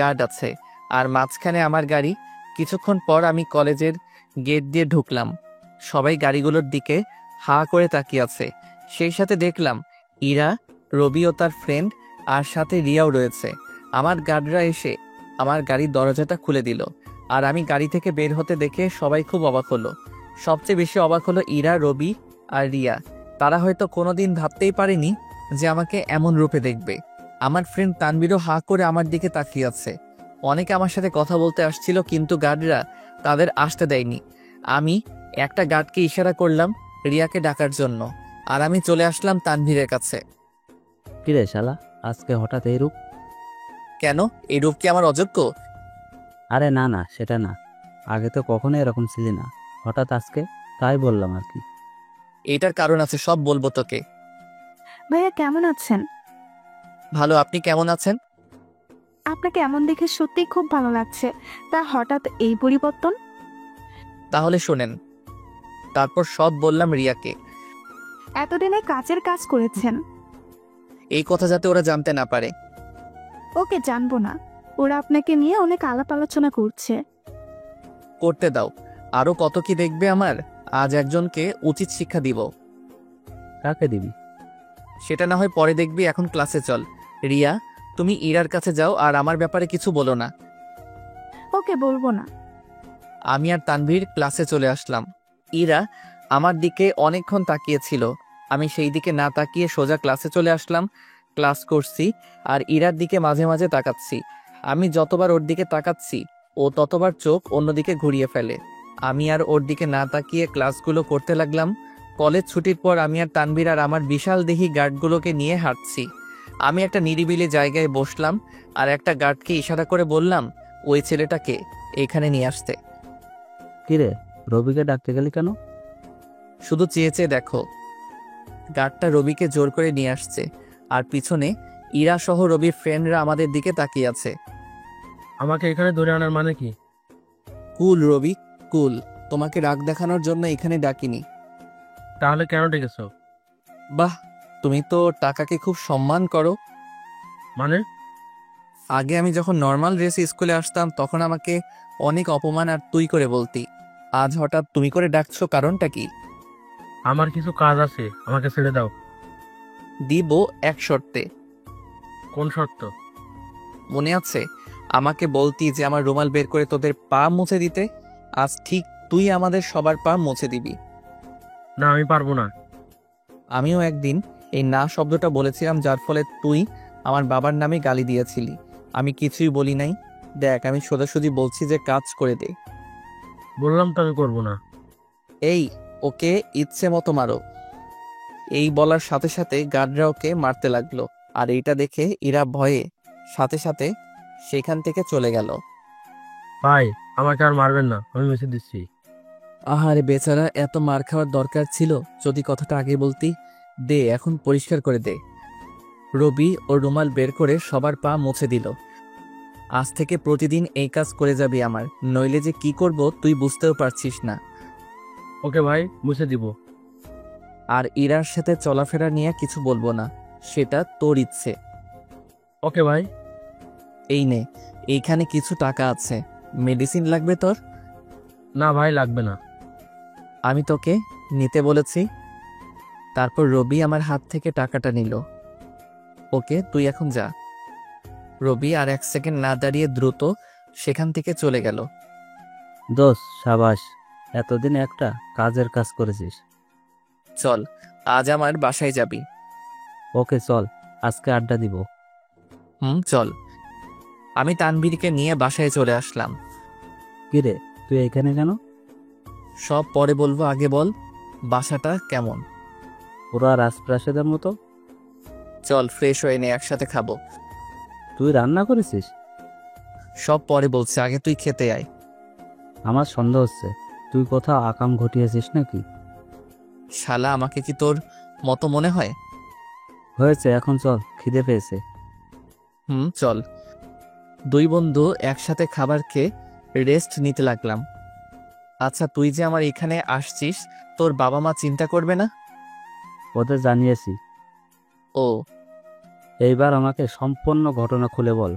গার্ড আছে, আর মাঝখানে আমার গাড়ি। কিছুক্ষণ পর আমি কলেজের গেট দিয়ে ঢুকলাম। সবাই গাড়িগুলোর দিকে হা করে তাকিয়ে আছে। সেই সাথে দেখলাম ইরা, রবি ও তার ফ্রেন্ড, আর সাথে রিয়াও রয়েছে। আমার গার্ডরা এসে আমার গাড়ির দরজাটা খুলে দিল, আর আমি গাড়ি থেকে বের হতে দেখে সবাই খুব অবাক হলো। সবচেয়ে বেশি অবাক হলো ইরা, রবি আর রিয়া। তারা হয়তো কোনোদিন ভাবতেই পারেনি যে আমাকে এমন রূপে দেখবে। আমার ফ্রেন্ড তানবীরও হা করে আমার দিকে তাকিয়ে আছে। অনেকে আমার সাথে কথা বলতে আসছিল, কিন্তু গার্ডরা তাদের আসতে দেয়নি। আমি একটা গার্ডকে ইশারা করলাম রিয়াকে ডাকার জন্য, আর আমি চলে আসলাম তানভীরের কাছে। কিরে শালা, আজকে হঠাৎ এই রূপ? কেন? এই রূপ কি আমার অযোগ্য? আরে না না, সেটা না। আগে তো কখনো এরকম ছিলি না, হঠাৎ আজকে, তাই বললাম আর কি। এইটার কারণ আছে, সব বলবো তোকে। ভাইয়া কেমন আছেন? ভালো, আপনি কেমন আছেন? আপনাকে এমন দেখে সত্যিই খুব ভালো লাগছে। তা হঠাৎ এই পরিবর্তন? তাহলে শোনেন। তারপর সব বললাম রিয়াকে। এতদিনে কাজের কাজ করেছেন? এই কথা যাতে ওরা জানতে না পারে। ওকে, জানবো না। ওরা আপনাকে নিয়ে অনেক আলাপ আলোচনা করছে। করতে দাও, আরো কত কি দেখবে আমার। আজ একজনকে উচিত শিক্ষা দিব। কাকে দিবি? সেটা না হয় পরে দেখবি, এখন ক্লাসে চল। রিয়া, তুমি ইরার কাছে যাও আর আমার ব্যাপারে কিছু বলো না। ওকে, বলবো না। আমি আর তানভীর ক্লাসে চলে আসলাম। ইরা আমার দিকে অনেকক্ষণ তাকিয়েছিল। আমি সেই দিকে না তাকিয়ে সোজা ক্লাসে চলে আসলাম। ক্লাস করছি আর ইরার দিকে মাঝে মাঝে তাকাচ্ছি। আমি যতবার ওর দিকে তাকাচ্ছি ও ততবার চোখ অন্যদিকে ঘুরিয়ে ফেলে। আমি আর ওর দিকে না তাকিয়ে ক্লাসগুলো করতে লাগলাম। কলেজ ছুটির পর আমি আর তানভীর আর আমার বিশাল দেহি গার্ডগুলোকে নিয়ে হাঁটছি। আমি একটা নিরিবিলি জায়গায় বসলাম আর একটা গার্ডকে ইশারা করে বললাম ওই ছেলেটাকে এখানে নিয়ে আসতে। কিরে, রবিকে ডাকতে গেলি কেন? শুধু চেয়ে চেয়ে দেখো। গার্ডটা রবিকে জোর করে নিয়ে আসছে আর পিছনে ইরা সহ রবির ফ্রেন্ডরা আমাদের দিকে তাকিয়ে আছে। আমাকে এখানে ধরে আনার মানে কি? কুল রবি, কুল। তোমাকে রাগ দেখানোর জন্য এখানে ডাকিনি। তাহলে কেন ডেকেছো? বাহ, তুমি তো টাকাকে খুব সম্মান করো। মানে? আগে আমি যখন নর্মাল ড্রেসে স্কুলে আসতাম তখন আমাকে অনেক অপমান আর তুই করে বলতি। আজ হঠাৎ তুমি করে ডাকছো, কারণটা কি? আমার কিছু কাজ আছে, আমাকে ছেড়ে দাও। দিব এক শর্তে। কোন শর্ত? মনে আছে আমাকে বলতি যে আমার রুমাল বের করে তোদের পা মুছে দিতে? আজ ঠিক তুই আমাদের সবার পা মুছে দিবি। না, আমি পারবো না। আমিও একদিন এই না শব্দটা বলেছিলাম, যার ফলে তুই আমার বাবার নামে গালি দিয়েছিলি। আমি কিছুই বলি নাই। দেখ, আমি সোজাসুজি বলছি যে কাজ করে দে। বললাম তো আমি করবো না। এই, ওকে ইচ্ছে মতো মারো। এই বলার সাথে সাথে গার্ডরা ওকে মারতে লাগলো। আর এইটা দেখে ইরা ভয়ে সাথে সাথে সেখান থেকে চলে গেল। ভাই, আমাকে আর মারবেন না, আমি বেঁচে দিচ্ছি। আহারে বেচারা, এত মার খাওয়ার দরকার ছিল? যদি কথাটা আগে বলতি। দে, এখন পরিষ্কার করে দে। রবি ওর রুমাল বের করে সবার পা মুছে দিল। আজ থেকে প্রতিদিন এই কাজ করে যাবি আমার, নইলে যে কি করব তুই বুঝতেও পারছিস না। ওকে ভাই, মুছে দিব। আর ইরার সাথে চলাফেরা নিয়ে কিছু বলবো না, সেটা তোর ইচ্ছে। ওকে ভাই। এই নে, এইখানে কিছু টাকা আছে। মেডিসিন লাগবে তোর? না ভাই, লাগবে না। আমি তোকে নিতে বলেছি। তারপর রবি আমার হাত থেকে টাকাটা নিল। ওকে, তুই এখন যা। রবি আর এক সেকেন্ড না দাঁড়িয়ে দ্রুত সেখান থেকে চলে গেল। দোষ, সাবাস, এতদিন একটা কাজের কাজ করেছিস। চল, আজ আমার বাসায় যাবি। ওকে চল, আজকে আড্ডা দিব। চল। আমি তানভীরকে নিয়ে বাসায় চলে আসলাম। কিরে, তুই এখানে কেন? সব পরে বলবো, আগে বল বাসাটা কেমন? পুরা রাজপ্রাসাদের মতো। চল, ফ্রেশ হয়ে নে, একসাথে খাবো। তুই রান্না করেছিস? সব পরে বলছি, আগে তুই খেতে আয়। আমার সন্দেহ হচ্ছে তুই কোথাও আকাম ঘটিয়েছিস নাকি। শালা, আমাকে কি তোর মতো মনে হয়? হয়েছে, এখন চল, খিদে পেয়েছে। চল। দুই বন্ধু একসাথে খাবার খেয়ে রেস্ট নিতে লাগলাম। আচ্ছা, তুই যে আমার এখানে আসছিস, তোর বাবা মা চিন্তা করবে না? ওদের জানিয়েছি। ও, এইবার আমাকে সম্পূর্ণ ঘটনা খুলে বল।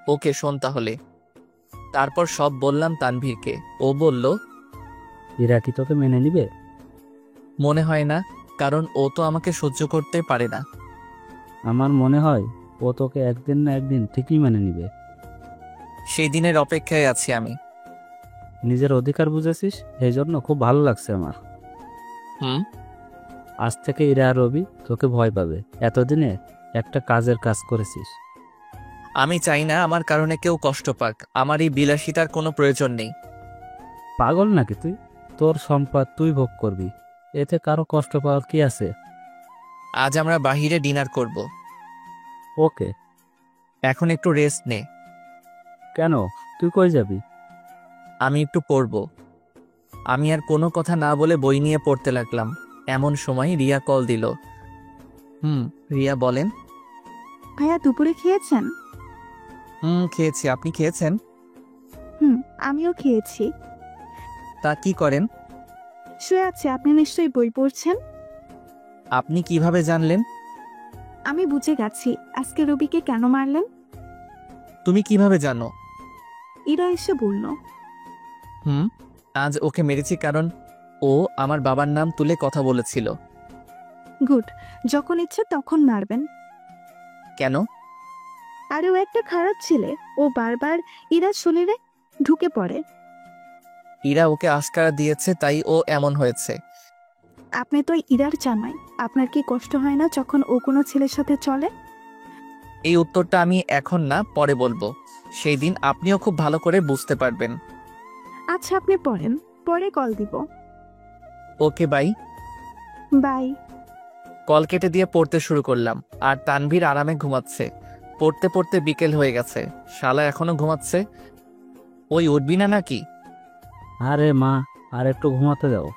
ওকে, শোন তাহলে। তারপর সব বললাম তানভীরকে। ও বলল, এরা কি তোকে মেনে নিবে? মনে হয় না, কারণ ও তো আমাকে সহ্য করতে পারে না। আমার মনে হয় ও তোকে একদিন না একদিন ঠিকই মেনে নিবে। সেই দিনের অপেক্ষায় আছি আমি। নিজের অধিকার বুঝেছিস, এই জন্য খুব ভালো লাগছে আমার। আজ থেকে ইরা আর রবি তোকে ভয় পাবে। এতদিনে একটা কাজের কাজ করেছিস। আমি চাই না আমার কারণে কেউ কষ্ট পাক। আমার এই বিলাসিতার কোনো প্রয়োজন নেই। পাগল নাকি তুই? তোর সম্পদ তুই ভোগ করবি, এতে কারো কষ্ট পাওয়ার কি আছে? আজ আমরা বাহিরে ডিনার করব। ওকে। এখন একটু রেস্ট নে। কেন, তুই কই যাবি? আমি একটু পড়ব। আমি আর কোনো কথা না বলে বই নিয়ে পড়তে লাগলাম। এমন সময় রিয়া কল দিল। রিয়া বলেন। ভাইয়া দুপুরে খেয়েছেন? খেয়েছি। আপনি খেয়েছেন? আমিও খেয়েছি। তা কি করেন? শুয়ে আছে, আপনি নিশ্চয়ই বই পড়ছেন। আপনি কিভাবে জানলেন? আমি বুঝে গেছি আজকে রবিকে কেন মারলেন। তুমি কিভাবে জানো? ইরা এসে বলল। আজ ওকে মেরেছি কারণ ও আমার বাবার নাম তুলে কথা বলেছিল। গুড, যখন ইচ্ছে তখন মারবেন। কেন? আরে ও একটা খারাপ ছেলে, ও বারবার ইরার শরীরে ঢুকে পড়ে। ইরা ওকে আশকারা দিয়েছে, তাই ও এমন হয়েছে। আপনি তো ইরার জামাই, আপনার কি কষ্ট হয় না যখন ও কোনো ছেলের সাথে চলে? এই উত্তরটা আমি এখন না, পরে বলবো। সেই দিন আপনিও খুব ভালো করে বুঝতে পারবেন। আচ্ছা আপনি পড়েন, পরে কল দিব। Okay bye. বাই। কল কেটে দিয়ে পড়তে শুরু করলাম, আর তানভীর আরামে ঘুমাচ্ছে। পড়তে পড়তে বিকেল হয়ে গেছে, শালা এখনো ঘুমাচ্ছে। ওই উঠবি না নাকি? আরে মা, আর একটু ঘুমাতে দাও।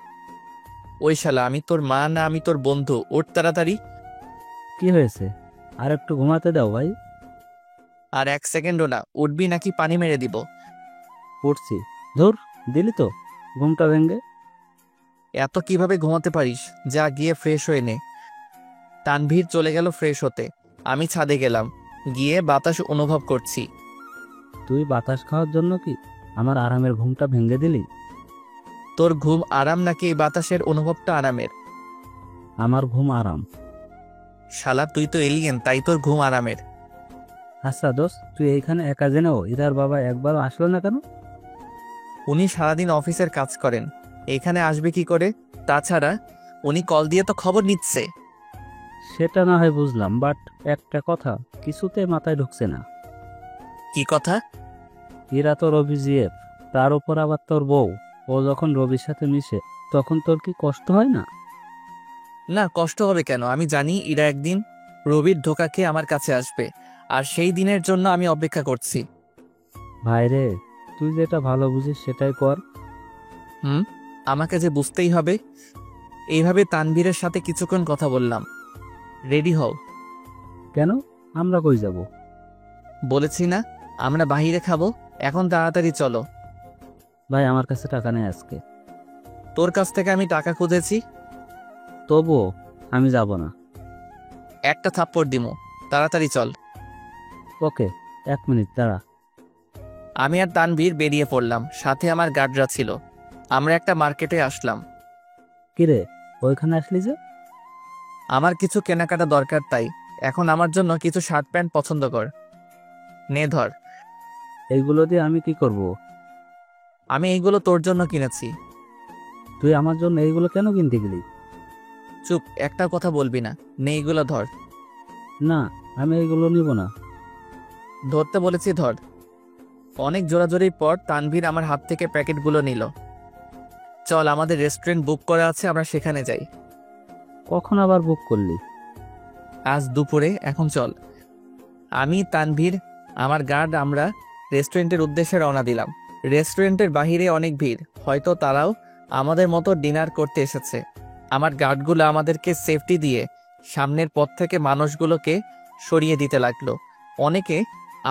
ওই শালা, আমি তোর মা না আমি তোর বন্ধু? ওঠ তাড়াতাড়ি। কি হয়েছে? আর একটু ঘুমাতে দাও ভাই। আর 1 সেকেন্ডও না। উঠবি নাকি পানি মেরে দিব? পড়ছি। ধুর, দিলি তো ঘুমটা ভেঙ্গে। এত কিভাবে ঘুমাতে পারিস? যা গিয়ে ফ্রেশ হয়ে নে। তানভীর চলে গেল ফ্রেশ হতে। আমি ছাদে গেলাম, গিয়ে বাতাস অনুভব করছি। তুই বাতাস খাওয়ার জন্য কি আমার আরামের ঘুমটা ভেঙে দিলি? তোর ঘুম আরাম নাকি এই বাতাসের অনুভবটা আরামের? আমার ঘুম আরাম। শালা তুই তো এলিয়েন, তাই তোর ঘুম আরামের। আচ্ছা দোস্ত, তুই এইখানে একা জেনেও ইরার বাবা একবারও আসলো না কেন? উনি সারাদিন অফিসের কাজ করেন, এখানে আসবে কি করে? তাছাড়া উনি কল দিয়ে তো খবর নিচ্ছে। সেটা না হয় বুঝলাম, বাট একটা কথা কিছুতে মাথায় ঢুকছে না। কি কথা? ইরা তো রবি জিএফ, তার উপর আবার তোর বউ। ও যখন রবির সাথে মিশে তখন তোর কি কষ্ট হয় না? না, কষ্ট হবে কেন? আমি জানি ইরা একদিন রবির ধোঁকা খেয়ে আমার কাছে আসবে, আর সেই দিনের জন্য আমি অপেক্ষা করছি। ভাইরে, তুই যেটা ভালো বুঝিস সেটাই কর। আমাকে যে বুঝতেই হবে। এইভাবে তানভীরের সাথে কিছুক্ষণ কথা বললাম। রেডি হও। কেন? আমরা কই যাব? বলেছি না আমরা বাহিরে খাবো। এখন তাড়াতাড়ি চলো। ভাই আমার কাছে টাকা নেই আজকে। তোর কাছ থেকে আমি টাকা খুঁজেছি। তবুও আমি যাব না। একটা থাপ্পড় দিমু, তাড়াতাড়ি চল। ওকে, 1 মিনিট দাঁড়া। আমি আর তানভীর বেরিয়ে পড়লাম, সাথে আমার গার্ডরা ছিল। আমরা একটা মার্কেটে আসলাম। কিরে, ওইখানে আসলি যে? আমার কিছু কেনাকাটা দরকার, তাই এখন আমার জন্য কিছু শার্ট প্যান্ট পছন্দ কর। নে ধর। এইগুলো দিয়ে আমি কি করব? আমি এইগুলো তোর জন্য কিনেছি। তুই আমার জন্য এইগুলো কেন কিনতে গেলি? চুপ, একটা কথা বলবি না। নে এইগুলো ধর। না, আমি এইগুলো নিব না। ধরতে বলেছি, ধর। অনেক জোরাজোরির পর তানভীর আমার হাত থেকে প্যাকেটগুলো নিল। চল, আমাদের রেস্টুরেন্ট বুক করা আছে, আমরা সেখানে যাই। কখন আবার বুক করলি? আজ দুপুরে, এখন চল। আমি, তানভীর, আমার গার্ড, আমরা রেস্টুরেন্টের উদ্দেশ্যে রওনা দিলাম। রেস্টুরেন্টের বাহিরে অনেক ভিড়, হয়তো তারাও আমাদের মতো ডিনার করতে এসেছে। আমার গার্ডগুলো আমাদেরকে সেফটি দিয়ে সামনের পথ থেকে মানুষগুলোকে সরিয়ে দিতে লাগলো। অনেকে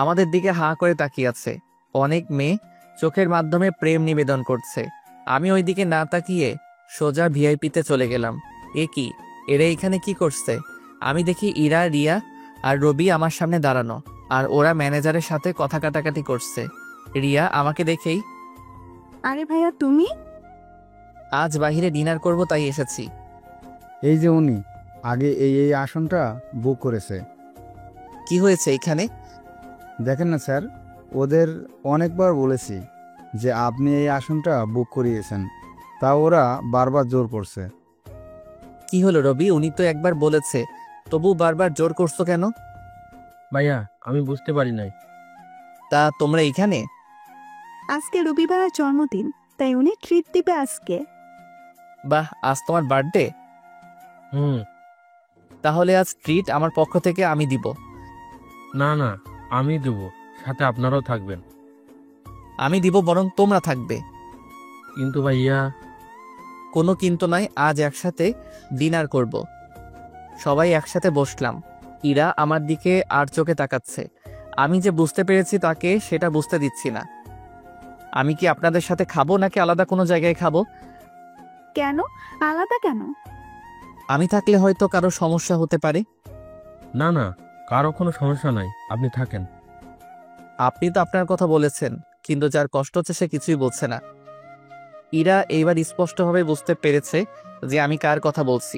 আমাদের দিকে হাঁ করে তাকিয়ে আছে। অনেক মেয়ে চোখের মাধ্যমে প্রেম নিবেদন করছে। আমি ওই দিকে না তাকিয়ে সোজা ভিআইপিতে চলে গেলাম। এ কি, এরা এখানে কি করছে? আমি দেখি ইরা, রিয়া আর রবি আমার সামনে দাঁড়ানো, আর ওরা ম্যানেজারের সাথে কথা কাটাকাটি করছে। রিয়া আমাকে দেখেই, আরে ভাইয়া তুমি? আজ বাহিরে ডিনার করব তাই এসেছি। এই যে উনি আগে এই আসনটা বুক করেছে। কি হয়েছে এখানে? দেখেন না স্যার, ওদের অনেকবার বলেছি যে আপনি এই আসনটা বুক করিয়েছেন, তা ওরা বারবার জোর করছে। কি হলো রবি? উনি তো একবার বলেছে, তবু বারবার জোর করছো কেন? ভাইয়া আমি বুঝতে পারি নাই। তা তোমরা এখানে? আজকে রবিবারের জন্মদিন, তাই উনি ট্রিট দিবে আজকে। বাহ, আজ তোমার বার্থডে? তাহলে আজ ট্রিট আমার পক্ষ থেকে আমি দিব। না না, আমি দেবো, সাথে আপনারাও থাকবেন। আমি দিব, বরং তোমরা থাকবে। কিন্তু ভাইয়া, কোনো কিন্তু নয়, আজ একসাথে ডিনার করব। সবাই একসাথে বসলাম। ইরা আমার দিকে আর চোখে তাকাচ্ছে। আমি যে বুঝতে পেরেছি তাকে সেটা বুঝতে দিচ্ছি না। আমি কি আপনাদের সাথে খাবো নাকি আলাদা কোনো জায়গায় খাবো? কেন আলাদা কেন? আমি থাকলে হয়তো কারো সমস্যা হতে পারে। না না, কারো কোনো সমস্যা নাই, আপনি থাকেন। আপনি তো আপনার কথা বলেছেন, কিন্তু যার কষ্ট হচ্ছে সে কিছুই বলছে না। ইরা এইবার স্পষ্টভাবে বুঝতে পেরেছে যে আমি কার কথা বলছি।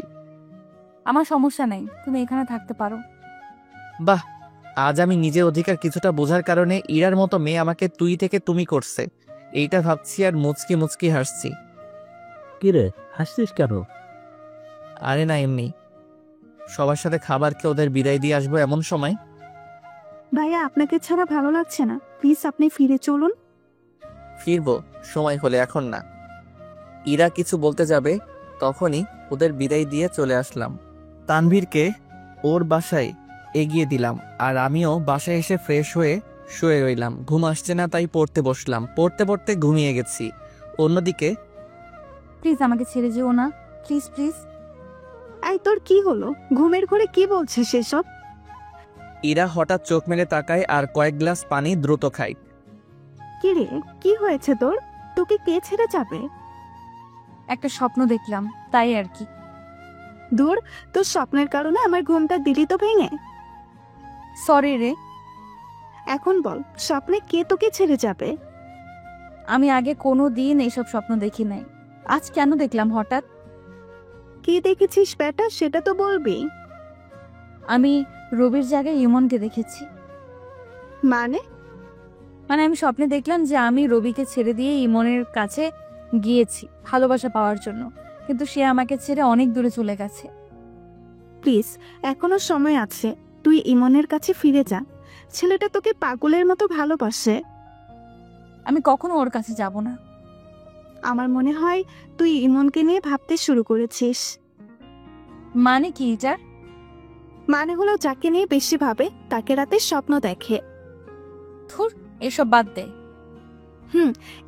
আমার সমস্যা নেই, তুমি এখানে থাকতে পারো। বাহ, আজ আমি নিজের অধিকার কিছুটা বোঝার কারণে ইরার মতো মেয়ে আমাকে তুই থেকে তুমি করছে, এইটা ভাবছি আর মুচকি মুচকি হাসছি। কিরে হাসছিস কেন? আরে না, এমনি। সবার সাথে খাবার খেয়ে ওদের বিদায় দিয়ে আসবো এমন সময়। ভাইয়া আপনাকে ছাড়া ভালো লাগছে না, প্লিজ আপনি ফিরে চলুন। ফিরবো সময় হলে, এখন না। ইরা কিছু বলতে যাবে, তখনই ওদের বিদায় দিয়ে চলে আসলাম। তানভীরকে ওর বাসায় এগিয়ে দিলাম, আর আমিও বাসায় এসে ফ্রেশ হয়ে শুয়ে রইলাম। ঘুম আসছে না, তাই পড়তে বসলাম। পড়তে পড়তে ঘুমিয়ে গেছি। অন্যদিকে প্লিজ আমাকে ছেড়ে যেও না, প্লিজ প্লিজ। এই তোর কি হলো? ঘুমের ঘরে কি বলছিস সেসব? ইরা হঠাৎ চোখ মেলে তাকায় আর কয়েক গ্লাস পানি দ্রুত খায়। কি রে, কি হয়েছে তোর? তোকে কে ছেড়ে যাবে? একটা স্বপ্ন দেখলাম, তাই আর কি। দূর, তোর স্বপ্নের কারণে আমার ঘুমটা দিলি তো ভেঙে। সরি রে। এখন বল, স্বপ্নে কে তোকে ছেড়ে যাবে? আমি আগে কোনো দিন এইসব স্বপ্ন দেখি নাই, আজ কেন দেখলাম হঠাৎ? কি দেখেছিস বেটা, সেটা তো বলবি। আমি রবির জায়গায় ইমনকে দেখেছি। মানে? মানে আমি স্বপ্নে দেখলাম যে আমি রবিকে ছেড়ে দিয়ে ইমনের কাছে গিয়েছি ভালোবাসা পাওয়ার জন্য, কিন্তু সে আমাকে ছেড়ে অনেক দূরে চলে গেছে। প্লিজ, এখনো সময় আছে, তুই ইমনের কাছে ফিরে যা। ছেলেটা তোকে পাগলের মতো ভালোবাসে। আমি কখনো ওর কাছে যাব না। আমার মনে হয় তুই ইমনকে নিয়ে ভাবতে শুরু করেছিস। মানে কি এটা? মানে হলো যাকে নিয়ে বেশি ভাবে তাকে রাতে স্বপ্ন দেখে। ধুর, এসব বাদ দে।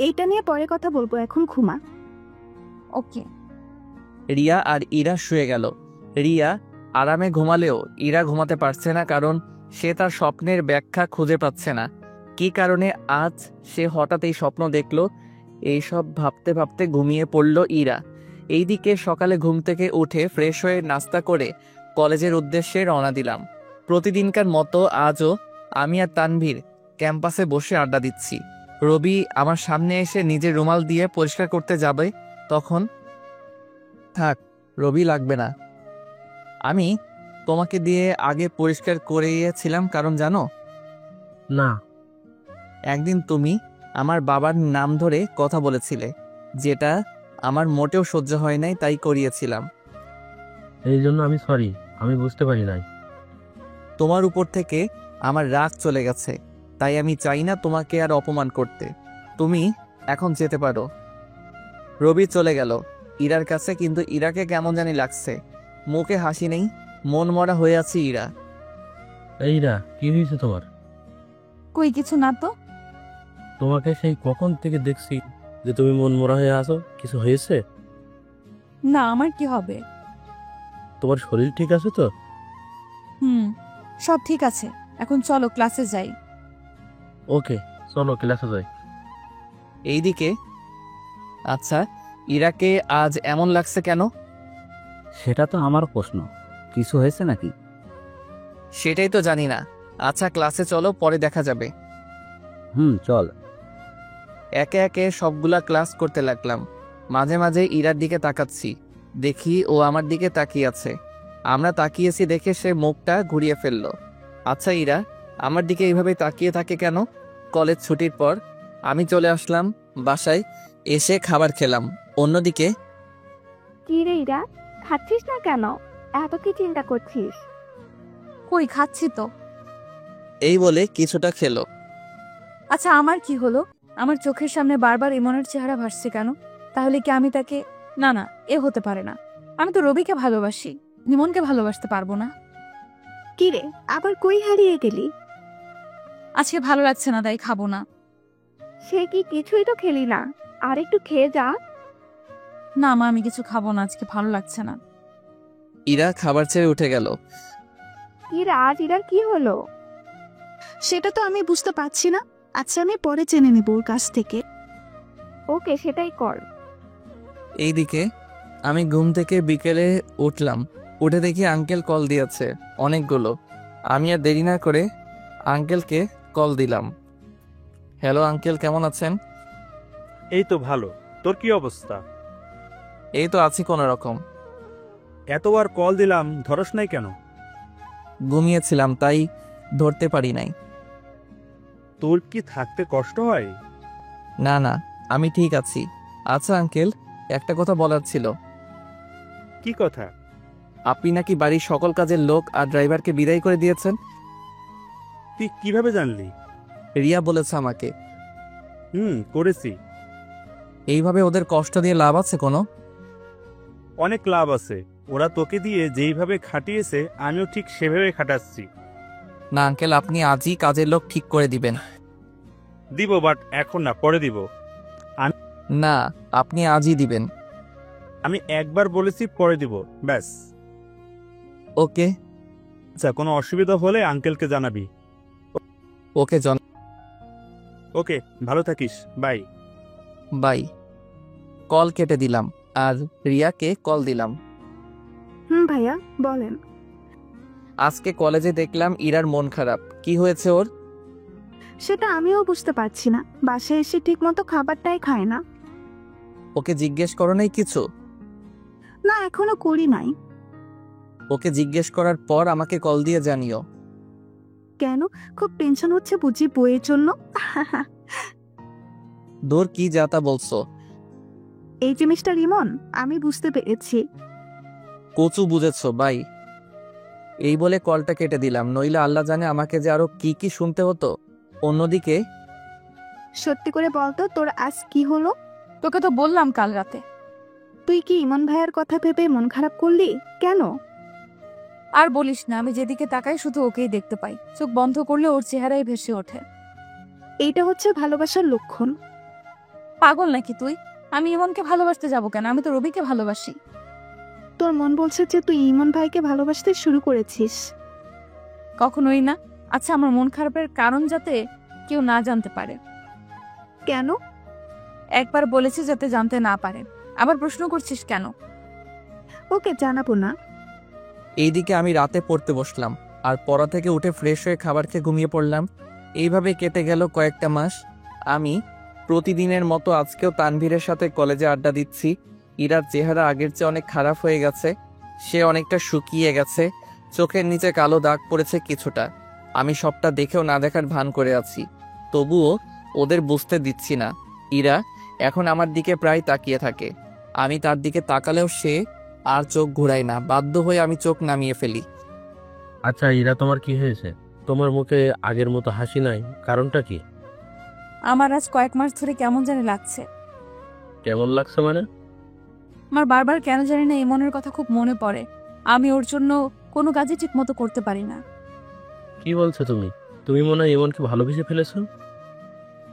এইটা নিয়ে পরে কথা বলবো, এখন ঘুমা। ওকে। রিয়া আর ইরা শুয়ে গেল। রিয়া আরামে ঘুমালেও ইরা ঘুমাতে পারছে না, কারণ সে তার স্বপ্নের ব্যাখ্যা খুঁজে পাচ্ছে না। কি কারণে আজ সে হঠাৎ এই স্বপ্ন দেখলো, এইসব ভাবতে ভাবতে ঘুমিয়ে পড়ল ইরা। এইদিকে সকালে ঘুম থেকে উঠে ফ্রেশ হয়ে নাস্তা করে কলেজের উদ্দেশ্যে রওনা দিলাম। প্রতিদিনকার মতো আজও আমি আর তানভীর ক্যাম্পাসে বসে আড্ডা দিচ্ছি। রবি আমার সামনে এসে নিজের রুমাল দিয়ে পরিষ্কার করতে যাবে, তখন রবি লাগবে না, আমি তোমাকে দিয়ে আগে পরিষ্কার করিয়েছিলাম, কারণ জানো না, একদিন তুমি আমার বাবার নাম ধরে কথা বলেছিলে, যেটা আমার মোটেও সহ্য হয় নাই, তাই করিয়েছিলাম। এই জন্য আমি সরি, আমি বুঝতে পারি নাই। তোমার উপর থেকে আমার রাগ চলে গেছে, তাই আমি চাই না তোমাকে আর অপমান করতে। তুমি এখন যেতে পারো। রবি চলে গেল ইরার কাছে, কিন্তু ইরাকে কেমন জানি লাগছে। মুখে হাসি নেই, মন মরা হয়ে আছে ইরা। এইরা, কি হয়েছে তোমার? কই কিছু না তো। তোমাকে সেই কখন থেকে দেখছি যে তুমি মন মরা হয়ে আছো, কিছু হয়েছে? না, আমার কি হবে? তোমার শরীর ঠিক আছে তো? সব ঠিক আছে, এখন চলো ক্লাসে যাই। ওকে, চলো ক্লাসে যাই। এইদিকে আচ্ছা, ইরাকে আজ এমন লাগছে কেন? সেটা তো আমার প্রশ্ন, কিছু হয়েছে নাকি? সেটাই তো জানি না। আচ্ছা ক্লাসে চলো, পরে দেখা যাবে। চল। একে একে সবগুলা ক্লাস করতে লাগলাম। মাঝে মাঝে ইরার দিকে তাকাচ্ছি, দেখি ও আমার দিকে তাকিয়ে আছে। আমরা তাকিয়েছি দেখে সে মুখটা ঘুরিয়ে ফেলল। আচ্ছা ইরা আমার দিকে এইভাবে তাকিয়ে থাকে কেন? কলেজ ছুটির পর আমি চলে আসলাম বাসায়, এসে খাবার খেলাম। অন্যদিকে কি রে ইরা, খাচ্ছিস না কেন? এত কি চিন্তা করছিস? কই খাচ্ছি তো। এই বলে কিছুটা খেলো। আচ্ছা আমার কি হলো? আমার চোখের সামনে বারবার ইমনের চেহারা ভাসছে কেন? তাহলে কি আমি তাকে... না না, এ হতে পারে না। আমি তো রবিকে ভালোবাসি, ইমনকে ভালোবাসতে পারবো না। কি রে, আবার কই হারিয়ে গেলি? আজকে ভালো লাগছে না, তাই খাবো না। সে কি কিছুই তো খেলি না, আর একটু খেয়ে যা। না মা, আমি কিছু খাবো না, আজকে ভালো লাগছে না। ইরা খাবার ছেড়ে উঠে গেল। কি রাজ, ইরার কি হলো? সেটা তো আমি বুঝতে পারছি না। আচ্ছা, আমি পরে জেনে নেব ওর কাছ থেকে। ওকে, সেটাই কর। এইদিকে আমি ঘুম থেকে বিকেলে উঠলাম, উঠে দেখি আঙ্কেল কল দিয়েছে অনেকগুলো। আমি আর দেরি না করে আঙ্কেলকে কল দিলাম। হ্যালো আঙ্কেল, কেমন আছেন? এই তো ভালো। তোর কি অবস্থা? এই তো আছি কোনো রকম। এতবার কল দিলাম, ধরস নাই কেন? ঘুমিয়েছিলাম তাই ধরতে পারি নাই। তোর কি থাকতে কষ্ট হয়? না না, আমি ঠিক আছি। আচ্ছা আঙ্কেল, একটা কথা বলার ছিল। কি কথা? আপনি নাকি বাড়ির সকল কাজের লোক আর ড্রাইভারকে বিদায় করে দিয়েছেন। তুই কিভাবে জানলি? রিয়া বলেছে আমাকে। করেছি। এইভাবে ওদের কষ্ট দিয়ে লাভ আছে কোনো? অনেক লাভ আছে। ওরা তোকে দিয়ে যেইভাবে খাটিয়েছে আমিও ঠিক সেভাবে খাটাচ্ছি। না আঙ্কেল, আপনি আজই কাজের লোক ঠিক করে দিবেন। দিব, বাট এখন না, পরে দিব। না, আপনি আজই দিবেন। আমি একবার বলেছি পরে দিব, ব্যাস। ওকে। আচ্ছা, কোনো অসুবিধা হলে আঙ্কেলকে জানাবি। ওকে জন, ওকে, ভালো থাকিস, বাই। বাই। কল কেটে দিলাম আর রিয়াকে কল দিলাম। ভাইয়া বলেন। আজকে কলেজে দেখলাম ইরার মন খারাপ। কি হয়েছে ওর? সেটা আমিও বুঝতে পারছি না। বাসায় এসে ঠিক মতো খাবারটাই খায় না। ওকে জিজ্ঞেস করো নাই কিছু? না, এখনো করি নাই। ওকে জিজ্ঞেস করার পর আমাকে কল দিয়ে জানিও। কেন, খুব টেনশন হচ্ছে বুঝি বইয়ের জন্য? দূর, কি যাতা বলছো। এই যে মিস্টার ইমন, আমি বুঝতে পেরেছি। কচু বুঝেছো ভাই। এই বলে কলটা কেটে দিলাম, নইলে আল্লাহ জানে আমাকে যে আরো কি কি শুনতে হতো। অন্যদিকে সত্যি করে বলতো, তোর আজ কি হলো? তোকে তো বললাম কাল রাতে। তুই কি ইমন ভাইয়ের কথা ভেবে মন খারাপ করলি? কেন? আর বলিস না, আমি যেদিকে তাকাই শুধু ওকেই দেখতে পাই। চোখ বন্ধ করলে ওর চেহারাই ভেসে ওঠে। এইটা হচ্ছে ভালোবাসার লক্ষণ। পাগল নাকি তুই? আমি ইমনকে ভালোবাসতে যাবো কেন? আমি তো রবিকে ভালোবাসি। তোর মন বলছে যে তুই ইমন ভাইকে ভালোবাসতে শুরু করেছিস। কখনোই না। আচ্ছা, আমার মন খারাপের কারণ যাতে কেউ না জানতে পারে। কেন? একবার বলেছি যাতে জানতে না পারে। আবার প্রশ্ন করছিস কেন? ওকে, জানাবো না। এইদিকে আমি রাতে পড়তে বসলাম আর পড়া থেকে উঠে ফ্রেশ হয়ে খাবার খেয়ে ঘুমিয়ে পড়লাম। এইভাবে কেটে গেল কয়েকটা মাস। আমি প্রতিদিনের মতো আজকেও তানভীরের সাথে কলেজে আড্ডা দিচ্ছি। ইরার চেহারা আগের চেয়ে অনেক খারাপ হয়ে গেছে। সে অনেকটা শুকিয়ে গেছে, চোখের নিচে কালো দাগ পড়েছে কিছুটা। আমি সবটা দেখেও না দেখার ভান করে আছি, তবুও ওদের বুঝতে দিচ্ছি না। ইরা এখন আমার দিকে প্রায় তাকিয়ে থাকে। আমি তার দিকে তাকালেও সে আর চোখ ঘুরায় না। বাধ্য হয়ে আমি চোখ নামিয়ে ফেলি। আচ্ছা ইরা, তোমার কি হয়েছে? তোমার মুখে আগের মতো হাসি নাই, কারণটা কি? আমার আজ কয়েক মাস ধরে কেমন জানি লাগছে। কেমন লাগছে মানে? আমার বারবার কেন জানি না ইমনের কথা খুব মনে পড়ে। আমি ওর জন্য কোনো কাজই ঠিক মতো করতে পারি না। কি বলছো তুমি? তুমি মনে হয় ইমনকে ভালোবেসে ফেলেছো?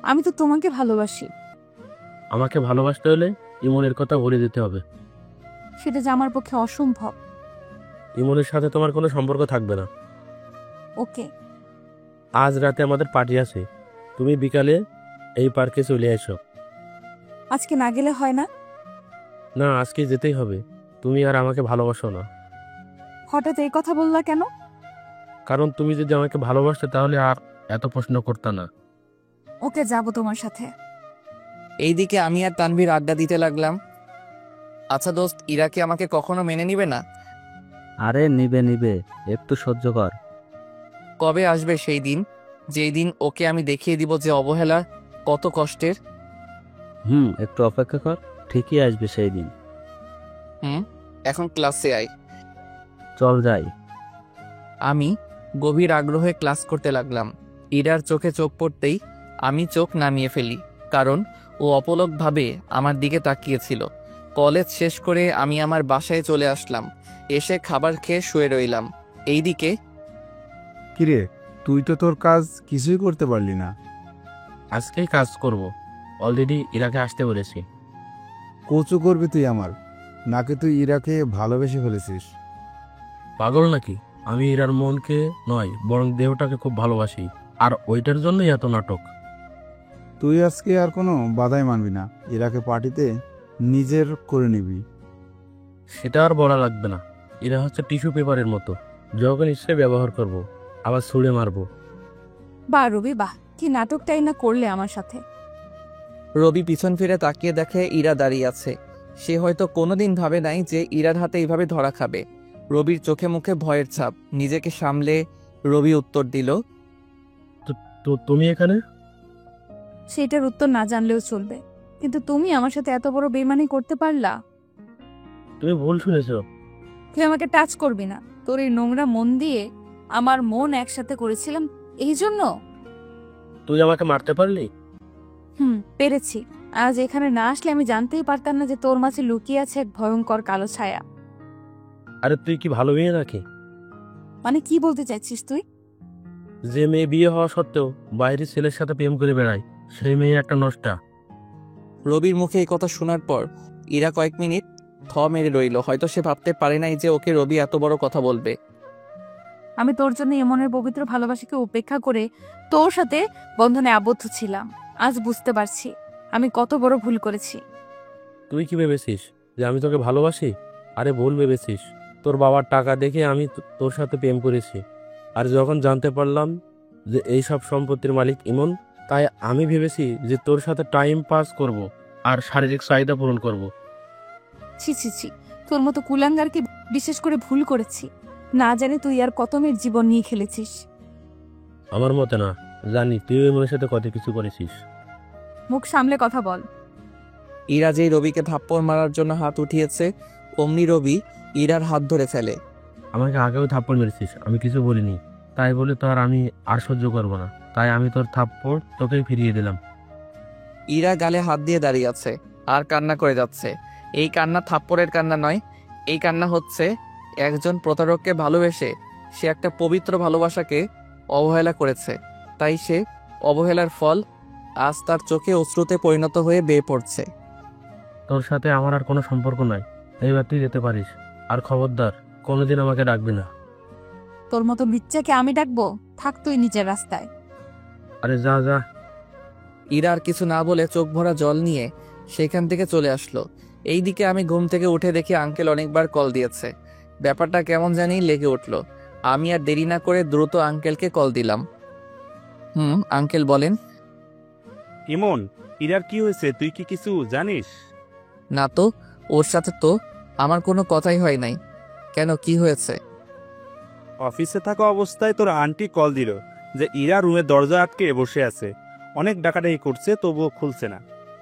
আমি তো তোমাকে ভালোবাসি। আমাকে ভালোবাসতে হলে ইমনের কথা ভুলে যেতে হবে। সেটা যে আমার পক্ষে অসম্ভব। ইমনের সাথে তোমার কোনো সম্পর্ক থাকবে না। ওকে। আজ রাতে আমাদের পার্টি আছে, তুমি বিকালে এই পার্কে চলে এসো। আজকে না গেলে হয় না? না, আজকে যেতেই হবে। তুমি আর আমাকে ভালোবাসো না। হঠাৎ এই কথা বললা কেন? কারণ তুমি যদি আমাকে ভালোবাসতে তাহলে আর এত প্রশ্ন করতে না। ওকে, যাব তোমার সাথে। এইদিকে আমি আর তানভীর আড্ডা দিতে লাগলাম। আচ্ছা দোস্ত, ইরা কি আমাকে কখনো মেনে নিবে না? আরে নিবে নিবে, একটু সহ্য কর। কবে আসবে সেই দিন, যেই দিন ওকে আমি দেখিয়ে দিব যে অবহেলা কত কষ্টের? একটু অপেক্ষা কর, ঠিকই আসবে সেই দিন। এখন ক্লাসে আয়। চল যাই। আমি গভীর আগ্রহে ক্লাস করতে লাগলাম। ইরার চোখে চোখ পড়তেই আমি চোখ নামিয়ে ফেলি, কারণ ও অপলকভাবে আমার দিকে তাকিয়েছিল। কলেজ শেষ করে আমি আমার বাসায় চলে আসলাম। এসে খাবার খেয়ে শুয়ে রইলাম। এইদিকে কিরে, তুই তো তোর কাজ কিছুই করতে পারলি না। আজকেই কাজ করব। অলরেডি ইরাকে আসতে বলেছি। কচু করবি তুই আমার, নাকি তুই ইরাকে ভালোবেসে ফেলেছিস? পাগল নাকি? আমি ইরার মনকে নয় বরং দেহটাকে খুব ভালোবাসি, আর ওইটার জন্যই এত নাটক। তুই আজকে আর কোনো বাধাই মানবি না, ইরাকে পার্টিতে নিজের করে নিবি। সেটা আর বলা লাগবে না। এরা হচ্ছে টিস্যু পেপারের মতো, যখন ইচ্ছে ব্যবহার করব, আবার ছুঁড়ে মারবো। বাহ রবি বাহ, কি নাটকটাই না করলে আমার সাথে। রবি পিছন ফিরে তাকিয়ে দেখে ইরা দাঁড়িয়ে আছে। সে হয়তো কোনোদিন ভাবে নাই যে ইরার হাতে এইভাবে ধরা খাবে। রবির চোখে মুখে ভয়ের ছাপ। নিজেকে সামলে রবি উত্তর দিল, তো তুমি এখানে? সেটার উত্তর না জানলেও চলবে, কিন্তু তুমি আমার সাথে এত বড় বেইমানি করতে পারলা? তুমি ভুল শুনেছ। তুই আমাকে টাচ করবি না। তোর এই নোংরা মন দিয়ে আমার মন একসাথে করেছিলাম, এই জন্য। তুই আমাকে মারতে পারলি? পেরেছি। আজ এখানে না আসলে আমি জানতেই পারতাম না যে তোর মাঝে লুকিয়ে আছে এক ভয়ঙ্কর কালো ছায়া। আরে তুই কি ভালো মেয়ে নাকি? মানে কি বলতে চাইছিস তুই? যে মেয়ে বিয়ে হওয়া সত্ত্বেও বাইরের ছেলের সাথে প্রেম করে বেড়ায়, সেই মেয়ে একটা নষ্টা। রবির মুখে এই কথা শোনার পর ইরা কয়েক মিনিট থ মেরে রইল। হয়তো সে ভাবতে পারে নাই যে ওকে রবি এত বড় কথা বলবে। আমি তোর জন্য এমনের পবিত্র ভালোবাসাকে উপেক্ষা করে তোর সাথে বন্ধনে আবদ্ধ ছিলাম। আজ বুঝতে পারছি আমি কত বড় ভুল করেছি। তুই কি ভেবেছিস যে আমি তোকে ভালোবাসি? আরে ভুল ভেবেছিস। তোর বাবার টাকা দেখে আমি তোর সাথে প্রেম করেছি, আর যখন জানতে পারলাম যে এই সব সম্পত্তির মালিক ইমন, তাই আমি ভেবেছি যে তোর সাথে টাইম পাস করব আর শারীরিক চাহিদা পূরণ করব। ছি ছি ছি, তোর মতো কুলাঙ্গারকে বিশেষ করে ভুল করেছি। না জানি তুই আর কত মেয়ের জীবন নিয়ে খেলেছিস। আমার মতে না, জানি তুই ইমনের সাথে কত কিছু করেছিস। মুখ সামলে কথা বল। ইরা যেই রবিকে থাপ্পড় মারার জন্য হাত উঠিয়েছে, অমনি রবি ইরার হাত ধরে ফেলে। আমাকে আগেও থাপ্পড় মেরেছিস, আমি কিছু বলিনি। তাই বলে তো আর আমি আর সহ্য করবো না, তাই আমি তোর থাপ্পড় তোকেই ফিরিয়ে দিলাম। ইরা গালে হাত দিয়ে দাঁড়িয়ে আছে আর কান্না করে যাচ্ছে। এই কান্না থাপ্পড়ের কান্না নয়, এই কান্না হচ্ছে একজন প্রতারককে ভালোবেসে সে একটা পবিত্র ভালোবাসাকে অবহেলা করেছে, তাই সে অবহেলার ফল আজ তার চোখে অশ্রুতে পরিণত হয়ে বেয়ে পড়ছে। তোর সাথে আমার আর কোনো সম্পর্ক নাই, এইবার তুই যেতে পারিস। আর খবরদার কোনোদিন আমাকে ডাকবি না। তোর মতো বিচ্চাকে আমি ডাকবো? থাক তুই নিজের রাস্তায়। আরে যা যা। ইরা আর কিছু না বলে চোখ ভরা জল নিয়ে সেখান থেকে চলে আসলো। এইদিকে আমি ঘুম থেকে উঠে দেখি আঙ্কেল অনেকবার কল দিয়েছে। ব্যাপারটা কেমন জানি লেগে উঠলো। আমি আর দেরি না করে দ্রুত আঙ্কেলকে কল দিলাম। আঙ্কেল বলেন। ইমন, ইরার কি হয়েছে তুই কি কিছু জানিস? না তো, ওর সাথে তো আমার কোনো কথাই হয় নাই। কেন, কি হয়েছে? অফিসে থাকা অবস্থায় তোর আন্টি কল দিল যে ইরা রুমের দরজা আটকে বসে আছে, অনেক ডাকাডাকি করছে তবুও খুলছে না,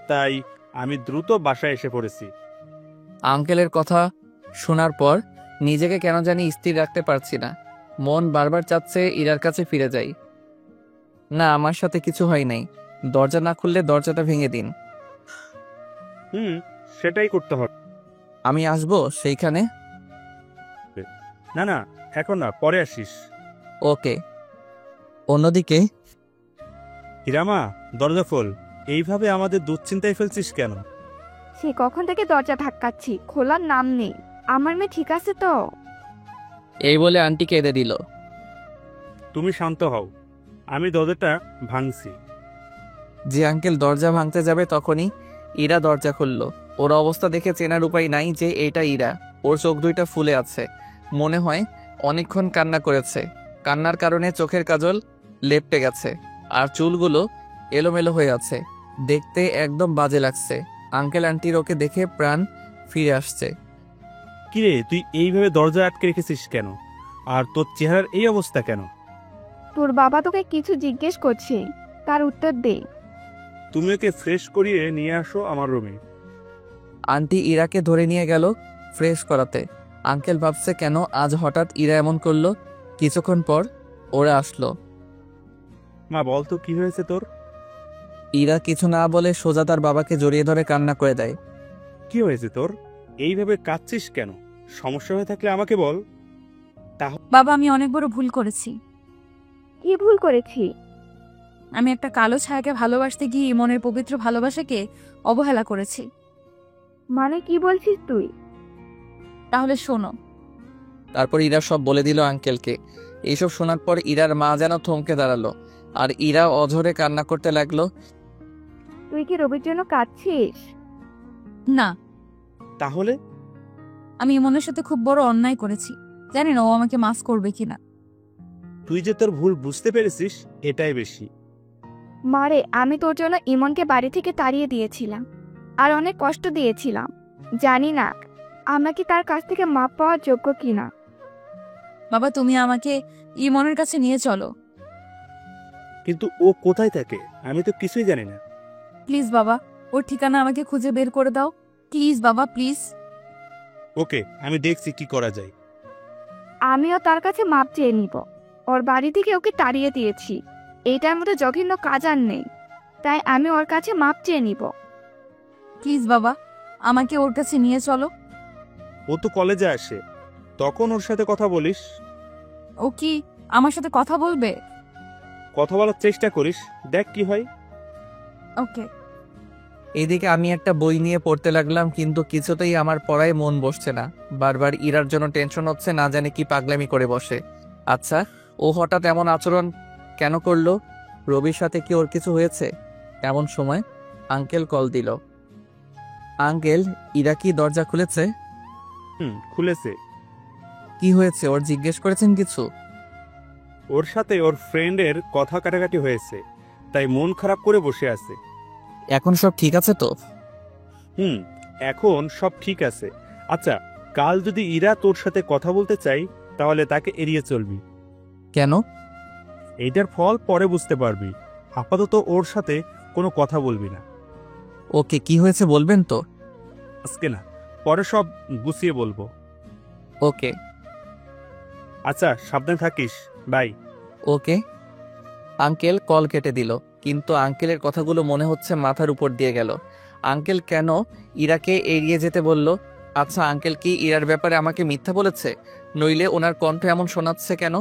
তাই আমি দ্রুত বাসায় এসে পড়েছি। আঙ্কেলের কথা শোনার পর নিজেকে কেন জানি স্থির রাখতে পারছি না। মন বারবার চাচ্ছে ইরার কাছে ফিরে যাই। না, আমার সাথে কিছু হয় নাই। দরজা না খুললে দরজাটা ভেঙে দিন। সেটাই করতে হবে। আমি আসবো সেইখানে? না না, এখন না, পরে আসিস। ওকে। অন্যদিকে হিরামা, দরজা খোল। এইভাবে আমাদের দুশ্চিন্তায় ফেলছিস কেন? সে কখন থেকে দরজা ধাক্কাচ্ছি, খোলার নাম নেই। আমার মেয়ে ঠিক আছে তো? এই বলে আন্টি কেঁদে দিল। তুমি শান্ত হও, আমি দরজাটা ভাঙছি। যে আঙ্কেল দরজা ভাঙতে যাবে তখনই ইরা দরজা খুলল। ওর অবস্থা দেখে চেনার উপায় নাই যে এটা ইরা। ওর চোখ দুইটা ফুলে আছে, মনে হয় অনেকক্ষণ কান্না করেছে। কান্নার কারণে চোখের কাজল লেপটে গেছে আর চুলগুলো এলোমেলো হয়ে আছে। দেখতে একদম বাজে লাগছে। আঙ্কেল আন্টির ওকে দেখে প্রাণ ফিরে আসছে। কিরে, তুই এইভাবে দরজা আটকে রেখেছিস কেন? আর তোর চেহারার এই অবস্থা কেন? তোর বাবা তোকে কিছু জিজ্ঞেস করছে, তার উত্তর দে। তুমি ওকে ফ্রেশ করিয়ে নিয়ে আসো আমার রুমে। আন্টি ইরাকে ধরে নিয়ে গেল ফ্রেশ করাতে। আঙ্কেল ভাবছে কেন আজ হঠাৎ ইরা এমন করলো। কিছুক্ষণ পর ওরা আসলো। মা, বল তো কি হয়েছে তোর? ইরা কিছু না বলে সোজা তার বাবাকে জড়িয়ে ধরে কান্না করে দেয়। কি হয়েছে তোর? এইভাবে কাঁদছিস কেন? সমস্যা হয়ে থাকলে আমাকে বল। বাবা, আমি অনেক বড় ভুল করেছি। কি ভুল করেছি? আমি একটা কালো ছায়াকে ভালোবাসতে গিয়ে ইমনের পবিত্র ভালোবাসাকে অবহেলা করেছি। মানে কি বলছিস তুই? তাহলে শোনো। তারপর ইরা সব বলে দিল আঙ্কেলকে। এইসব শোনার পর ইরার মা যেন থমকে দাঁড়ালো, আর ইরা অঝরে কান্না করতে লাগলো। তুই কি রবির জন্য কাঁদছিস? না, তাহলে আমি ইমনের সাথে খুব বড় অন্যায় করেছি। জানি না ও আমাকে মাফ করবে কিনা। তুই যে তোর ভুল বুঝতে পেরেছিস এটাই বেশি। মারে, আমি তোর জন্য ইমনকে বাড়ি থেকে তাড়িয়ে দিয়েছিলাম আর অনেক কষ্ট দিয়েছিলাম। জানি না আমরা কি তার কাছ থেকে মাপ পাওয়ার যোগ্য কিনা। বাবা, তুমি আমাকে ইমনের কাছে নিয়ে চলো। কিন্তু ও কোথায় থাকে আমি তো কিছুই জানি না। প্লিজ বাবা, ওর ঠিকানা আমাকে খুঁজে বের করে দাও। প্লিজ বাবা, প্লিজ। ওকে, আমি দেখছি কি করা যায়। আমিও তার কাছে মাপ চেয়ে নিব। ওর বাড়ি থেকে ওকে তাড়িয়ে দিয়েছি, এইটার মধ্যে জঘন্য কাজ আর নেই। তাই আমি ওর কাছে মাপ চেয়ে নিব। প্লিজ বাবা, আমাকে ওর কাছে নিয়ে চলো। ও তো কলেজে আসে, তখন ওর সাথে কথা বলিস। ও কি আমার সাথে কথা বলবে? কথা বলার চেষ্টা করিস, দেখ কি হয়। ওকে। এইদিকে আমি একটা বই নিয়ে পড়তে লাগলাম, কিন্তু কিছুতেই আমার পড়ায় মন বসছে না। বারবার ইরার জন্য টেনশন হচ্ছে, না জানি কি পাগলামি করে বসে। আচ্ছা, ও হঠাৎ এমন আচরণ কেন করলো? রবির সাথে কি ওর কিছু হয়েছে? এমন সময় আঙ্কেল কল দিল। আঙ্কেল, ইরা কি দরজা খুলেছে? খুলেছে। কি হয়েছে ওর, জিজ্ঞেস করেছেন কিছু? ওর সাথে ওর ফ্রেন্ডের কথা কাটাকাটি হয়েছে, তাই মন খারাপ করে বসে আছে। এখন সব ঠিক আছে তো? এখন সব ঠিক আছে। আচ্ছা, কাল যদি ইরা তোর সাথে কথা বলতে চাই তাহলে তাকে এড়িয়ে চলবি। কেন? এইটার ফল পরে বুঝতে পারবি। আপাতত ওর সাথে কোনো কথা বলবি না। ওকে, কি হয়েছে বলবেন তো? আজকে না, পরে সব গুছিয়ে বলবো। ওকে। আচ্ছা, সাবধানে থাকিস। বাই। ওকে। আঙ্কেল কল কেটে দিল, কিন্তু আঙ্কেলের কথাগুলো মনে হচ্ছে মাথার উপর দিয়ে গেল। আঙ্কেল কেন ইরাকে এড়িয়ে যেতে বলল? আচ্ছা, আঙ্কেল কি ইরার ব্যাপারে আমাকে মিথ্যা বলেছে? নইলে ওনার কণ্ঠ এমন শোনাচ্ছে কেন?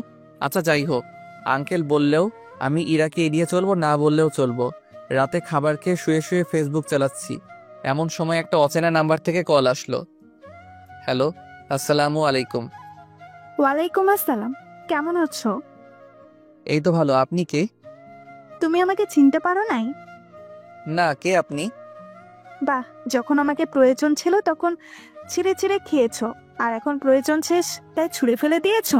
আচ্ছা, যাই হোক, আঙ্কেল বললেও আমি ইরাকে এড়িয়ে চলবো, না বললেও চলবো। রাতে খাবার খেয়ে শুয়ে শুয়ে ফেসবুক চালাচ্ছি, এমন সময় একটা অচেনা নাম্বার থেকে কল আসলো। হ্যালো, আসসালামু আলাইকুম। ওয়ালাইকুম আসসালাম। কেমন আছো? এই তো ভালো, আপনি কে? তুমি আমাকে চিনতে পারো নাই? না, কে আপনি? বাহ, যখন আমাকে প্রয়োজন ছিল তখন ছিঁড়ে ছিঁড়ে খেয়েছো, আর এখন প্রয়োজন শেষ তাই ছুঁড়ে ফেলে দিয়েছো।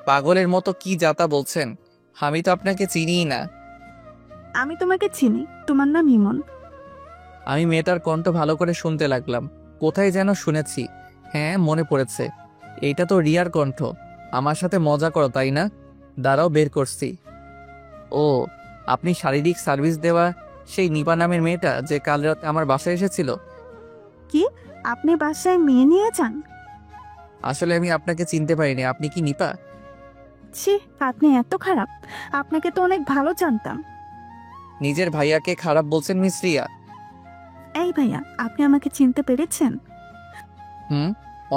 পাগলের মতো কি যাতা বলছেন? আমি তো আপনাকে চিনিই না। আমি তোমাকে চিনি, তোমার নাম ইমন। আমি মেয়েটার কণ্ঠ ভালো করে শুনতে লাগলাম। কোথায় যেন শুনেছি। হ্যাঁ, মনে পড়েছে, এইটা তো রিয়ার কণ্ঠ। আমার সাথে মজা করো তাই না? দাঁড়াও, বের করছি। ও, আপনি শারীরিক সার্ভিস দেওয়া সেই নিপা নামের মেয়েটা যে কাল রাতে আমার বাসায় এসেছিল? কি, আপনি বাসায় মেয়ে নিয়ে যান? আসলে আমি আপনাকে চিনতে পারিনি। আপনি কি নিপা? ছি, আপনি এত খারাপ। আপনাকে তো অনেক ভালো জানতাম। নিজের ভাইয়াকে খারাপ বলছেন মিস রিয়া? এই ভাইয়া, আপনি আমাকে চিনতে পেরেছেন?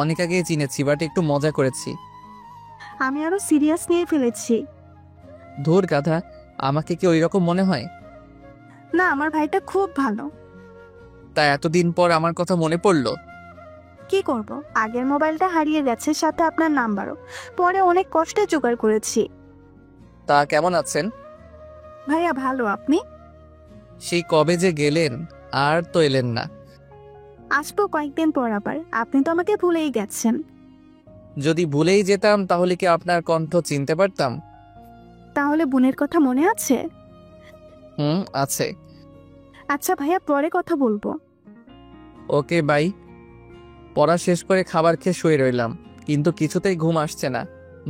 অনেক আগেই চিনেছি, বাট একটু মজা করেছি। আমি আরো সিরিয়াস নিয়ে ফেলেছি। ধুর গাধা, আমাকে কি ওই রকম মনে হয়? না, আমার ভাইটা খুব ভালো। তা এতদিন পর আমার কথা মনে পড়লো? কি করব, আগের মোবাইলটা হারিয়ে গেছে, সাথে আপনার নাম্বারও। পরে অনেক কষ্টে জোগাড় করেছি। তা কেমন আছেন? ভাইয়া ভালো, আপনি? সেই কবে যে গেলেন, আর তো এলেন না। আসবো কয়েকদিন পর আবার। আপনি তো আমাকে ভুলেই গেছেন। যদি ভুলেই যেতাম তাহলে কি আপনার কণ্ঠ চিনতে পারতাম? তাহলে বোনের কথা মনে আছে? আছে। আচ্ছা ভাইয়া, পরে কথা বলবো। ওকে, বাই। পড়া শেষ করে খাবার খেয়ে শুয়ে রইলাম, কিন্তু কিছুতেই ঘুম আসছে না।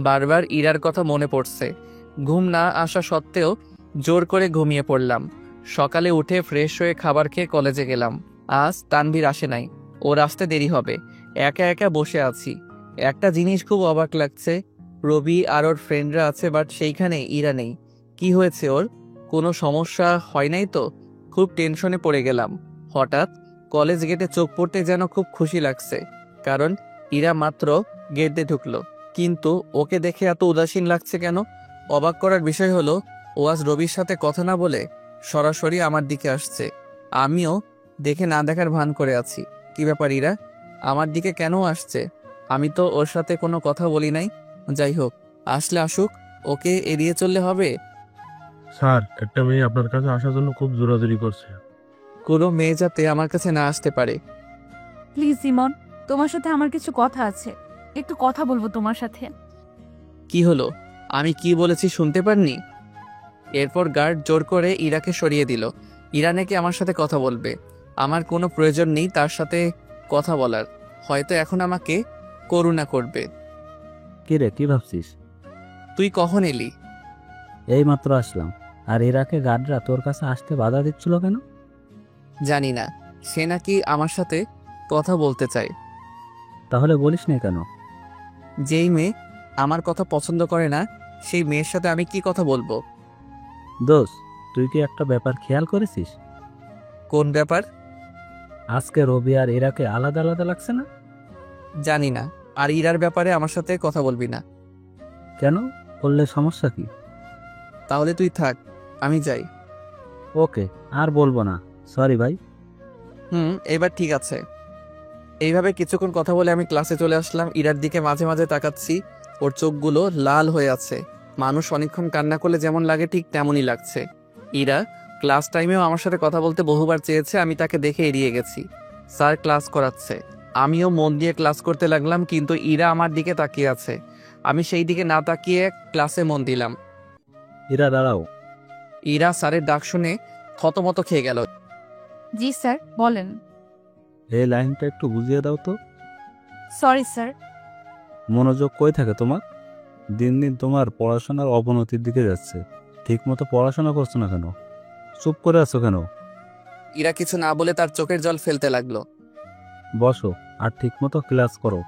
বারবার ইরার কথা মনে পড়ছে। ঘুম না আসা সত্ত্বেও জোর করে ঘুমিয়ে পড়লাম। সকালে উঠে ফ্রেশ হয়ে খাবার খেয়ে কলেজে গেলাম। আজ তানভীর আসে নাই, ওর আসতে দেরি হবে। একা একা বসে আছি। একটা জিনিস খুব অবাক লাগছে, রবি আর ওর ফ্রেন্ডরা আছে, বাট সেইখানে ইরা নেই। কি হয়েছে ওর? কোনো সমস্যা হয় নাই তো? খুব টেনশনে পড়ে গেলাম। হঠাৎ কলেজ গেটে চোখ পড়তে যেন খুব খুশি লাগছে, কারণ ইরা মাত্র গেটে ঢুকলো। কিন্তু ওকে দেখে এত উদাসীন লাগছে কেন? অবাক করার বিষয় হলো, ও আজ রবির সাথে কথা না বলে সরাসরি আমার দিকে আসছে। আমিও দেখে না দেখার ভান করে আছি। কি ব্যাপার ইরা, আমার দিকে কেন আসছে? আমি তো ওর সাথে কোনো কথা বলি নাই। যাই হোক, আসলে আসুক, ওকে এড়িয়ে চললে হবে? স্যার, একটা মেয়ে আপনার কাছে আসার জন্য খুব জোরাজুরি করছে। কোনো মেয়ে যাতে আমার কাছে না আসতে পারে। প্লিজ ইমন, তোমার সাথে আমার কিছু কথা আছে, একটু কথা বলবো তোমার সাথে। কি হলো? আমি কি বলেছি শুনতে পাননি? এরপর গার্ড জোর করে ইরাকে সরিয়ে দিল। ইরা নাকি আমার সাথে কথা বলবে। আমার কোনো প্রয়োজন নেই তার সাথে কথা বলার। হয়তো এখন আমাকে করুণা করবে। কি রে, কি ভাবছিস? তুই কখন এলি? এই মাত্র আসলাম। আর ইরাকে গার্ডরা তোর কাছে আসতে বাধা দিচ্ছিল কেন? জানি না, সে নাকি আমার সাথে কথা বলতে চায়। তাহলে বলিস না কেন? যেই মেয়ে আমার কথা পছন্দ করে না, সেই মেয়ের সাথে আমি কি কথা বলবো? দোষ, তুই কি একটা ব্যাপার খেয়াল করেছিস? কোন ব্যাপার? আজকে রবি আর ইরাকে আলাদা আলাদা লাগছে না? জানি না। আর ইরার ব্যাপারে আমার সাথে কথা বলবি না। কেন? বললে সমস্যা কি? তাহলে তুই থাক, আমি যাই। ওকে, আর বলবো না। সরি ভাই। এবার ঠিক আছে। এইভাবে কিছুক্ষণ কথা বলে আমি ক্লাসে চলে আসলাম। ইরার দিকে মাঝে মাঝে তাকাচ্ছি, ওর চোখগুলো লাল হয়ে আছে। মানুষ অনেকক্ষণ কান্না করলে যেমন লাগে ঠিক তেমনই লাগছে। ইরা ক্লাস টাইমেও আমার সাথে কথা বলতে বহুবার চেয়েছে, আমি তাকে দেখে এড়িয়ে গেছি। স্যার ক্লাস করাচ্ছে, আমিও মন দিয়ে ক্লাস করতে লাগলাম, কিন্তু ইরা আমার দিকে তাকিয়ে আছে। আমি সেই দিকে না তাকিয়ে ক্লাসে মন দিলাম। ইরা দাঁড়াও। ইরা স্যারের ডাক শুনে থতমত খেয়ে গেল। জি স্যার, বলেন। এই লাইনটা একটু বুঝিয়ে দাও তো। Sorry sir. মনোযোগ কই থাকে তোমার? দিন দিন তোমার পড়াশোনার অবনতির দিকে যাচ্ছে। ঠিকমতো পড়াশোনা করছো না কেন? চুপ করে আছো কেন? ইরা কিছু না বলে তার চোখের জল ফেলতে লাগলো। বসো আর ঠিকমতো ক্লাস করো।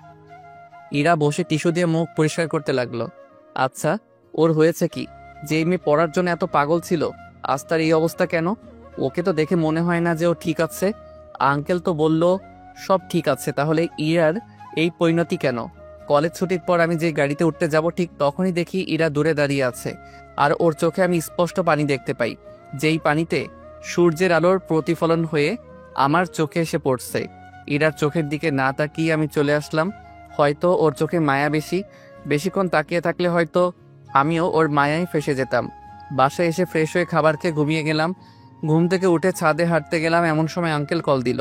ইরা বসে টিস্যু দিয়ে মুখ পরিষ্কার করতে লাগলো। আচ্ছা, ওর হয়েছে কি? যেই মেয়ে পড়ার জন্য এত পাগল ছিল, আজ তার এই অবস্থা কেন? ওকে তো দেখে মনে হয় না যে ও ঠিক আছে। আঙ্কেল তো বলল সব ঠিক আছে, তাহলে ইরার এই পরিণতি কেন? কলেজ ছুটির পর আমি যে গাড়িতে উঠতে যাব ঠিক তখনই দেখি ইরা দূরে দাঁড়িয়ে আছে। আর ওর চোখে আমি স্পষ্ট পানি দেখতে পাই, যেই পানিতে সূর্যের আলোর প্রতিফলন হয়ে আমার চোখে এসে পড়ছে। ইরার চোখের দিকে না তাকিয়ে আমি চলে আসলাম। হয়তো ওর চোখে মায়া বেশি, বেশিক্ষণ তাকিয়ে থাকলে হয়তো আমিও ওর মায়ায় ফেসে যেতাম। বাসায় এসে ফ্রেশ হয়ে খাবার খেয়ে ঘুমিয়ে গেলাম। ঘুম থেকে উঠে ছাদে হাঁটতে গেলাম, এমন সময় আঙ্কেল কল দিল।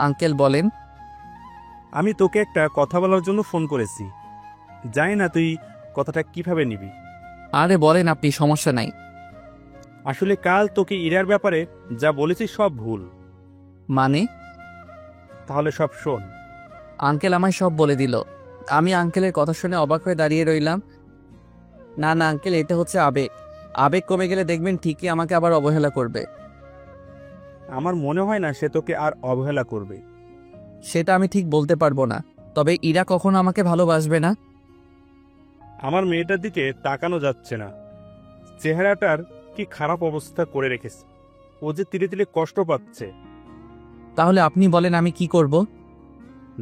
আঙ্কেল বলেন। আমি তোকে একটা কথা বলার জন্য ফোন করেছি। জানি না তুই কথাটা কিভাবে নিবি। আরে বলেন আপনি, সমস্যা নাই। আসলে কাল তোকে ইরার ব্যাপারে যা বলেছি সব ভুল। মানে? তাহলে সব শোন। আঙ্কেল আমায় সব বলে দিল। আমি আঙ্কেলের কথা শুনে অবাক হয়ে দাঁড়িয়ে রইলাম। না না আঙ্কেল, এটা হচ্ছে আবেগ। আবেগ কমে গেলে দেখবেন ঠিকই আমাকে আবার অবহেলা করবে। আমার মনে হয় না সে তোকে আর অবহেলা করবে। সেটা আমি ঠিক বলতে পারবো না, তবে ইরা কখনো আমাকে ভালোবাসবে না। আমার মেয়েটার দিকে তাকানো যাচ্ছে না। চেহারাটার কি খারাপ অবস্থা করে রেখেছে। ও যে ধীরে ধীরে কষ্ট পাচ্ছে। তাহলে আপনি বলেন আমি কি করব?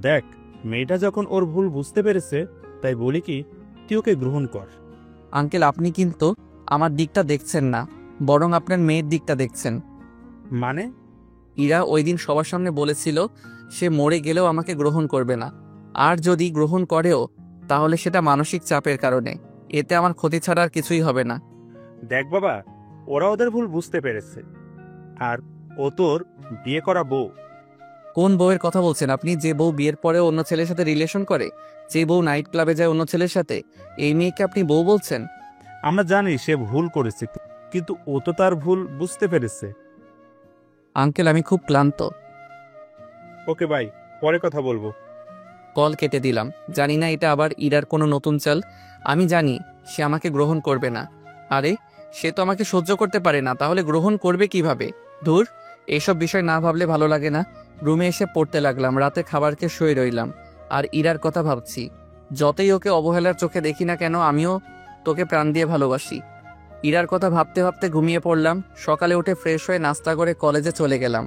দেখ, মেয়েটা যখন ওর ভুল বুঝতে পেরেছে, তাই বলি কি তুই ওকে গ্রহণ কর। আঙ্কেল আপনি কিন্তু আমার দিকটা দেখছেন না, বরং আপনার মেয়ের দিকটা দেখছেন। মানে? ইরা ওই দিন সবার সামনে বলেছিল সে মরে গেলেও আমাকে গ্রহণ করবে না, আর যদি গ্রহণ করেও তাহলে সেটা মানসিক চাপের কারণে। এতে আমার ক্ষতি ছাড়া আর কিছুই হবে না। দেখ বাবা, ওরা ওদের ভুল বুঝতে পেরেছে, আর ও তোর বিয়ে করা বউ। কোন বউয়ের কথা বলছেন আপনি? যে বউ বিয়ের পরে অন্য ছেলের সাথে রিলেশন করে, যে বউ নাইট ক্লাবে যায় অন্য ছেলের সাথে, এই মেয়েকে আপনি বউ বলছেন? আমরা জানি সে ভুল করেছে, কিন্তু ও তো তার ভুল বুঝতে পেরেছে। আঙ্কেল আমি খুব ক্লান্ত। ওকে ভাই, পরে কথা বলবো। কল কেটে দিলাম। জানি না এটা আবার ইরার কোনো নতুন চাল। আমি জানি সে আমাকে গ্রহণ করবে না। আরে সে তো আমাকে সহ্য করতে পারে না, তাহলে গ্রহণ করবে কিভাবে? ধুর, এইসব বিষয় না ভাবলে ভালো লাগে না। রুমে এসে পড়তে লাগলাম। রাতে খাবার খেয়ে শুয়ে রইলাম আর ইরার কথা ভাবছি। যতই ওকে অবহেলার চোখে দেখি না কেন, আমিও তোকে প্রাণ দিয়ে ভালোবাসি। ইরার কথা ভাবতে ভাবতে ঘুমিয়ে পড়লাম। সকালে উঠে ফ্রেশ হয়ে নাস্তা করে কলেজে চলে গেলাম।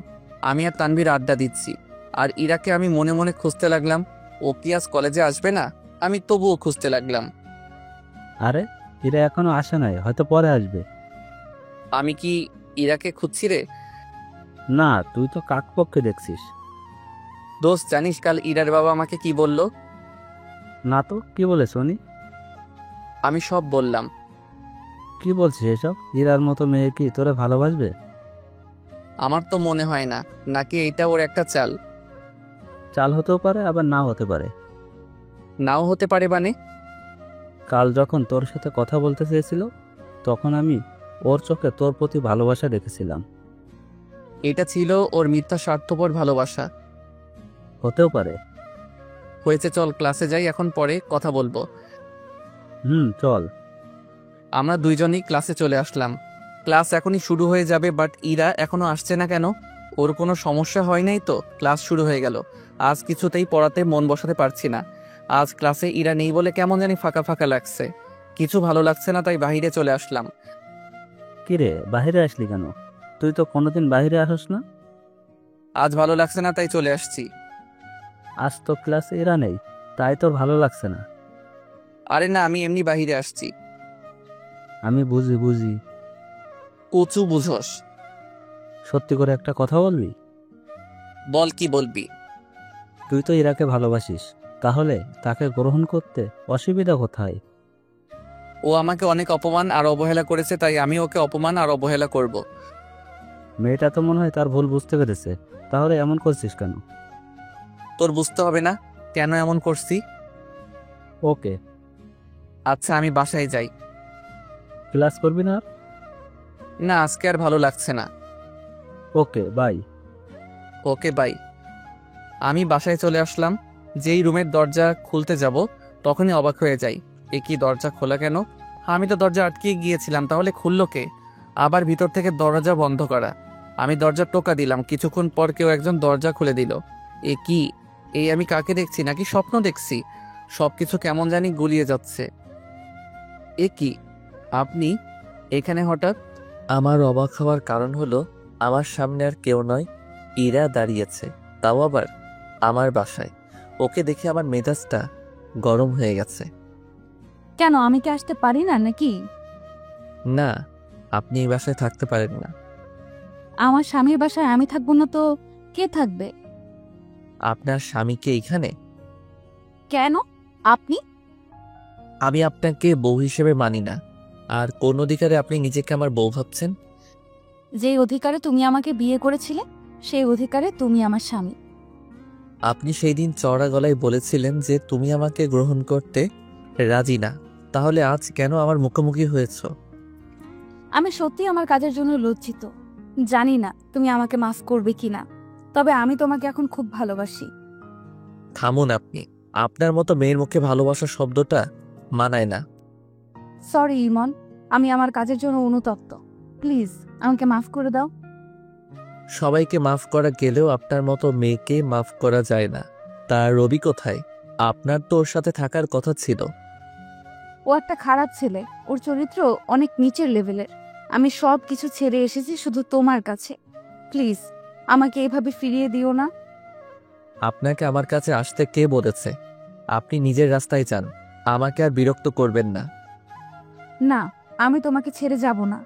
আমি আর তানভীর আড্ডা দিচ্ছি, আর ইরাকে আমি মনে মনে খুঁজতে লাগলাম। ও কি আজ কলেজে আসবে না? আমি তবুও খুঁজতে লাগলাম। আরে এরা এখনো আসে নাই, হয়তো পরে আসবে। আমি কি ইরাকে খুঁজছি রে? না, তুই তো কাকপক্ষে দেখছিস। দোস্ত, জানিস কাল ইরার বাবা আমাকে কি বলল? না তো, কি বলে শুনি? আমি সব বললাম। কি বলছিস এসব? ইরার মতো মেয়ে কি তোরে ভালোবাসবে? আমার তো মনে হয় না, নাকি এটা ওর একটা চাল? চাল হতেও পারে, আবার নাও হতে পারে। নাও হতে পারে মানে? কাল যখন তোর সাথে কথা বলতে চেয়েছিল, তখন আমি ওর চোখে তোর প্রতি ভালোবাসা দেখেছিলাম। এটা ছিল ওর মিথ্যা স্বার্থপর ভালোবাসা। হতেও পারে। হয়েছে, চল ক্লাসে যাই, এখন পরে কথা বলবো। চল। আমরা দুইজনই ক্লাসে চলে আসলাম। ক্লাস এখনই শুরু হয়ে যাবে, বাট ইরা এখনো আসছে না কেন? ওর কোনো সমস্যা হয় নাই তো? ক্লাস শুরু হয়ে গেল। আজ কিছুতেই পড়াতে মন বসাতে পারছি না। আজ ক্লাসে ইরা নেই বলে কেমন জানি ফাঁকা ফাঁকা লাগছে। কিছু ভালো লাগছে না, তাই বাইরে চলে আসলাম। কিরে, বাইরে আসলি কেন? তুই তো কোনোদিন বাইরে আসস না। আজ ভালো লাগছে না, তাই চলে আসছি। আজ তো ক্লাসে এরা নেই, তাই তোর ভালো লাগছে না? আরে না, আমি এমনি বাইরে আসছি। আমি বুঝি। কচু বুঝোস? সত্যি করে একটা কথা বলবি? বল, কি বলবি? তুই তো ইরাকে ভালোবাসিস, তাহলে তাকে গ্রহণ করতে অসুবিধা কোথায়? ও আমাকে অনেক অপমান আর অবহেলা করেছে, তাই আমি ওকে অপমান আর অবহেলা করব। মেয়েটা তো মনে হয় তার ভুল বুঝতে পেরেছে, তাহলে এমন করছিস কেন? তোর বুঝতে হবে না কেন এমন করছি। ওকে। আচ্ছা, আমি বাসায় যাই। ক্লাস করবি না আর? না, আজকে আর ভালো লাগছে না। Okay, bye. Okay, bye. আমি বাসায় চলে আসলাম। যেই রুমের দরজা খুলতে যাব, তখনই অবাক হয়ে যাই। এ কি, দরজা খোলা কেন? আমি তো দরজা আটকে গিয়েছিলাম, তাহলে খুললো কে? আবার ভিতর থেকে দরজা বন্ধ করা। আমি দরজা টোকা দিলাম, কিছুক্ষণ পর কেউ একজন দরজা খুলে দিল। এ কি? এই আমি কাকে দেখছি, নাকি স্বপ্ন দেখছি? সবকিছু কেমন জানি গুলিয়ে যাচ্ছে। এ কি, আপনি এখানে হঠাৎ? আমার অবাক হওয়ার কারণ হলো আমার সামনে আর কেউ নয়, ইরা দাঁড়িয়েছে, তাও আবার আমার বাসায়। ওকে দেখে আমার মেজাজটা গরম হয়ে গেছে। কেন, আমি কি আসতে পারি না নাকি? না, আপনি এই বাসায় থাকতে পারেন না। আমার স্বামীর বাসায় আমি থাকবো না তো কে থাকবে? আপনার স্বামীকে এইখানে? কেন? আপনি? আমি আপনাকে বউ হিসেবে মানি না। আর কোন অধিকারে আপনি নিজেকে আমার বউ ভাবছেন? যেই অধিকারে তুমি আমাকে বিয়ে করেছিলে, সেই অধিকারে তুমি আমার স্বামী। আপনি সেই দিন চড়া গলায় বলেছিলেন যে তুমি আমাকে গ্রহণ করতে রাজি না, তাহলে আজ কেন আমার মুখোমুখি হয়েছ? আমি সত্যি আমার কাজের জন্য লজ্জিত। জানি না তুমি আমাকে মাফ করবে কিনা, তবে আমি তোমাকে এখন খুব ভালোবাসি। থামুন আপনি। আপনার মতো মেয়ের মুখে ভালোবাসা শব্দটা মানায় না। সরি ইমন, আমি আমার কাজের জন্য অনুতপ্ত। প্লিজ আমাকে মাফ করে দাও। সবাইকে মাফ করা গেলেও আপনার মতো মেয়েকে মাফ করা যায় না। তার রবি কোথায়? আপনার তো ওর সাথে থাকার কথা ছিল। ও একটা খারাপ ছেলে, ওর চরিত্র অনেক নিচের লেভেলের। আমি সব কিছু ছেড়ে এসেছি শুধু তোমার কাছে। প্লিজ আমাকে এভাবে ফিরিয়ে দিও না। আপনাকে আমার কাছে আসতে কে বলেছে? আপনি নিজের রাস্তায় যান, আমাকে আর বিরক্ত করবেন না। না, আমি তোমাকে ছেড়ে যাব না,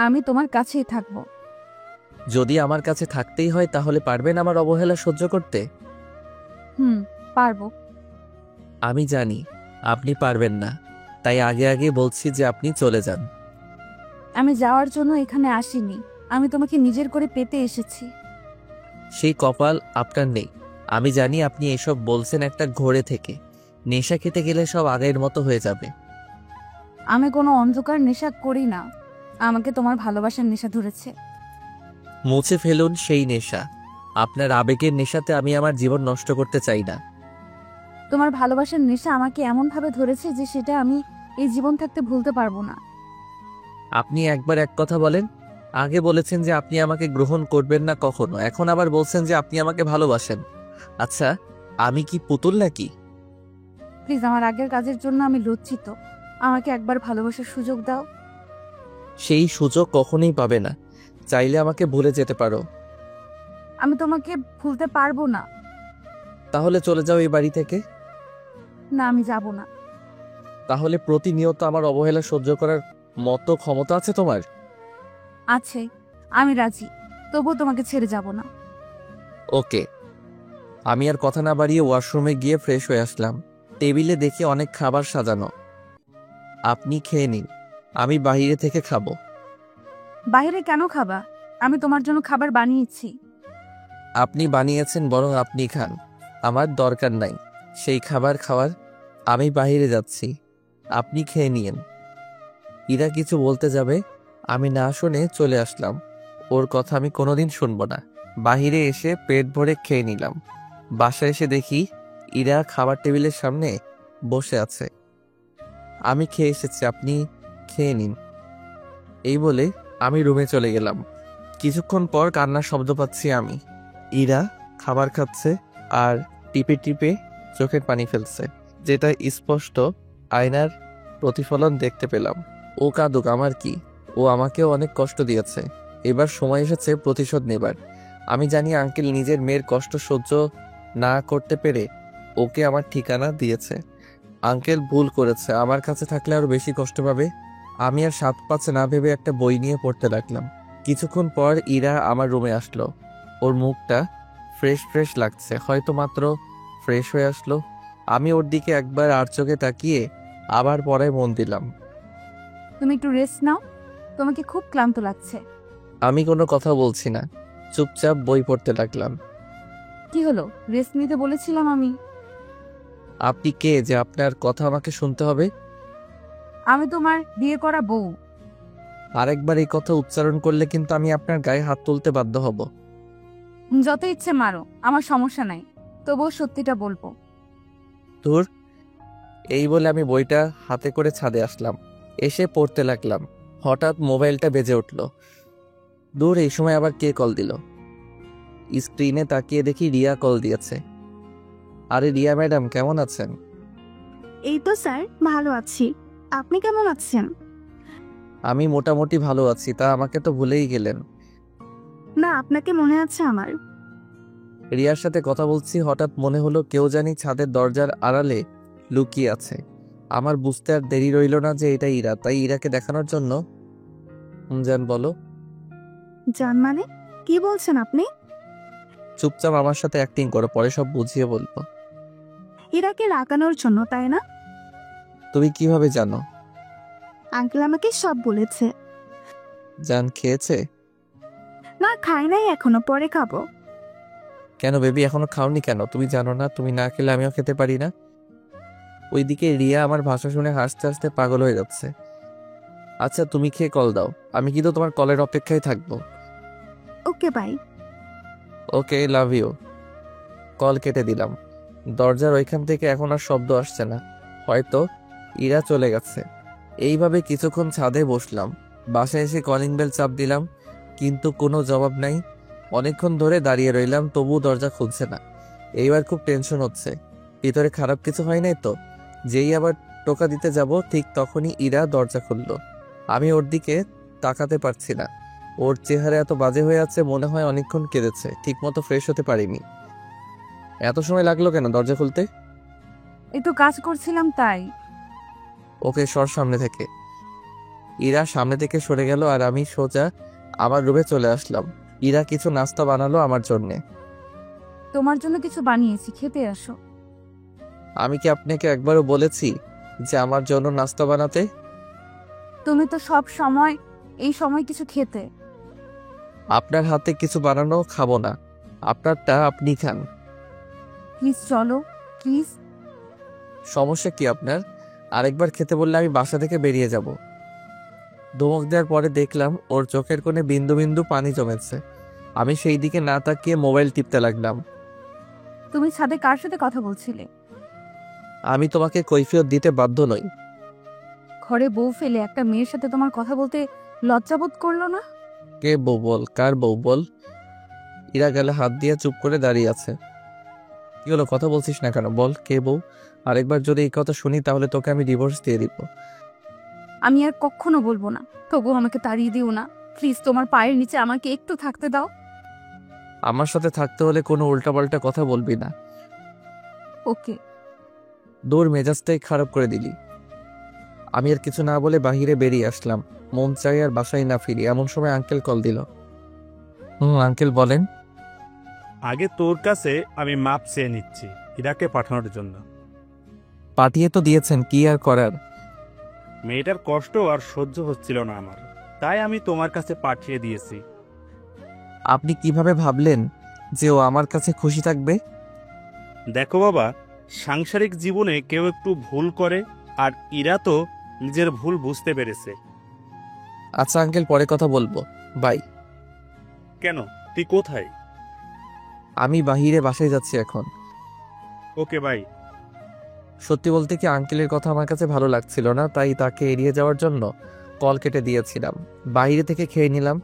আমি তোমার কাছেই থাকবো। যদি আমার কাছে থাকতেই হয়, তাহলে পারবেন আমার অবহেলা সহ্য করতে? পারবো। আমি জানি আপনি পারবেন না, তাই আগে আগে বলছি যে আপনি চলে যান। আমি যাওয়ার জন্য এখানে আসিনি, আমি তোমাকে নিজের করে পেতে এসেছি। সেই কপাল আপনার নেই। আমি জানি আপনি এসব বলছেন একটা ঘোরে থেকে। নেশা খেতে গেলে সব আগের মতো হয়ে যাবে। আমি কোনো অন্ধকার নেশা করি না, আমাকে তোমার ভালোবাসার নেশা ধরেছে। মুছে ফেলুন সেই নেশা। আপনার আবেগের নেশাতে আমি আমার জীবন নষ্ট করতে চাই না। তোমার ভালোবাসার নেশা আমাকে এমনভাবে ধরেছে যে সেটা আমি এই জীবন থাকতে ভুলতে পারবো না। আপনি একবার এক কথা বলেন। আগে বলেছেন যে আপনি আমাকে গ্রহণ করবেন না কখনো, এখন আবার বলছেন যে আপনি আমাকে ভালোবাসেন। আচ্ছা, আমি কি পুতুল নাকি? প্লিজ, আমার আগের কাজের জন্য আমি লজ্জিত, আমাকে একবার ভালোবাসার সুযোগ দাও। সেই সুযোগ কখনোই পাবে না। চাইলে আমাকে ভুলে যেতে পারো। আমি তোমাকে ভুলতে পারবো না। তাহলে চলে যাও এই বাড়ি থেকে। না, আমি যাব না। তাহলে প্রতিনিয়ত আমার অবহেলা সহ্য করার মতো ক্ষমতা আছে তোমার? আছে, আমি রাজি, তবুও তোমাকে ছেড়ে যাব না। ওকে। আমি আর কথা না বাড়িয়ে ওয়াশরুমে গিয়ে ফ্রেশ হয়ে আসলাম। টেবিলে দেখি অনেক খাবার সাজানো। আপনি খেয়ে নিন, আমি বাইরে থেকে খাবো। বাইরে কেন খাবা? আমি তোমার জন্য খাবার বানিয়েছি। আপনি বানিয়েছেন, বরং আপনি খান, আমার দরকার নাই সেই খাবার খাওয়ার। আমি বাইরে যাচ্ছি, আপনি খেয়ে নিয়েন। ইরা কিছু বলতে যাবে, আমি না শুনে চলে আসলাম। ওর কথা আমি কোনোদিন শুনবো না। বাহিরে এসে পেট ভরে খেয়ে নিলাম। বাসায় এসে দেখি ইরা খাবার টেবিলের সামনে বসে আছে। আমি খেয়ে এসেছি, আপনি খেয়ে নিন, এই বলে আমি রুমে চলে গেলাম। কিছুক্ষণ পর কান্নার শব্দ পাচ্ছি আমি। ইরা খাবার খাচ্ছে আর টিপে টিপে চোখের পানি ফেলছে, যেটা স্পষ্ট আয়নার প্রতিফলন দেখতে পেলাম। ও কাঁদুক, আমার কি, ও আমাকেও অনেক কষ্ট দিয়েছে। এবার সময় এসেছে প্রতিশোধ নেবার। আমি জানি আঙ্কেল নিজের মেয়ের কষ্ট সহ্য না করতে পেরে ওকে আমার ঠিকানা দিয়েছে। আঙ্কেল ভুল করেছে, আমার কাছে থাকলে আরো বেশি কষ্ট পাবে। আমি আর সাত পাঁচে না ভেবে একটা বই নিয়ে পড়তে লাগলাম। কিছুক্ষণ পর ইরা আমার রুমে আসলো। ওর মুখটা ফ্রেশ ফ্রেশ লাগছে, হয়তো মাত্র ফ্রেশ হয়ে আসলো। আমি ওর দিকে একবার আর চোখে তাকিয়ে আবার পড়ায় মন দিলাম। তুমি একটু রেস্ট নাও, তোমাকে খুব ক্লান্ত লাগছে। আমি কোনো কথা বলছি না, চুপচাপ বই পড়তে লাগলাম। কি হলো? রেস্ট নিতে বলেছিলাম আমি। আপনি কে যে আপনার কথা আমাকে শুনতে হবে? আমি তোমার বিয়ে করা বউ। আরেকবার এই কথা উচ্চারণ করলে কিন্তু আমি আপনার গায়ে হাত তুলতে বাধ্য হব। যত ইচ্ছে মারো, আমার সমস্যা নাই, তবুও সত্যিটা বলবো। তোর এই বলে আমি বইটা হাতে করে ছাদে আসলাম। এসে পড়তে লাগলাম। হঠাৎ মোবাইলটা বেজে উঠল। দূর, এই সময় আবার কে কল দিল? স্ক্রিনে তাকিয়ে দেখি রিয়া কল দিয়েছে। আরে রিয়া ম্যাডাম, কেমন আছেন? এই তো স্যার, ভালো আছি। আপনি কেমন আছেন? আমি মোটামুটি ভালো আছি, তা আমাকে তো ভুলেই গেলেন। না, আপনাকে মনে আছে আমার। রিয়ার সাথে কথা বলছি, হঠাৎ মনে হলো কেউ জানি ছাদের দরজার আড়ালে লুকিয়ে আছে। আমার বুঝতে আর দেরি রইল না যে এটা ইরা, তাই ইরাকে দেখানোর জন্য জান বলো। জান মানে? কি বলছেন আপনি? চুপচাপ আমার সাথে অ্যাক্টিং করো, পরে সব বুঝিয়ে বলবো। ইরাকে রাগানোর জন্য, তাই না? তুমি কিভাবে জানো? আঙ্কেল আমাকে সব বলেছে। জান খেয়েছে? না, খাই নাই এখনো, পরে খাবো। কেন বেবি, এখনো খাওনি কেন? তুমি জানো না তুমি না খেলে আমিও খেতে পারি না? ওইদিকে রিয়া আমার ভাষা শুনে হাসতে হাসতে পাগল হয়ে যাচ্ছে। আচ্ছা তুমি খেয়ে কল দাও, আমি কিন্তু তোমার কলের অপেক্ষায় থাকবো। Okay, bye. Okay, love you. Call কেটে দিলাম। দরজার ওইখান থেকে এখন আর শব্দ আসছে না, হয়তো ইরা চলে গেছে। এইভাবে কিছুক্ষণ ছাদে বসলাম। বাসায় এসে কলিং বেল চাপ দিলাম, কিন্তু কোনো জবাব নাই। অনেকক্ষণ ধরে দাঁড়িয়ে রইলাম, তবুও দরজা খুলছে না। এইবার খুব টেনশন হচ্ছে, ভিতরে খারাপ কিছু হয় নাই তো? যেই আবার টোকা দিতে যাব, ঠিক তখনই ইরা দরজা খুলল। আমি ওর দিকে তাকাতে পারছি না। ওর চেহারা এত বাজে হয়ে আছে, মনে হয় অনেকক্ষণ কেঁদেছে, ঠিকমতো ফ্রেশ হতে পারিনি। এত সময় লাগলো কেন দরজা খুলতে? একটু কাজ করছিলাম তাই। ওকে সর সামনে থেকে। ইরা সামনে থেকে সরে গেল আর আমি সোজা আমার রুমে চলে আসলাম। ইরা কিছু নাস্তা বানালো আমার জন্যে। তোমার জন্য কিছু বানিয়েছি, খেতে আসো। আমি কি আপনাকে একবারও বলেছি যে আমার জন্য নাস্তা বানাতে? তুমি তো সব সময় এই সময় কিছু খেতে। আপনার হাতে কিছু বানানো খাবো না, আপনারটা আপনি খান। প্লিজ চলো, প্লিজ। সমস্যা কি আপনার? আরেকবার খেতে বললে আমি বাসা থেকে বেরিয়ে যাব। ধমক দেওয়ার পরে দেখলাম ওর চোখের কোণে বিন্দু বিন্দু পানি জমেছে। আমি সেই দিকে না তাকিয়ে মোবাইল টিপতে লাগলাম। তুমি ছাদে কার সাথে কথা বলছিলে? আমি তোমাকে কৈফিয়ত দিতে বাধ্য নই। ঘরে বউ ফেলে একটা মেয়ের সাথে তোমার কথা বলতে লজ্জাবোধ করলো না? কে বউ বল, কার বউ বল? ইরা গেলে হাত দিয়ে চুপ করে দাঁড়িয়ে আছে। কি হলো, কথা বলছিস না কেন? বল কে বউ। আরেকবার যদি এই কথা শুনি তাহলে তোকে আমি ডিভোর্স দিয়ে দিব। আমি আর কখনো বলবো না, তবু আমাকে তাড়িয়ে দিও না প্লিজ। তোমার পায়ের নিচে আমাকে একটু থাকতে দাও। আমার সাথে থাকতে হলে কোনো উল্টাপাল্টা কথা বলবি না। ওকে। দূর, মেজাজটাই খারাপ করে দিলি। আমি আর কিছু না বলে বাহিরে বেরিয়ে আসলাম। মন চাই আর বাসায় না ফিরি। এমন সময় আঙ্কেল কল দিল। আঙ্কেল বলেন। আগে তোর কাছে আমি মাপ চেয়ে নিচ্ছি ইরাকে পাঠানোর জন্য। পাঠিয়ে তো দিয়েছেন, কি আর করার। মেয়েটার কষ্ট আর সহ্য হচ্ছিল না আমার, তাই আমি তোমার কাছে পাঠিয়ে দিয়েছি। আপনি কিভাবে ভাবলেন যে ও আমার কাছে খুশি থাকবে? দেখো বাবা, সাংসারিক জীবনে কেউ একটু ভুল করে, আর ইরা তো নিজের ভুল বুঝতে পেরেছে। আচ্ছা আঙ্কেল, পরে কথা বলবো, বাই। কেন, তুই কোথায়? আমি বাহিরে বাসায় যাচ্ছি এখন। Okay bye. সত্যি বলতে কি আঙ্কেলের কথা আমার কাছে ভালো লাগছিল না, তাই তাকে এড়িয়ে যাওয়ার জন্য কল কেটে দিয়েছিলাম। বাইরে থেকে খেয়ে নিলাম।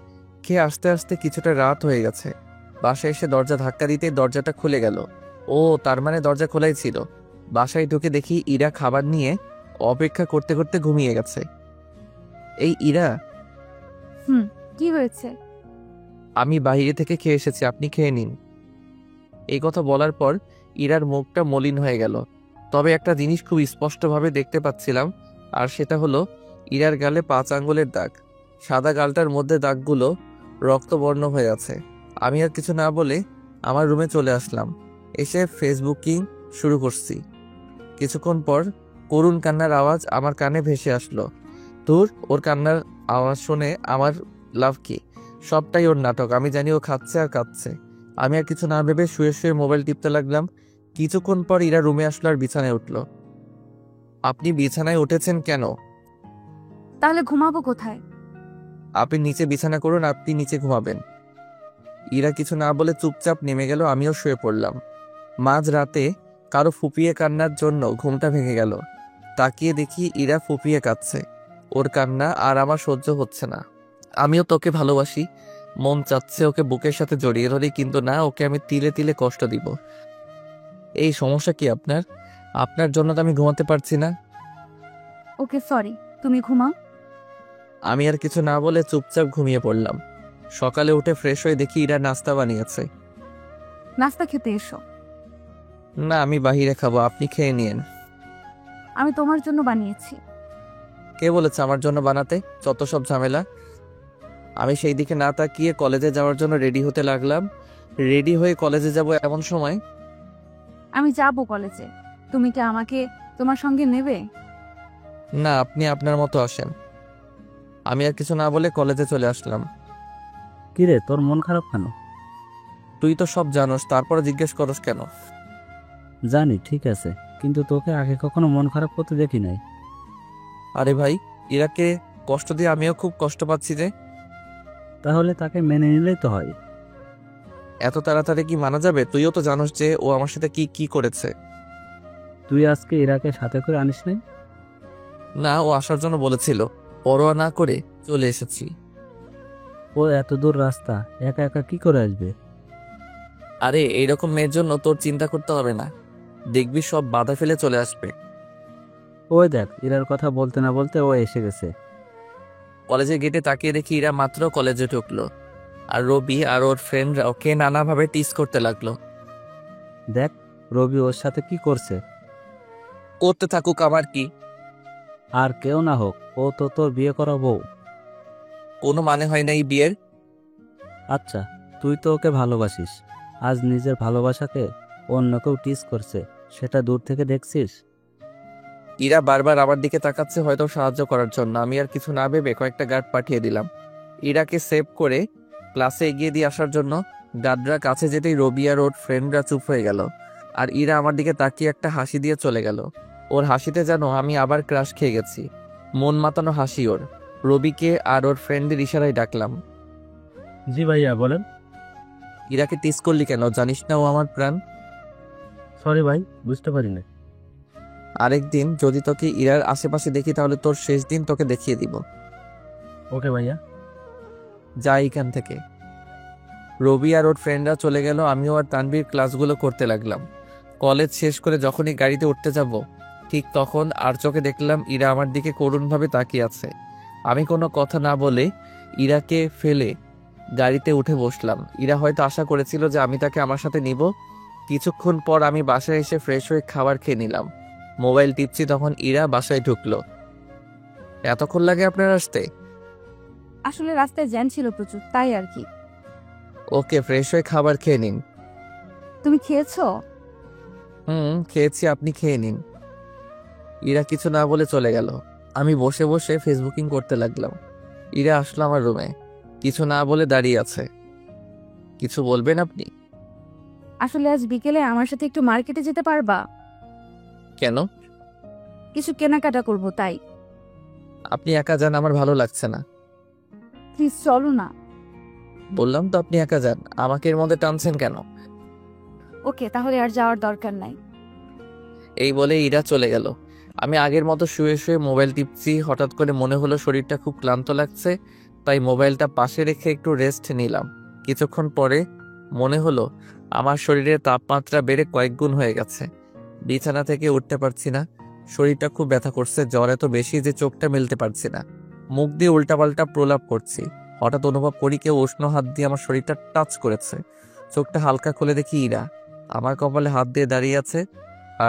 খেয়ে আস্তে আস্তে কিছুটা রাত হয়ে গেছে। বাসায় এসে দরজা ধাক্কা দিতে দরজাটা খুলে গেল। ও, তার মানে দরজা খোলাই ছিল। বাসায় ঢুকে দেখি ইরা খাবার নিয়ে অপেক্ষা করতে করতে ঘুমিয়ে গেছে। এই ইরা, কি হয়েছে? আমি বাইরে থেকে খেয়ে এসেছি, আপনি খেয়ে নিন। এই কথা বলার পর ইরার মুখটা মলিন হয়ে গেল। তবে একটা জিনিস খুব স্পষ্টভাবে দেখতে পাচ্ছিলাম, আর সেটা হলো ইরার গালে 5 আঙ্গুলের দাগ। সাদা গালটার মধ্যে দাগগুলো রক্তবর্ণ হয়ে আছে। আমি আর কিছু না বলে আমার রুমে চলে আসলাম। এসে ফেসবুকিং শুরু করছি। কিছুক্ষণ পর করুণ কান্নার আওয়াজ আমার কানে ভেসে আসলো। ওর কান্নার আওয়াজ শুনে আমার লাভ কি? সবটাই ওর নাটক। আমি জানি ও খাচ্ছে আর কাঁদছে। আমি আর কিছু না ভেবে শুয়ে শুয়ে মোবাইল টিপতে লাগলাম। কিছুক্ষণ পর ইরা রুমে আসলো আর বিছানায় উঠল। আপনি বিছানায় উঠেছেন কেন? তাহলে ঘুমাবো কোথায়? আপনি নিচে বিছানা করুন, আপনি নিচে ঘুমাবেন। ইরা কিছু না বলে চুপচাপ নেমে গেল। আমিও শুয়ে পড়লাম। মাঝ রাতে কারো ফুপিয়ে কান্নার জন্য ঘুমটা ভেঙে গেল। তাকিয়ে দেখি ইরা ফুপিয়ে কাঁদছে। ওর কান্না আর আমার সহ্য হচ্ছে না। আমিও তোকে ভালোবাসি, মন চাচ্ছে ওকে বুকের সাথে জড়িয়ে ধরি, কিন্তু না, ওকে আমি তিলে তিলে কষ্ট দিব। এই সমস্যা কি আপনার? আপনার জন্য তো আমি ঘুমাতে পারছি না। ওকে সরি, তুমি ঘুমাও। আমি আর কিছু না বলে চুপচাপ ঘুমিয়ে পড়লাম। সকালে উঠে ফ্রেশ হয়ে দেখি ইরা নাস্তা বানিয়েছে। নাস্তা খেতে এসো। না, আমি বাহিরে খাবো, আপনি খেয়ে নিয়েন। আমি তোমার জন্য বানিয়েছি। কে বলেছে আমার জন্য বানাতে? যত সব ঝামেলা। আমি সেই দিকে না তাকিয়ে কলেজে যাওয়ার জন্য রেডি হতে লাগলাম। রেডি হয়ে কলেজে যাব এমন সময় আমি যাব কলেজে, তুমি কি আমাকে তোমার সঙ্গে নেবে? না, আপনি আপনার মতো আসেন। আমি আর কিছু না বলে কলেজে চলে আসলাম। কিরে, তোর মন খারাপ কেন? তুই তো সব জানোস, তারপরে জিজ্ঞেস করস কেন? জানি, ঠিক আছে, কিন্তু তোকে আগে কখনো মন খারাপ করতে দেখি নাই। আরে ভাই, ইরাকে কষ্ট দিয়ে আমিও খুব কষ্ট পাচ্ছি যে। তাহলে তাকে মেনে নিলেই তো হয়। এত তাড়াতাড়ি কি মানা যাবে? তুইও তো জানোস যে ও আমার সাথে কি কি করেছে। তুই আজকে ইরাকে সাথে করে আনিস নাই? না, ও আসার জন্য বলেছিল, পরোয়া না করে চলে এসেছি। ও এত দূর রাস্তা একা একা কি করে আসবে? আরে, এইরকম মেয়ের জন্য তোর চিন্তা করতে হবে না, দেখবি সব বাধা ফেলে চলে আসবে। ওই দেখ, ইরার কথা বলতে না বলতে ও এসে গেছে। কলেজের গেটে তাকিয়ে দেখি ইরা মাত্র কলেজে ঢুকলো, আর রবি আর ওর ফ্রেন্ডরা ওকে নানাভাবে টিস করতে লাগলো। দেখ, রবি ওর সাথে কি করছে। করতে থাকুক, আমার কি। আর কেউ না হোক, ও তো তোর বিয়ে করা বউ। কোনো মানে হয় না এই বিয়ের। আচ্ছা, তুই তো ওকে ভালোবাসিস, আজ নিজের ভালোবাসাকে অন্য কেউ টিস করছে, সেটা দূর থেকে দেখছিস। ইরা বারবার আমার দিকে তাকাচ্ছে, হয়তো সাহায্য করার জন্য। আমি আর কিছু না ভেবে কয়েকটা গার্ড পাঠিয়ে দিলাম ইরাকে সেভ করে ক্লাসে এগিয়ে দিয়ে আসার জন্য। গার্ডরা কাছে যেতেই রবি আর ওর ফ্রেন্ডরা চুপ হয়ে গেল, আর ইরা আমার দিকে তাকিয়ে একটা হাসি দিয়ে চলে গেল। ওর হাসিতে যেন আমি আবার ক্রাশ খেয়ে গেছি। মন মাতানো হাসি ওর। রবিকে আর ওর ফ্রেন্ডদের ইশারায় ডাকলাম। জি ভাইয়া, বলেন। ইরাকে টিস করলি কেন? জানিস না ও আমার প্রাণ। সরি ভাই, বুঝতে পারি না। আরেকদিন যদি তোকে ইরার আশেপাশে দেখি, তাহলে তোর শেষ দিন তোকে দেখিয়ে দিব। ওকে ভাইয়া। যা এখান থেকে। রবি আর ওর ফ্রেন্ডরা চলে গেল। আমিও আর তানভীর ক্লাসগুলো করতে লাগলাম। কলেজ শেষ করে যখনই গাড়িতে উঠতে যাব, ঠিক তখন আর চোখে দেখলাম ইরা আমার দিকে করুণভাবে তাকিয়ে আছে। আমি কোনো কথা না বলে ইরাকে ফেলে গাড়িতে উঠে বসলাম। ইরা হয়তো আশা করেছিল যে আমি তাকে আমার সাথে নিব। কিছুক্ষণ পর আমি বাসায় এসে ফ্রেশ হয়ে খাবার খেয়ে নিলাম। মোবাইল টিপছি, তখন ইরা বাসায় ঢুকলো। এতক্ষণ লাগে আপনার আসতে? আসলে রাস্তায় জ্যাম ছিল প্রচুর, তাই আর কি। ওকে, ফ্রেশ হয়ে খাবার খেয়ে নিন। তুমি খেয়েছো? খেয়েছি, আপনি খেয়ে নিন। ইরা কিছু না বলে চলে গেল। আমি বসে বসে ফেসবুকিং করতে লাগলাম। ইরা আসলো আমার রুমে, কিছু না বলে দাঁড়িয়ে আছে। কিছু বলবেন আপনি? আসলে আজ বিকেলে আমার সাথে একটু মার্কেটে যেতে পারবা? কেন? কিছু কেনাকাটা করব তাই। আপনি একা যান, আমার ভালো লাগছে না। প্লিজ চলো না। বললাম তো আপনি একা যান, আমাকে এর মধ্যে টানছেন কেন? ওকে, তাহলে আর যাওয়ার দরকার নাই। এই বলে ইরা চলে গেল। আমি আগের মতো শুয়ে শুয়ে মোবাইল টিপছি। হঠাৎ করে মনে হলো শরীরটা খুব ক্লান্ত লাগছে, তাই মোবাইলটা পাশে রেখে একটু রেস্ট নিলাম। কিছুক্ষণ পরে মনে হলো আমার শরীরের তাপমাত্রা বেড়ে কয়েক গুণ হয়ে গেছে। বিছানা থেকে উঠতে পারছি না, শরীরটা খুব ব্যথা করছে। জ্বর এত বেশি যে চোখটা মেলতে পারছি না, মুখ দিয়ে উল্টাপাল্টা প্রলাপ করছি। হঠাৎ অনুভব করি কেউ উষ্ণ হাত দিয়ে আমার শরীরটা টাচ করেছে। চোখটা হালকা খুলে দেখি ইরা আমার কপালে হাত দিয়ে দাঁড়িয়ে আছে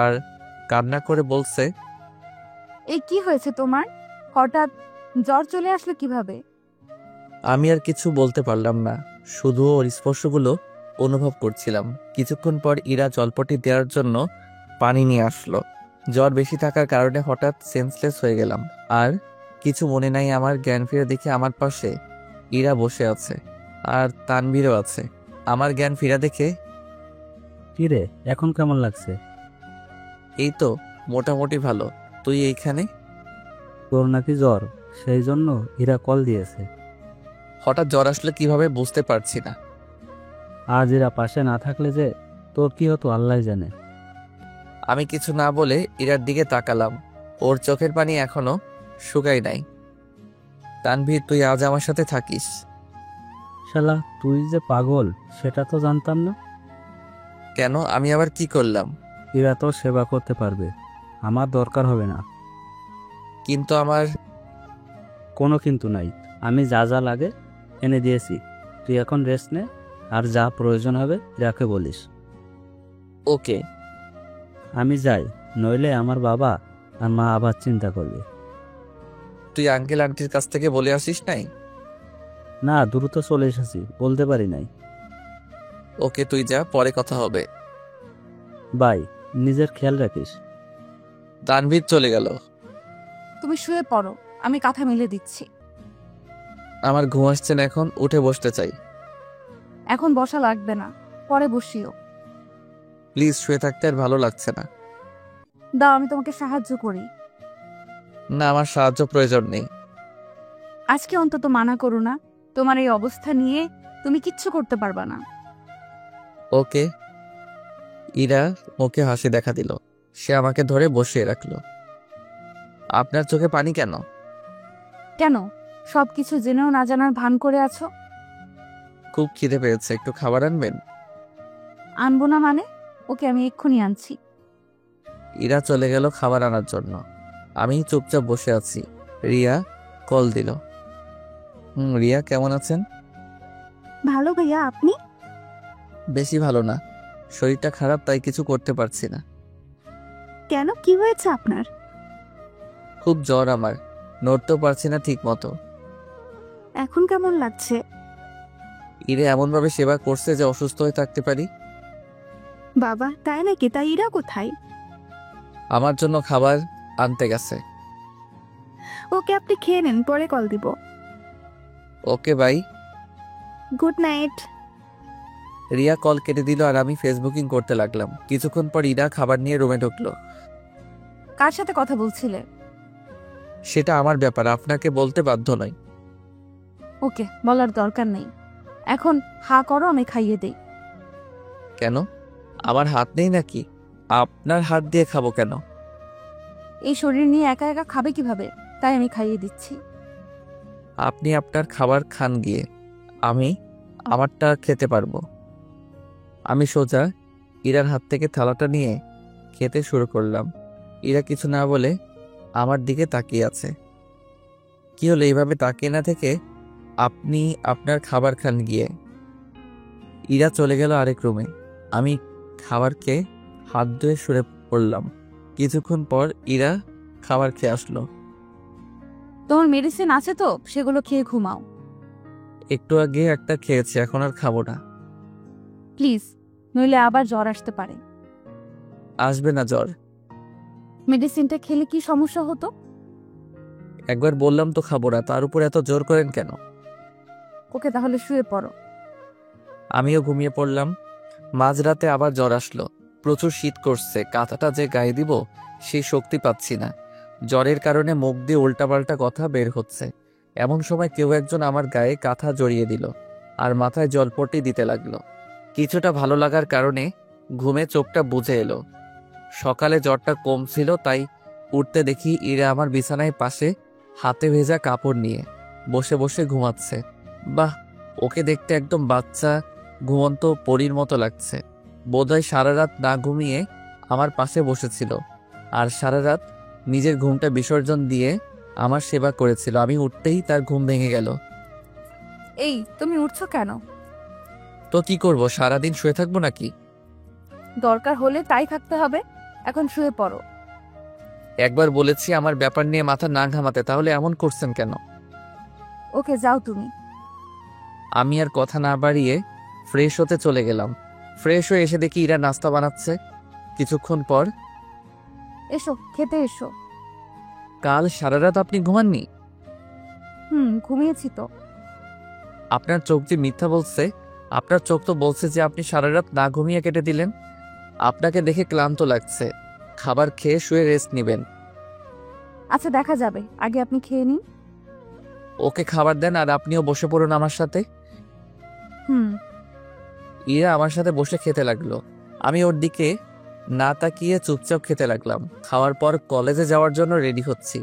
আর কান্না করে বলছে, এই কি হয়েছে তোমার? হঠাৎ জ্বর চলে আসলো কিভাবে? আমি আর কিছু বলতে পারলাম না, শুধু ওর স্পর্শগুলো অনুভব করছিলাম। কিছুক্ষণ পর ইরা জলপটি দেওয়ার জন্য পানি নিয়ে আসলো। জ্বর বেশি থাকার কারণে হঠাৎ সেন্সলেস হয়ে গেলাম। আর কিছু মনে নাই আমার। জ্ঞান ফিরে দেখে আমার পাশে ইরা বসে আছে আর তানভীরও আছে। আমার জ্ঞান ফিরা দেখে, কি রে, এখন কেমন লাগছে? এই তো মোটামুটি ভালো। তুই এইখানে? তোর নাকি জ্বর, সেই জন্য ইরা কল দিয়েছে। হঠাৎ জ্বর আসলে কিভাবে বুঝতে পারছি না। আজ ইরা পাশে না থাকলে যে তোর কি হতো আল্লাহ জানে। আমি কিছু না বলে ইরার দিকে তাকালাম। ওর চোখের পানি এখনো শুকাই নাই। তানভীর, তুই আজ আমার সাথে থাকিস। শালা, তুই যে পাগল সেটা তো জানতাম না। কেন? আমি আবার কি করলাম? ইরা তোর সেবা করতে পারবে, আমার দরকার হবে না। কিন্তু আমার কোনো কিন্তু নাই, আমি যা যা লাগে এনে দিয়েছি। তুই এখন রেস্ট নে, আর যা প্রয়োজন হবে ইরাকে বলিস। ওকে। আমি যাই, নইলে আমার বাবা আর মা আবার চিন্তা করবে। তুই আঙ্কেল আন্টির কাছ থেকে বলে আসিস নাই? না, দ্রুত চলে এসেছি, বলতে পারি নাই। ওকে, তুই যা, পরে কথা হবে। বাই, নিজের খেয়াল রাখিস। তানভীর চলে গেল। তুমি শুয়ে পড়ো, আমি কাঁথা মেলে দিচ্ছি। আমার ঘুম আসছে না, এখন উঠে বসতে চাই। এখন বসা লাগবে না, পরে বসিও। প্লিজ, শুয়ে থাকতে আর ভালো লাগছে না। দাও, আমি তোমাকে সাহায্য করি। না, আমার সাহায্য প্রয়োজন নেই। আজকে অন্তত মানা করো না, তোমার এই অবস্থা নিয়ে তুমি কিচ্ছু করতে পারবা না। ওকে। ইরা ওকে হাসি দেখা দিল। সে আমাকে ধরে বসিয়ে রাখলো। আপনার চোখে পানি কেন? কেন? সবকিছু জেনেও না জানার ভান করে আছো? খুব খিদে পেয়েছে, একটু খাবার আনবেন? আনবো না মানে? ওকে, আমি এক্ষুনি আনছি। ইরা চলে গেল খাবার আনার জন্য। আমি চুপচাপ বসে আছি। রিয়া কল দিল। রিয়া, কেমন আছেন? ভালো ভাইয়া, আপনি? বেশি ভালো না, শরীরটা খারাপ, তাই কিছু করতে পারছি না। কেন, কি হয়েছে আপনার? খুব জ্বর আমার, নড়তেও পারছি না ঠিক মতো। এখন কেমন লাগছে? ইরে এমনভাবে সেবা করছে যে অসুস্থ হয়ে থাকতে পারি। বাবা, তাই নাকি? তাই ইরা কোথায়? আমার জন্য খাবার আনতে গেছে। ওকে, আপনি খেয়ে নেন, পরে কল দিব। Okay bye. Good night. Riya call কেটে দিল আর আমি ফেসবুকিং করতে লাগলাম। কিছুক্ষণ পর ইরা খাবার নিয়ে রুমে ঢুকলো। কার সাথে কথা বলছিলে? সেটা আমার ব্যাপার, আপনাকে বলতে বাধ্য নই। ওকে, বলার দরকার নেই। এখন হা করো, আমি খাইয়ে দেই। কেন? আমার হাত নেই নাকি? আপনার হাত দিয়ে খাবো কেন? এই শরীর নিয়ে একা একা খাবে কিভাবে, তাই আমি খাইয়ে দিচ্ছি। আপনি আপনার খাবার খান গিয়ে, আমি আমারটা খেতে পারবো। আমি সোজা ইরার হাত থেকে থালাটা নিয়ে খেতে শুরু করলাম। ইরা কিছু না বলে আমার দিকে তাকিয়ে আছে। কি হলো, এইভাবে তাকিয়ে না থেকে আপনি আপনার খাবার খান গিয়ে। ইরা চলে গেল আরেক রুমে। আমি খাবার খেয়ে হাত ধুয়ে শুয়ে পড়লাম। কিছুক্ষণ পর ইরা খাবার খেয়ে আসলো। তোমার মেডিসিন আছে তো, সেগুলো খেয়ে ঘুমাও একটু আগে একটা খেয়েছি, এখন আর খাবো না। প্লিজ, নইলে আবার জ্বর আসতে পারে। আসবে না জ্বর। মেডিসিনটা খেলে কি সমস্যা হতো? একবার বললাম তো খাবো না, তার উপর এত জোর করেন কেন? ওকে, তাহলে শুয়ে পড়ো। আমিও ঘুমিয়ে পড়লাম। মাঝরাতে আবার জ্বর আসলো। প্রচুর শীত করছে, কাঁথাটা যে গায়ে দিব সেই শক্তি পাচ্ছি না। জ্বরের কারণে মুখ দিয়ে উল্টাপাল্টা কথা বের হচ্ছে। এমন সময় কেউ একজন আমার গায়ে কাঁথা জড়িয়ে দিল আর মাথায় জলপট্টি দিতে লাগলো। কিছুটা ভালো লাগার কারণে ঘুমে চোখটা বুজে এলো। সকালে জ্বরটা কম ছিল, তাই উঠতে দেখি ইরা আমার বিছানায় পাশে হাতে ভেজা কাপড় নিয়ে বসে বসে ঘুমাচ্ছে। বাহ, ওকে দেখতে একদম বাচ্চা ঘুমন্ত পরীর মতো লাগছে। বোধহয় সারা রাত না ঘুমিয়ে আমার পাশে বসেছিল আর সারা রাত নিজের ঘুমটা বিসর্জন দিয়ে আমার সেবা করেছিল। আমি উঠতেই তার ঘুম ভেঙে গেল। এই, তুমি উঠছো কেন? তো কি করব, সারাদিন শুয়ে থাকবো নাকি? দরকার হলে তাই থাকতে হবে। এখন শুয়ে পড়ো। একবার বলেছি আমার ব্যাপার নিয়ে মাথা না ঘামাতে, তাহলে এমন করছেন কেন? ওকে, যাও তুমি। আমি আর কথা না বাড়িয়ে ফ্রেশ হতে চলে গেলাম। ফ্রেশ হয়ে এসে দেখি ইরা নাস্তা বানাচ্ছে। কিছুক্ষণ পর, এসো, খেতে এসো। কাল সারা রাত আপনি ঘুমাননি? ঘুমিয়েছি তো। আপনার চোখ যে মিথ্যা বলছে। আপনার চোখ তো বলছে যে আপনি সারা রাত না ঘুমিয়ে কেটে দিলেন। আপনাকে দেখে ক্লান্ত লাগছে, খাবার খেয়ে শুয়ে রেস্ট নেবেন। আচ্ছা, দেখা যাবে, আগে আপনি খেয়ে নিন। ওকে খাবার দেন আর আপনিও বসে পড়ুন আমার সাথে। হুম। ইরা আমার সাথে বসে খেতে লাগলো। আমি ওর দিকে না তাকিয়ে চুপচাপ খেতে লাগলাম। খাওয়ার পর কলেজে যাওয়ার জন্য রেডি হচ্ছি।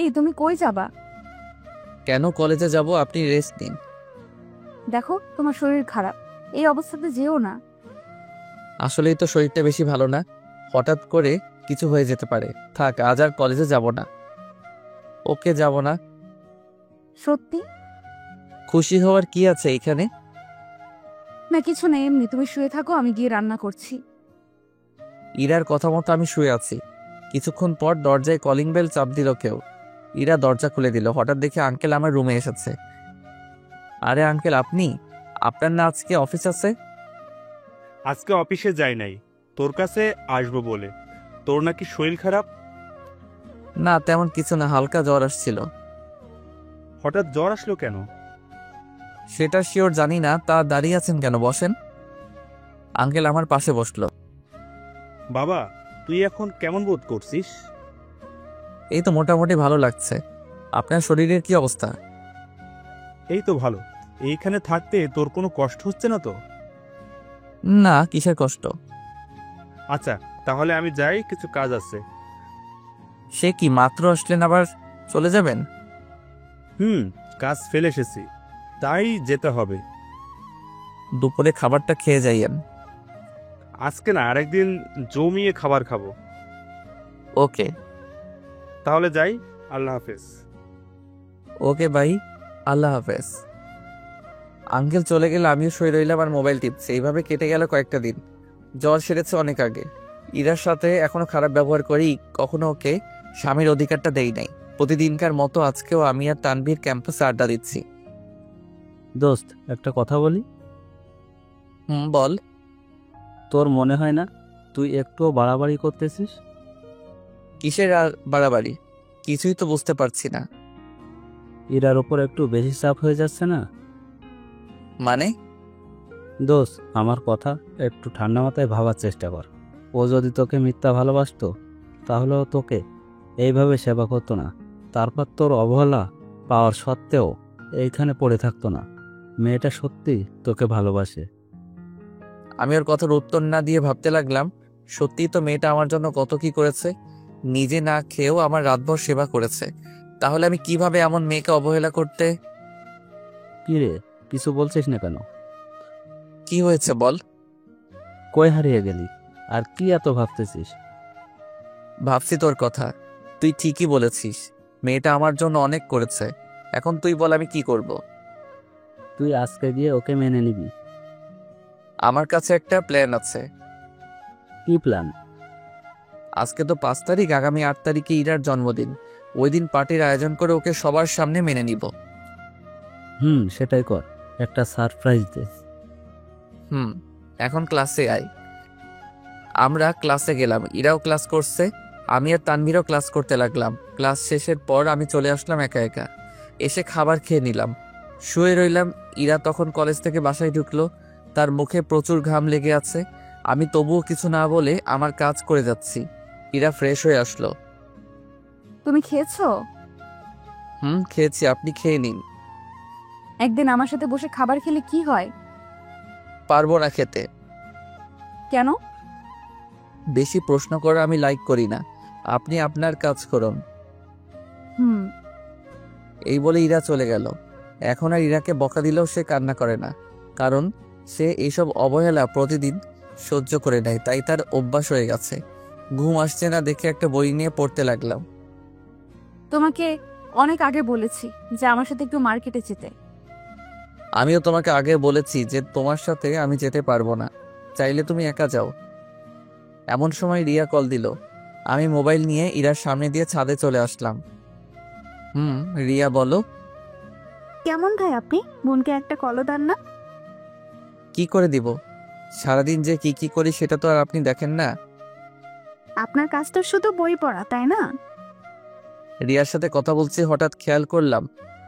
এই, তুমি কই যাবা? কেন কলেজে যাব? আপনি রেস্ট নিন। দেখো, তোমার শরীর খারাপ, এই অবস্থাতে যেও না। আসলেই তো শরীরটা বেশি ভালো না, হঠাৎ করে কিছু হয়ে যেতে পারে। থাক, আজ আর কলেজে যাব না। ওকে, যাব না। সত্যি? খুশি হওয়ার কি আছে এখানে? না, কিছু নেই, এমনি। তুমি শুয়ে থাকো, আমি গিয়ে রান্না করছি। ইরার কথা মতো আমি শুয়ে আছি। কিছুক্ষণ পর দরজায় কলিং বেল চাপ দিল কেউ। ইরা দরজা খুলে দিল। হঠাৎ দেখি আঙ্কেল আমার রুমে এসেছে। আরে আঙ্কেল, আপনি? আপনার না আজকে অফিস আছে? আজকে অফিসে যাই নাই, তোর কাছে আসবো বলে। তোর নাকি শরীর খারাপ? না, তেমন কিছু না, হালকা জ্বর আসছিল। হঠাৎ জ্বর আসলো কেন? সেটা শিওর জানি না। তা দাঁড়িয়ে আছেন কেন, বসেন। আঙ্কেল আমার পাশে বসলো। বাবা, তুই এখন কেমন বোধ করছিস? এই তো মোটামুটি ভালো লাগছে। আপনার শরীরের কি অবস্থা? এই তো ভালো। এইখানে থাকতে তোর কোনো কষ্ট হচ্ছে না তো? না, কিসের কষ্ট? আচ্ছা, তাহলে আমি যাই, কিছু কাজ আছে। সে কি, মাত্র আসলেন আবার চলে যাবেন? কাজ ফেলে এসেছি, তাই যেতে হবে। দুপুরে খাবারটা খেয়ে যাইয়েন। আজকে না, আরেকদিন জমিয়ে খাবার খাবো। ওকে। তাহলে যাই, আল্লাহ হাফেজ। ওকে ভাই, আল্লাহ হাফেজ। আঙ্কেল চলে গেলে আমিও শুয়ে রইলাম আর মোবাইল টিপছি। এইভাবে কেটে গেল কয়েকটা দিন। জ্বর সেরেছে অনেক আগে। ইরার সাথে এখনো খারাপ ব্যবহার করি, কখনো ওকে স্বামীর অধিকারটা দেই নাই। প্রতিদিনকার মতো আজকেও আমি আর তানভীর ক্যাম্পাসে আড্ডা দিচ্ছি। দোস্ত, একটা কথা বলি। বল। তোর মনে হয় না তুই একটুও বাড়াবাড়ি করতেছিস? কিসের আর বাড়াবাড়ি? কিছুই তো বুঝতে পারছি না। ইরার ওপর একটু বেশি চাপ হয়ে যাচ্ছে না? মানে? দোস্ত, আমার কথা একটু ঠান্ডা মাথায় ভাবার চেষ্টা কর। ও যদি তোকে মিথ্যা ভালোবাসতো তাহলে ও তোকে এইভাবে সেবা করতো না। তারপর তোর অবহেলা পাওয়ার সত্ত্বেও এইখানে পড়ে থাকতো না। মেয়েটা সত্যি তোকে ভালোবাসে। আমি ওর কথার উত্তর না দিয়ে ভাবতে লাগলাম, সত্যিই তো মেয়েটা আমার জন্য কত কি করেছে। নিজে না খেয়েও আমার রাতভর সেবা করেছে। তাহলে আমি কিভাবে এমন মেয়েকে অবহেলা করতে? কি রে, কিছু বলছিস না কেন? কি হয়েছে বল। কই হারিয়ে গেলি? আর কি এত ভাবতেছিস? ভাবছি তোর কথা। তুই ঠিকই বলেছিস, মেয়েটা আমার জন্য অনেক করেছে। এখন তুই বল আমি কি করব? তুই আজকে গিয়ে ওকে মেনে নিবি। আমার কাছে একটা প্ল্যান আছে। কি প্ল্যান? আজকে তো 5 তারিখ, আগামী 8 তারিখে ইরার জন্মদিন। ওই দিন পার্টির আয়োজন করে ওকে সবার সামনে মেনে নিব। সেটাই কর, একটা সারপ্রাইজ দে। এখন ক্লাসে আয়। আমরা ক্লাসে গেলাম, ইরাও ক্লাস করছে, আমি আর তানভীরও ক্লাস করতে লাগলাম। ক্লাস শেষের পর আমি চলে আসলাম একা একা। এসে খাবার খেয়ে নিলাম, শুয়ে রইলাম। ইরা তখন কলেজ থেকে বাসায় ঢুকলো, তার মুখে প্রচুর ঘাম লেগে আছে। আমি তবুও কিছু না বলে আমার কাজ করে যাচ্ছি। ইরা ফ্রেশ হয়ে আসলো। তুমি খেয়েছো? খেয়েছি, আপনি খেয়ে নিন। একদিন আমার সাথে বসে খাবার খেলে কি হয়? পারবো না খেতে। কেন? বেশি প্রশ্ন করা আমি লাইক করি না, আপনি আপনার কাজ করুন। এই বলে ইরা চলে গেল। এখন আর ইরাকে বকা দিলেও সে কান্না করে না, কারণ সে এইসব অবহেলা প্রতিদিন সহ্য করে নেয়, তাই তার অভ্যাস হয়ে গেছে। ঘুম আসছে না দেখে একটা বই নিয়ে পড়তে লাগলাম। তোমাকে অনেক আগে বলেছি যে আমার সাথে একটু মার্কেটে যেতে। আমিও তোমাকে আগে বলেছি যে তোমার সাথে আমি যেতে পারবো না, চাইলে তুমি একা যাও। এমন সময় রিয়া কল দিল। আমি মোবাইল নিয়ে ইরার সামনে দিয়ে ছাদে চলে আসলাম। রিয়া বলো। কেমন ভাই আপনি? বোনকে একটা কলও দেন না? কি করে দিব? সারাদিন যে কি কি করি সেটা তো আর আপনি দেখেন না। আপনার কাজ তো শুধু বই পড়া, তাই না? রিয়ার সাথে কথা বলছি, হঠাৎ খেয়াল করলাম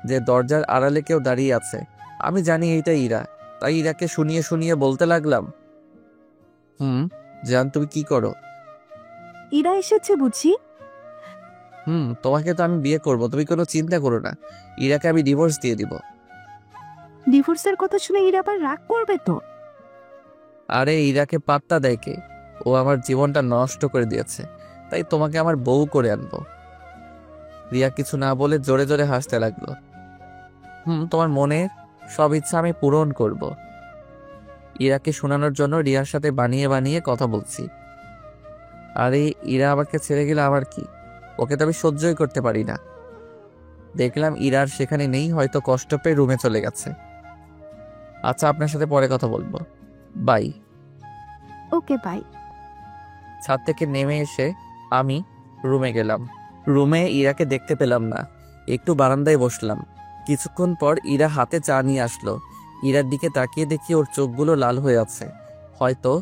যে দরজার আড়ালে কেউ দাঁড়িয়ে আছে। আমি জানি এইটা ইরা, তাই ইরাকে শুনিয়ে শুনিয়ে বলতে লাগলাম, জান তুমি কি করো? ইরা এসেছে বুঝি? তোমাকে তো আমি বিয়ে করব, তুমি কোনো চিন্তা করো না। ইরাকে আমি ডিভোর্স দিয়ে দিব। ডিভোর্সের কথা শুনে ইরা আবার রাগ করবে তো? আরে ইরাকে পাত্তা দেয় কে? ও আমার জীবনটা নষ্ট করে দিয়েছে, তাই তোমাকে আমার বউ করে আনবো। রিয়া কিছু না বলে জোরে জোরে হাসতে লাগলো। তোমার মনের সব ইচ্ছা আমি পূরণ করব। ইরাকে শোনানোর জন্য রিয়ার সাথে বানিয়ে বানিয়ে কথা বলছি। আরে ইরা আমাকে ছেড়ে গেলে আমার কি? ওকে তো আমি সহ্যই করতে পারি না। দেখলাম ইরার সেখানে নেই, হয়তো কষ্ট পেয়ে রুমে চলে গেছে। আচ্ছা, আপনার সাথে পরে কথা বলবো, বাই। Okay by. ছাদ থেকে নেমে এসে আমি রুমে গেলাম। রুমে ইরাকে দেখতে পেলাম না, একটু বারান্দায় বসলাম। কিছুক্ষণ পর ইরা হাতে চা নিয়ে আসলো। ইরার দিকে তাকিয়ে দেখি ওর চোখগুলো লাল হয়ে আছে, হয়তো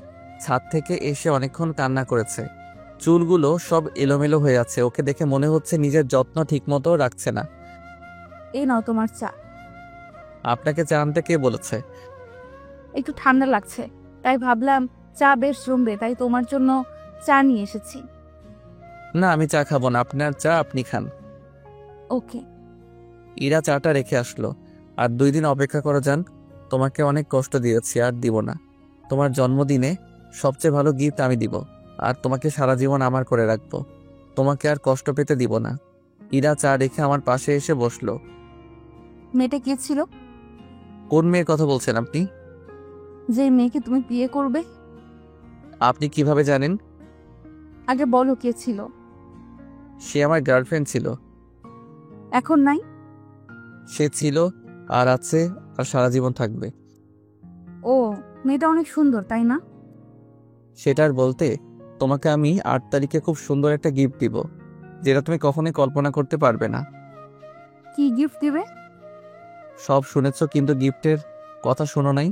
ছাদ থেকে এসে অনেকক্ষণ কান্না করেছে। চুলগুলো সব এলোমেলো হয়ে আছে, ওকে দেখে মনে হচ্ছে নিজের যত্ন ঠিকমতো রাখছে না। এই নাও তোমার চা। আপনাকে চা আনতে কে বলেছে? একটু ঠান্ডা লাগছে, তাই ভাবলাম চা বেশ জমবে, তাই তোমার জন্য চা নিয়ে এসেছি। না, আমি চা খাবো না, আপনার চা আপনি খান। ওকে। ইরা চাটা রেখে আসলো। আর 2 দিন অপেক্ষা করা যান, তোমাকে অনেক কষ্ট দিয়েছি, আর দিব না। তোমার জন্মদিনে সবচেয়ে ভালো গিফট আমি দিব, আর তোমাকে সারা জীবন আমার করে রাখবো। তোমাকে আর কষ্ট পেতে দিব না। ইরা চা রেখে আমার পাশে এসে বসলো। মেয়েটা কে ছিল? কোন মেয়ের কথা বলছেন আপনি? যে মেয়েকে তুমি বিয়ে করবে। আপনি কিভাবে জানেন? আগে বলো কে ছিল। সে আমার গার্লফ্রেন্ড ছিল। এখন নাই? সে ছিল, আর আছে, আর সারা জীবন থাকবে। ও, মেয়েটা অনেক সুন্দর, তাই না? সেটার বলতে, তোমাকে আমি 8 তারিখে খুব সুন্দর একটা গিফট দিব, যেটা তুমি কখনোই কল্পনা করতে পারবে না। কি গিফট দিবে? সব শুনেছ, কিন্তু গিফটের কথা শোনো নাই।